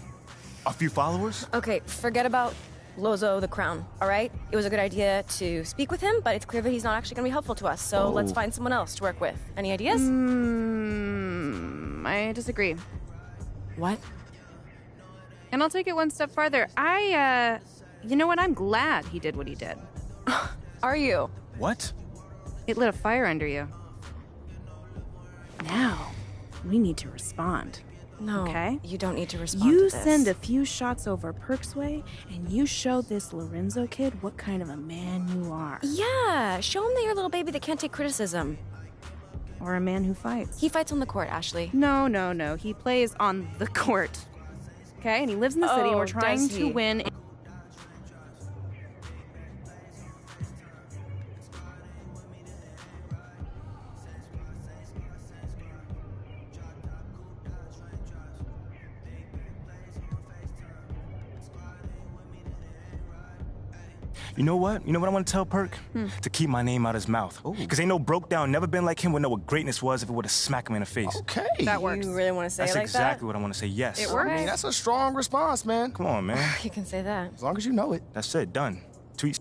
A few followers? Okay, forget about Lozo the Crown, all right? It was a good idea to speak with him, but it's clear that he's not actually going to be helpful to us, so let's find someone else to work with. Any ideas? I disagree. What? And I'll take it one step farther. You know what? I'm glad he did what he did. Are you? What? It lit a fire under you. Now, we need to respond. No, okay? You don't need to respond You to this. send a few shots over Perk's way, and you show this Lorenzo kid what kind of a man you are. Yeah, show him that you're a little baby that can't take criticism. Or a man who fights. He fights on the court, Ashley. No. He plays on the court. Okay? And he lives in the city, and we're trying does to he? win. You know what? You know what I want to tell Perk? To keep my name out his mouth. Because ain't no broke down, never been like him would know what greatness was if it would have smacked him in the face. Okay. That works. You really want to say That's it like exactly what I want to say, yes. It I works? mean, that's a strong response, man. Come on, man. that? You can say that. As long as you know it. That's it, done. Tweet.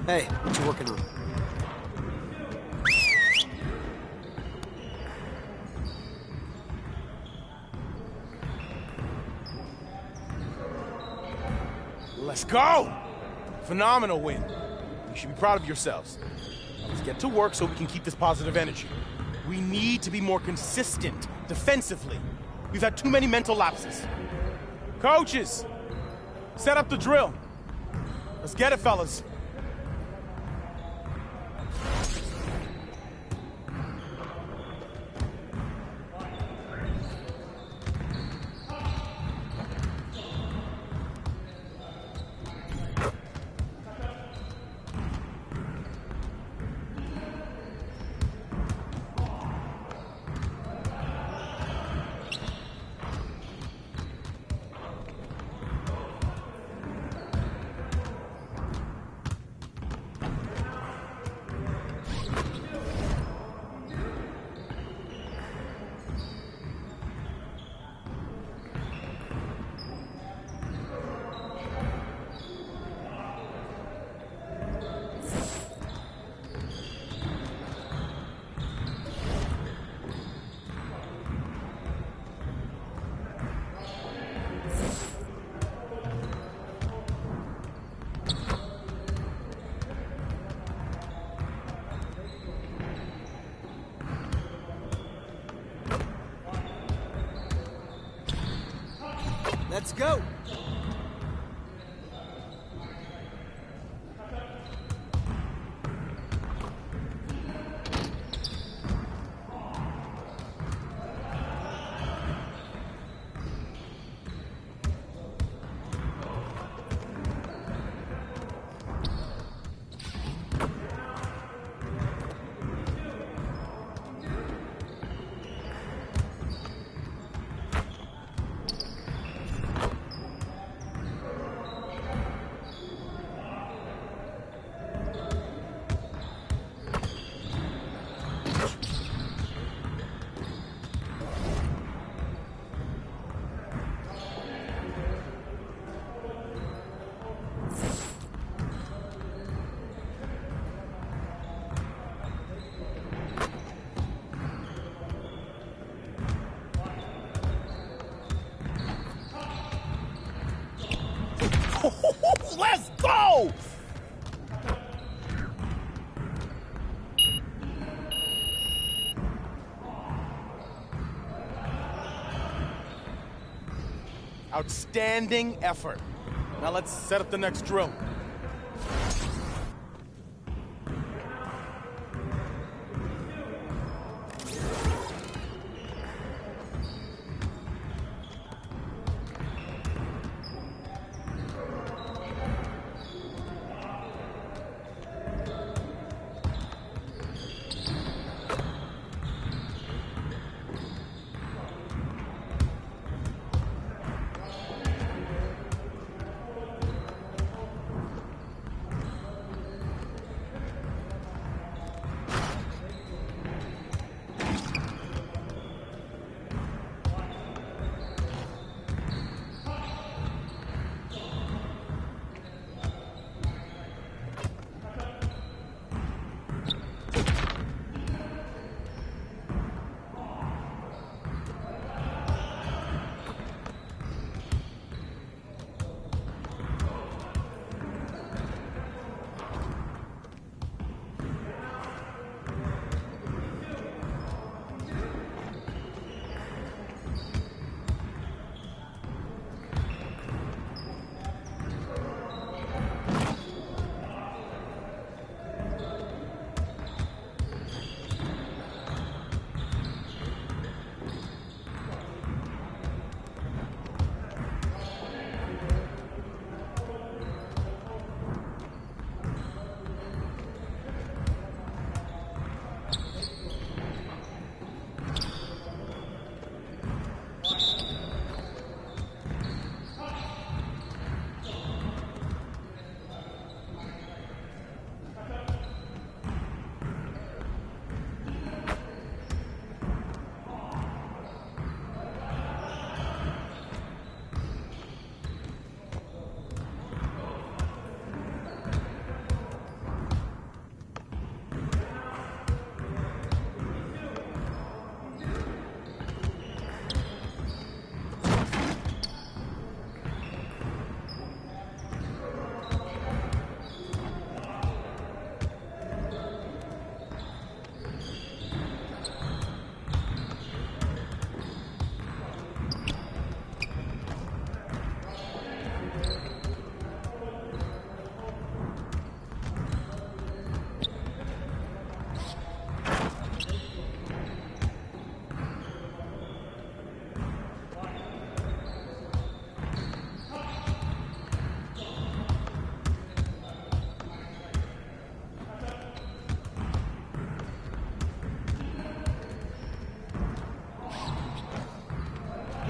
Hey, what you working on? Let's go! Phenomenal win. You should be proud of yourselves. Now let's get to work so we can keep this positive energy. We need to be more consistent defensively. We've had too many mental lapses. Coaches, set up the drill. Let's get it, fellas. Let's go. Let's go! Outstanding effort. Now let's set up the next drill.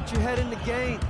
Put your head in the game.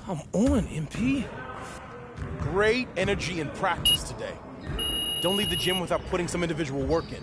Come on, MP. Great energy in practice today. Don't leave the gym without putting some individual work in.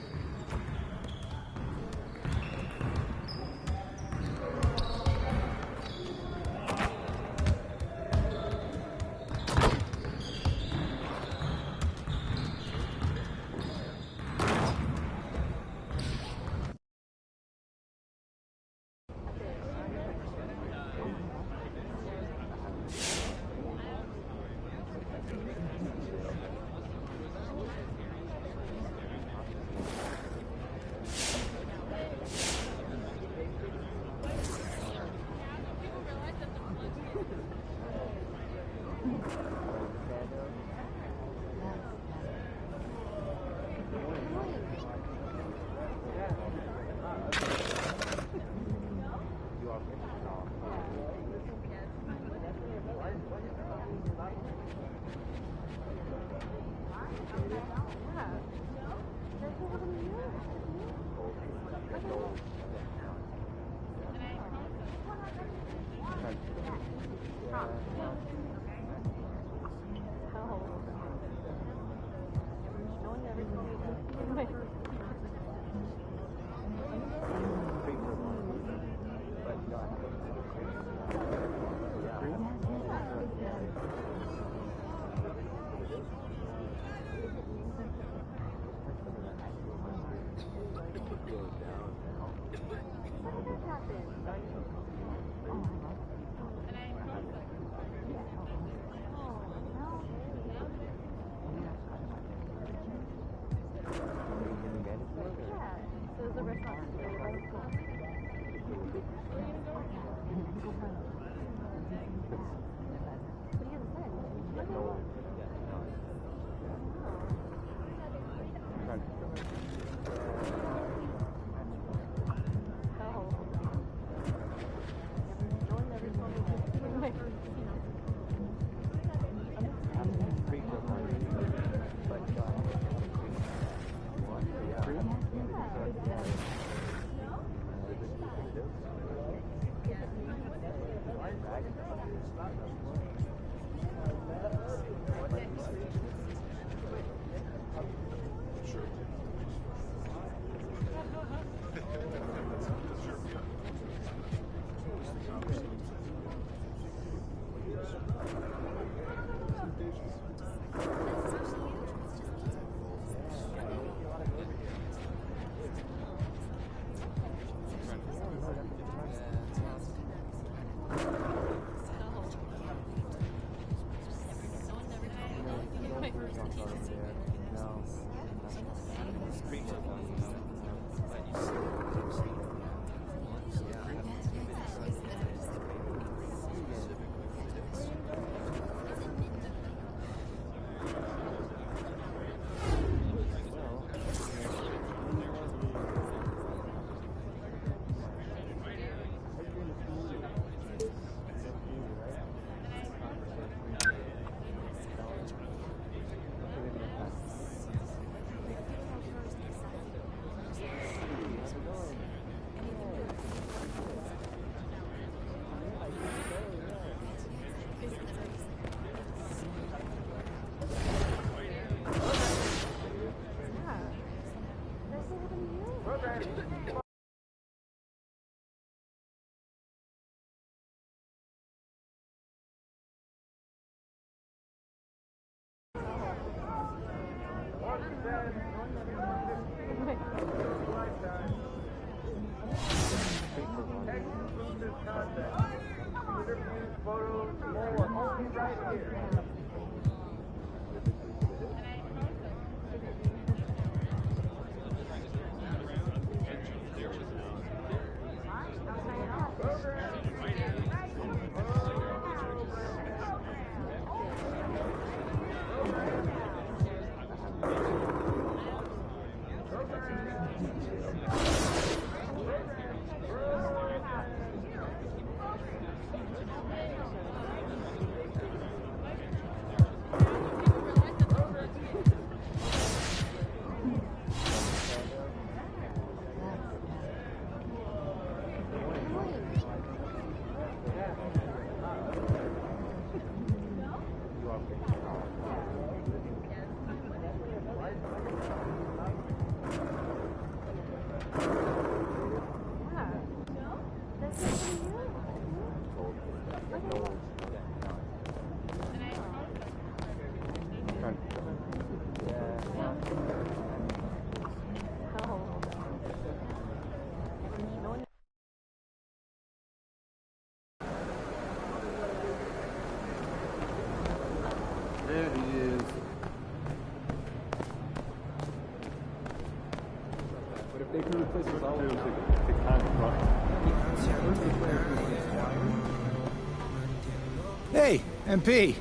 Hey, MP.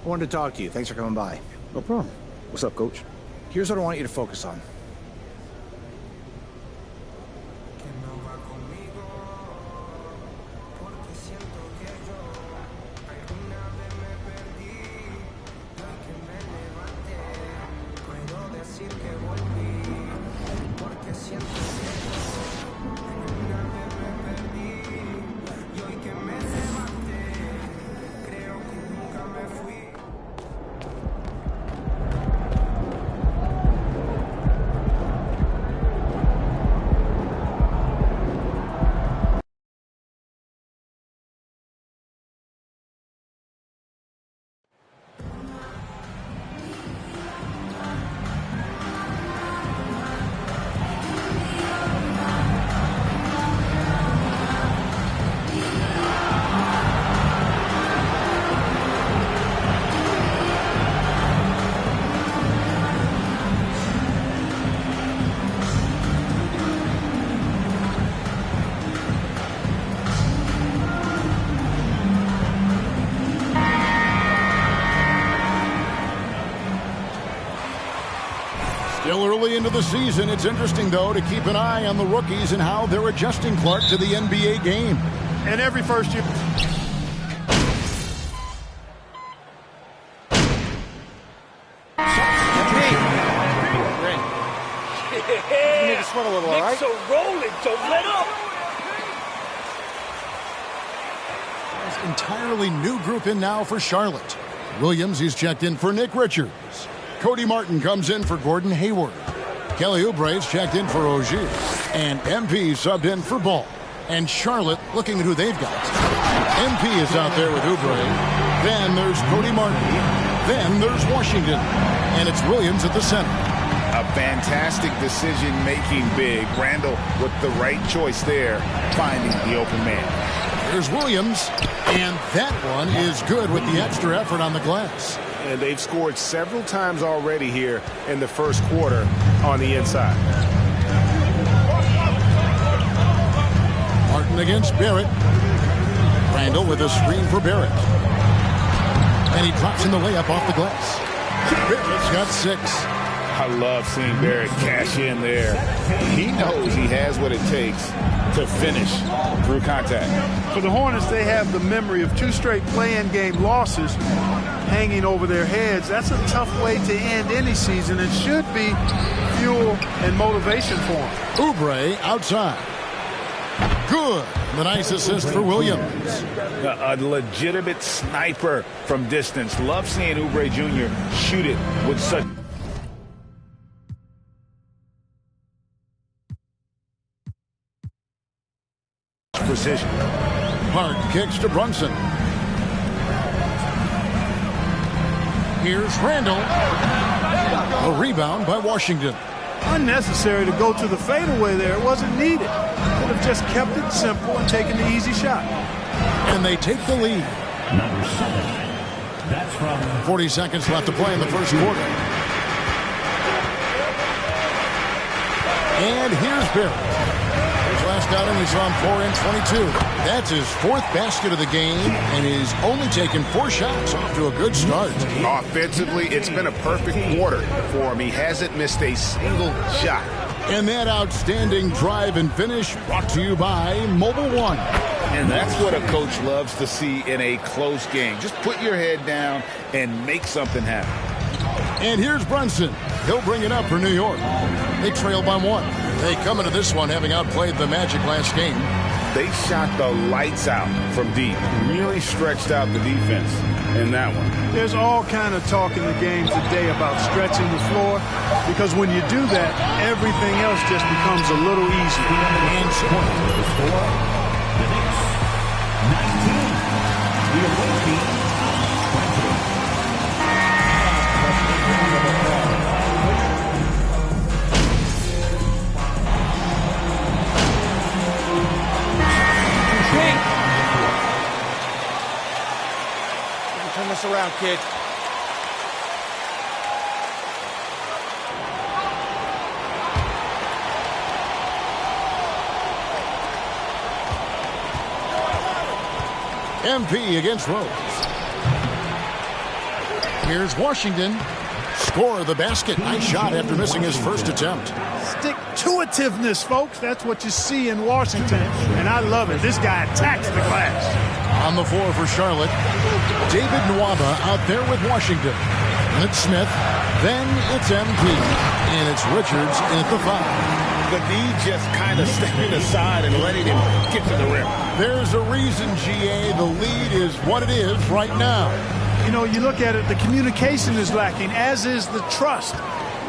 I wanted to talk to you. Thanks for coming by. No problem. What's up, Coach? Here's what I want you to focus on. Still early into the season. It's interesting, though, to keep an eye on the rookies and how they're adjusting, Clark, to the NBA game. And every first year. You need to sweat a little, all right? So rolling, don't let up. Entirely new group in now for Charlotte. Williams, he's checked in for Nick Richards. Cody Martin comes in for Gordon Hayward. Kelly Oubre's checked in for Ogier. And MP subbed in for Ball. And Charlotte looking at who they've got. MP is out there with Oubre. Then there's Cody Martin. Then there's Washington. And it's Williams at the center. A fantastic decision-making big. Randall with the right choice there, finding the open man. Here's Williams, and that one is good with the extra effort on the glass. And they've scored several times already here in the first quarter on the inside. Martin against Barrett. Randall with a screen for Barrett. And he drops in the layup off the glass. Barrett's got 6. I love seeing Barrett cash in there. He knows he has what it takes to finish through contact. For the Hornets, they have the memory of 2 straight play-in game losses hanging over their heads. That's a tough way to end any season. It should be fuel and motivation for them. Oubre outside. Good. The nice assist for Williams. A legitimate sniper from distance. Love seeing Oubre Jr. shoot it with such precision. Hart kicks to Brunson. Here's Randall. A rebound by Washington. Unnecessary to go to the fadeaway there. It wasn't needed. Could have just kept it simple and taken the easy shot. And they take the lead. Number 7. That's from 40 seconds left to play in the first quarter. And here's Barrett. His last outing, we saw him 4 in 22. That's his 4th basket of the game, and he's only taken 4 shots. Off to a good start. Offensively, it's been a perfect quarter for him. He hasn't missed a single shot. And that outstanding drive and finish brought to you by Mobile One. And that's what a coach loves to see in a close game. Just put your head down and make something happen. And here's Brunson. He'll bring it up for New York. They trail by 1. They come into this one having outplayed the Magic last game. They shot the lights out from deep. Really stretched out the defense in that one. There's all kind of talk in the game today about stretching the floor, because when you do that, everything else just becomes a little easier. And scoring. the score. The Knicks 19. The away team 20. Turn this around, kid. MP against Rose. Here's Washington. Score the basket. Nice shot after missing his first attempt. Stick-to-itiveness, folks. That's what you see in Washington, and I love it. This guy attacks the glass. On the floor for Charlotte, David Nwaba out there with Washington. And it's Smith. Then it's MP. And it's Richards in at the 5. The D just kind of stepping aside and letting him get to the rim. There's a reason, GA. The lead is what it is right now. You know, you look at it, the communication is lacking, as is the trust.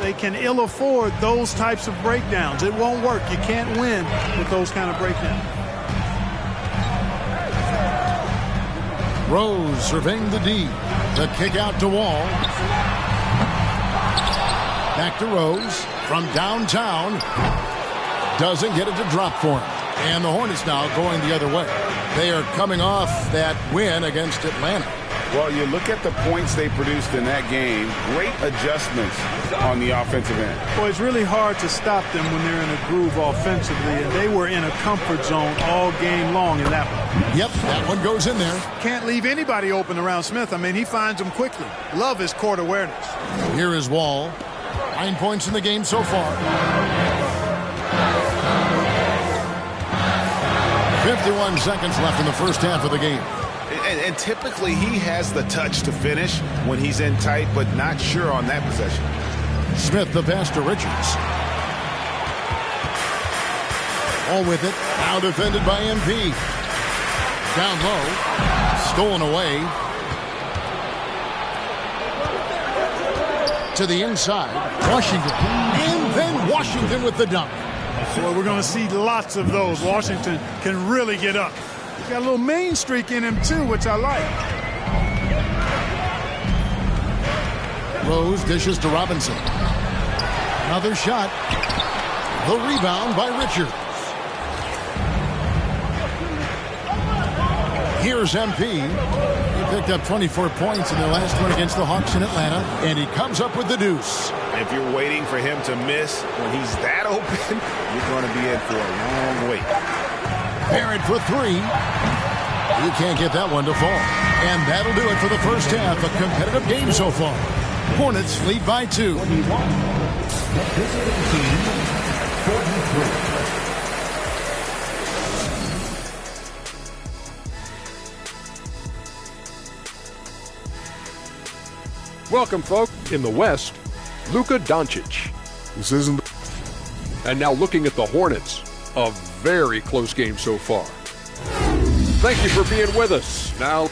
They can ill afford those types of breakdowns. It won't work. You can't win with those kind of breakdowns. Rose surveying the D. The kick out to Wall. Back to Rose from downtown. Doesn't get it to drop for him. And the Hornets now going the other way. They are coming off that win against Atlanta. Well, you look at the points they produced in that game. Great adjustments on the offensive end. Well, it's really hard to stop them when they're in a groove offensively, and they were in a comfort zone all game long in that one. Yep, that one goes in there. Can't leave anybody open around Smith. I mean, he finds them quickly. Love his court awareness. Here is Wall. 9 points in the game so far. 51 seconds left in the first half of the game. And typically he has the touch to finish when he's in tight, but not sure on that possession. Smith the pass to Richards. All with it. Now defended by MP. Down low. Stolen away. To the inside. Washington. And then Washington with the dunk. Well, we're going to see lots of those. Washington can really get up. He's got a little main streak in him, too, which I like. Rose dishes to Robinson. Another shot. The rebound by Richards. Here's MP. He picked up 24 points in the last one against the Hawks in Atlanta, and he comes up with the deuce. If you're waiting for him to miss when he's that open, you're going to be in for a long wait. Barrett for three. He can't get that one to fall. And that'll do it for the first half. A competitive game so far. Hornets lead by 2. Welcome, folks. In the West, Luka Doncic. This isn't. And now looking at the Hornets, a very close game so far. Thank you for being with us. Now,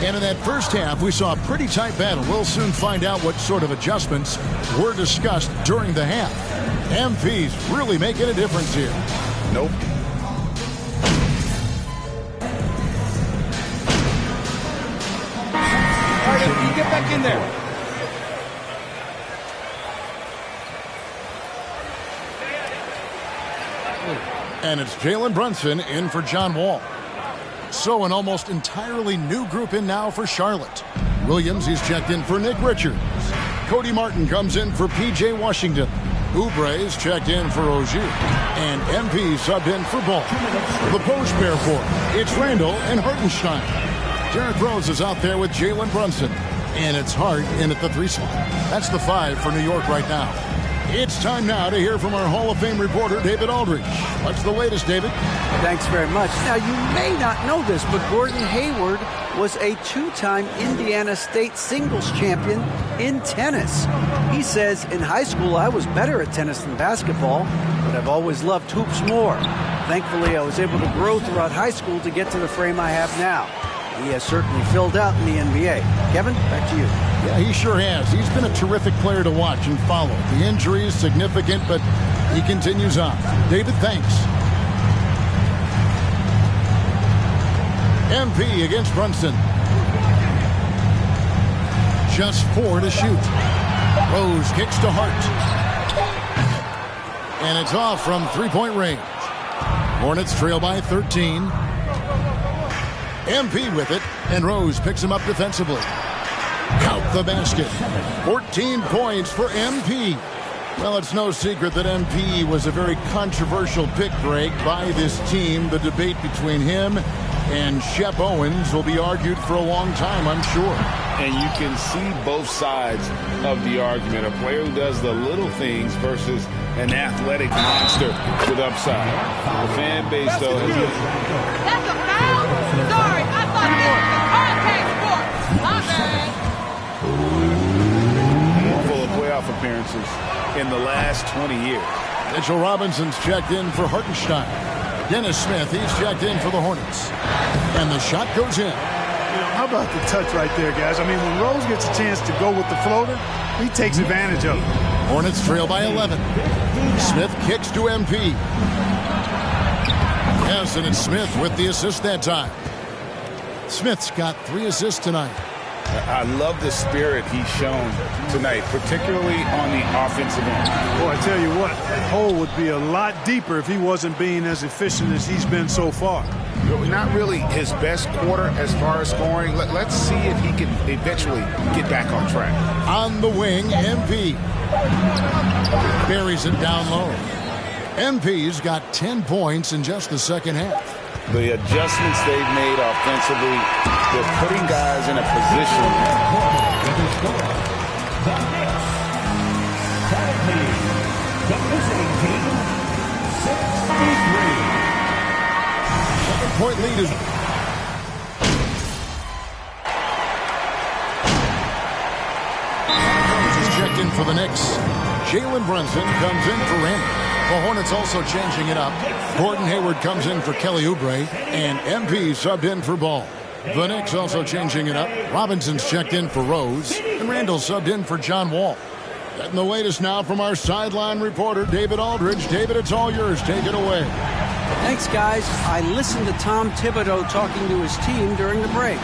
and in that first half, we saw a pretty tight battle. We'll soon find out what sort of adjustments were discussed during the half. MP's really making a difference here. Nope. All right, you get back in there. And it's Jalen Brunson in for John Wall. So an almost entirely new group in now for Charlotte. Williams, he's checked in for Nick Richards. Cody Martin comes in for P.J. Washington. Oubre's checked in for Ogier. And MP subbed in for Ball. The post pair for it's Randall and Hartenstein. Derrick Rose is out there with Jalen Brunson. And it's Hart in at the 3 slot. That's the 5 for New York right now. It's time now to hear from our Hall of Fame reporter, David Aldridge. What's the latest, David? Thanks very much. Now, you may not know this, but Gordon Hayward was a 2-time Indiana State singles champion in tennis. He says, in high school, I was better at tennis than basketball, but I've always loved hoops more. Thankfully, I was able to grow throughout high school to get to the frame I have now. He has certainly filled out in the NBA. Kevin, back to you. Yeah, he sure has. He's been a terrific player to watch and follow. The injury is significant, but he continues on. David, thanks. MP against Brunson. Just 4 to shoot. Rose kicks to Hart. And it's off from 3-point range. Hornets trail by 13. MP with it, and Rose picks him up defensively. Count the basket. 14 points for MP. Well, it's no secret that MP was a very controversial pick, Greg, by this team. The debate between him and Shep Owens will be argued for a long time, I'm sure. And you can see both sides of the argument. A player who does the little things versus an athletic monster with upside. The fan base, though, has... That's a foul? Sorry, I thought this was contact sport. My bad. Handful of playoff appearances in the last 20 years. Mitchell Robinson's checked in for Hartenstein. Dennis Smith, he's checked in for the Hornets. And the shot goes in. How about the touch right there, guys? I mean, when Rose gets a chance to go with the floater, he takes advantage of it. Hornets trail by 11. Smith kicks to MP. Yes, and it's Smith with the assist that time. Smith's got 3 assists tonight. I love the spirit he's shown tonight, particularly on the offensive end. Well, I tell you what, that hole would be a lot deeper if he wasn't being as efficient as he's been so far. Not really his best quarter as far as scoring. Let's see if he can eventually get back on track. On the wing, MP. Buries it down low. MP's got 10 points in just the second half. The adjustments they've made offensively, they're putting guys in a position. The visiting team, 63. 7-point lead is... Checked in for the Knicks. Jalen Brunson comes in for Randall. The Hornets also changing it up. Gordon Hayward comes in for Kelly Oubre, and MP subbed in for Ball. The Knicks also changing it up. Robinson's checked in for Rose, and Randall subbed in for John Wall. Getting the latest now from our sideline reporter, David Aldridge. David, it's all yours. Take it away. Thanks, guys. I listened to Tom Thibodeau talking to his team during the break.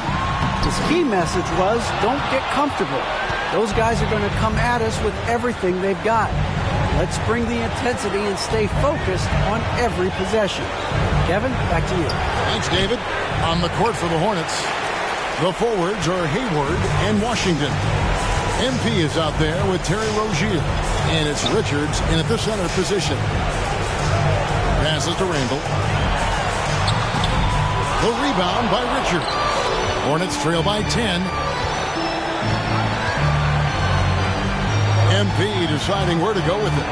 His key message was, don't get comfortable. Those guys are going to come at us with everything they've got. Let's bring the intensity and stay focused on every possession. Kevin, back to you. Thanks, David. On the court for the Hornets, the forwards are Hayward and Washington. MP is out there with Terry Rozier, and it's Richards in at the center position. Passes to Randall. The rebound by Richards. Hornets trail by 10. MP deciding where to go with it.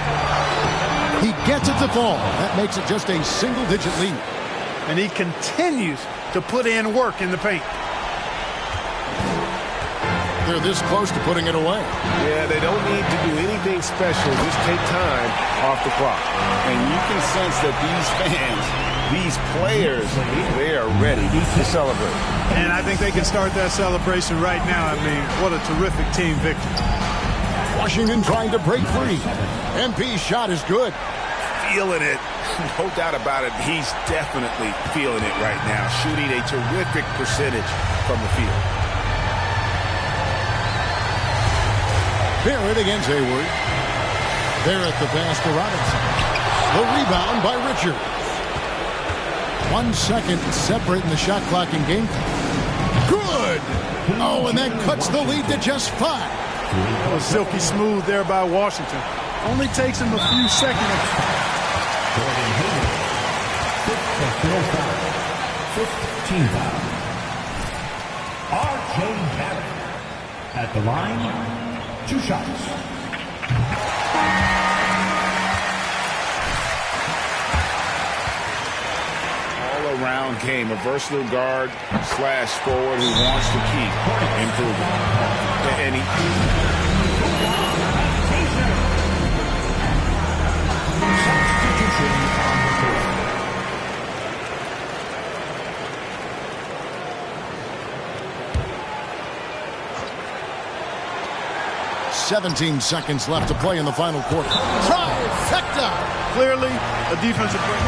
He gets it to fall. That makes it just a single-digit lead. And he continues to put in work in the paint. They're this close to putting it away. Yeah, they don't need to do anything special. Just take time off the clock. And you can sense that these fans, these players, they are ready to celebrate. And I think they can start that celebration right now. I mean, what a terrific team victory. Washington trying to break free. MP's shot is good. Feeling it. No doubt about it. He's definitely feeling it right now. Shooting a terrific percentage from the field. Barrett against Hayward. Barrett the pass to Robinson. The rebound by Richards. 1 second separate in the shot clock in game time. Good! Oh, and that cuts the lead to just 5. That was silky smooth there by Washington. Only takes him a few seconds. Gordon Hayward, 15 foul. R.J. Barrett at the line, 2 shots. All-around game, a versatile guard slash forward who wants to keep improving. And he... 17 seconds left to play in the final quarter. Trifecta! Clearly, a defensive break.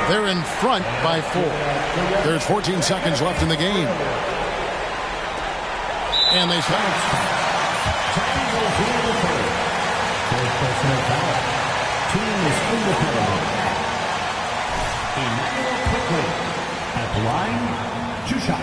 They're in front by 4. There's 14 seconds left in the game. And they start. Team is independent. Emmanuel Quickly at the line, 2 shots.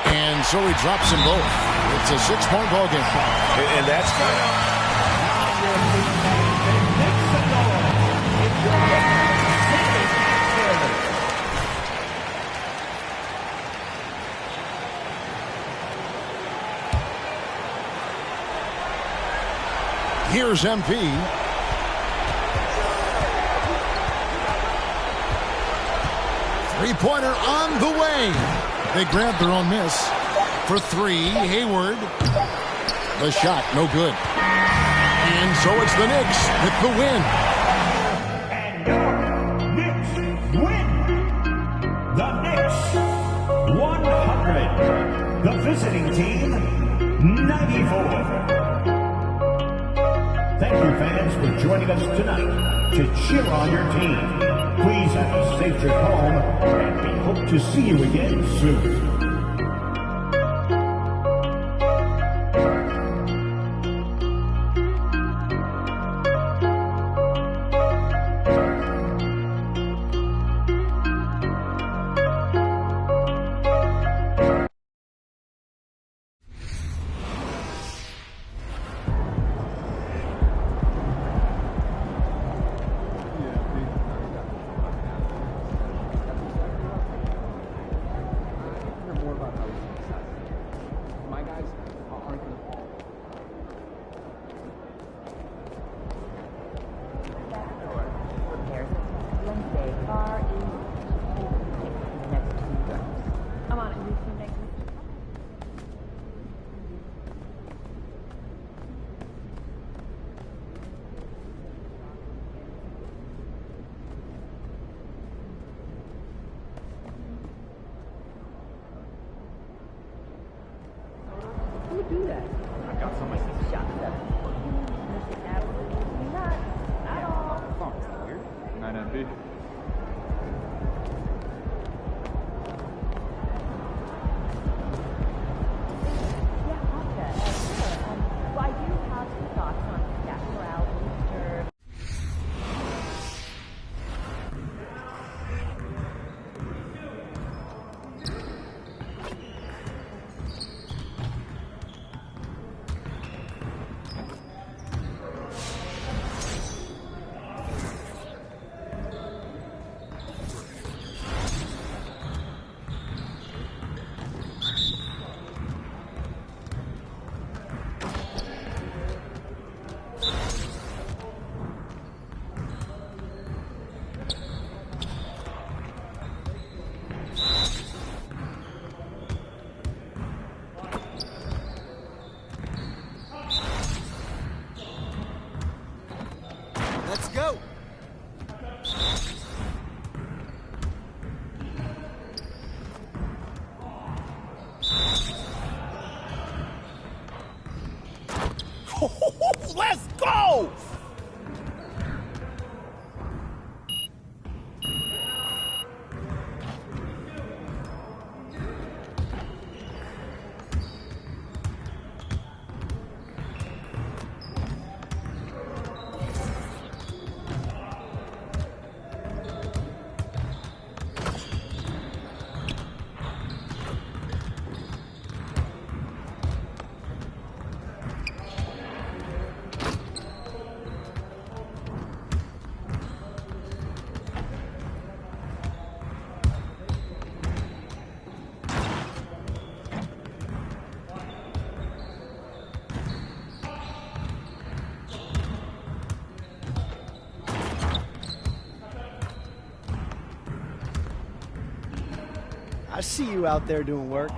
And so he drops them both. It's a 6-point ball game. And that's Here's MP. Three-pointer on the way. They grabbed their own miss. For 3, Hayward. The shot, no good. And so it's the Knicks with the win. And your Knicks win. The Knicks 100. The visiting team 94. Thank you, fans, for joining us tonight to cheer on your team. Please have a safe trip home, and we hope to see you again soon. do that? I got so much shot that. Absolutely not at all. Weird. Night, MP. So I do have some thoughts on Jack Corral, Easter. Let's go. Let's go! I see you out there doing work.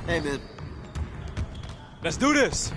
Hey, man. Let's do this.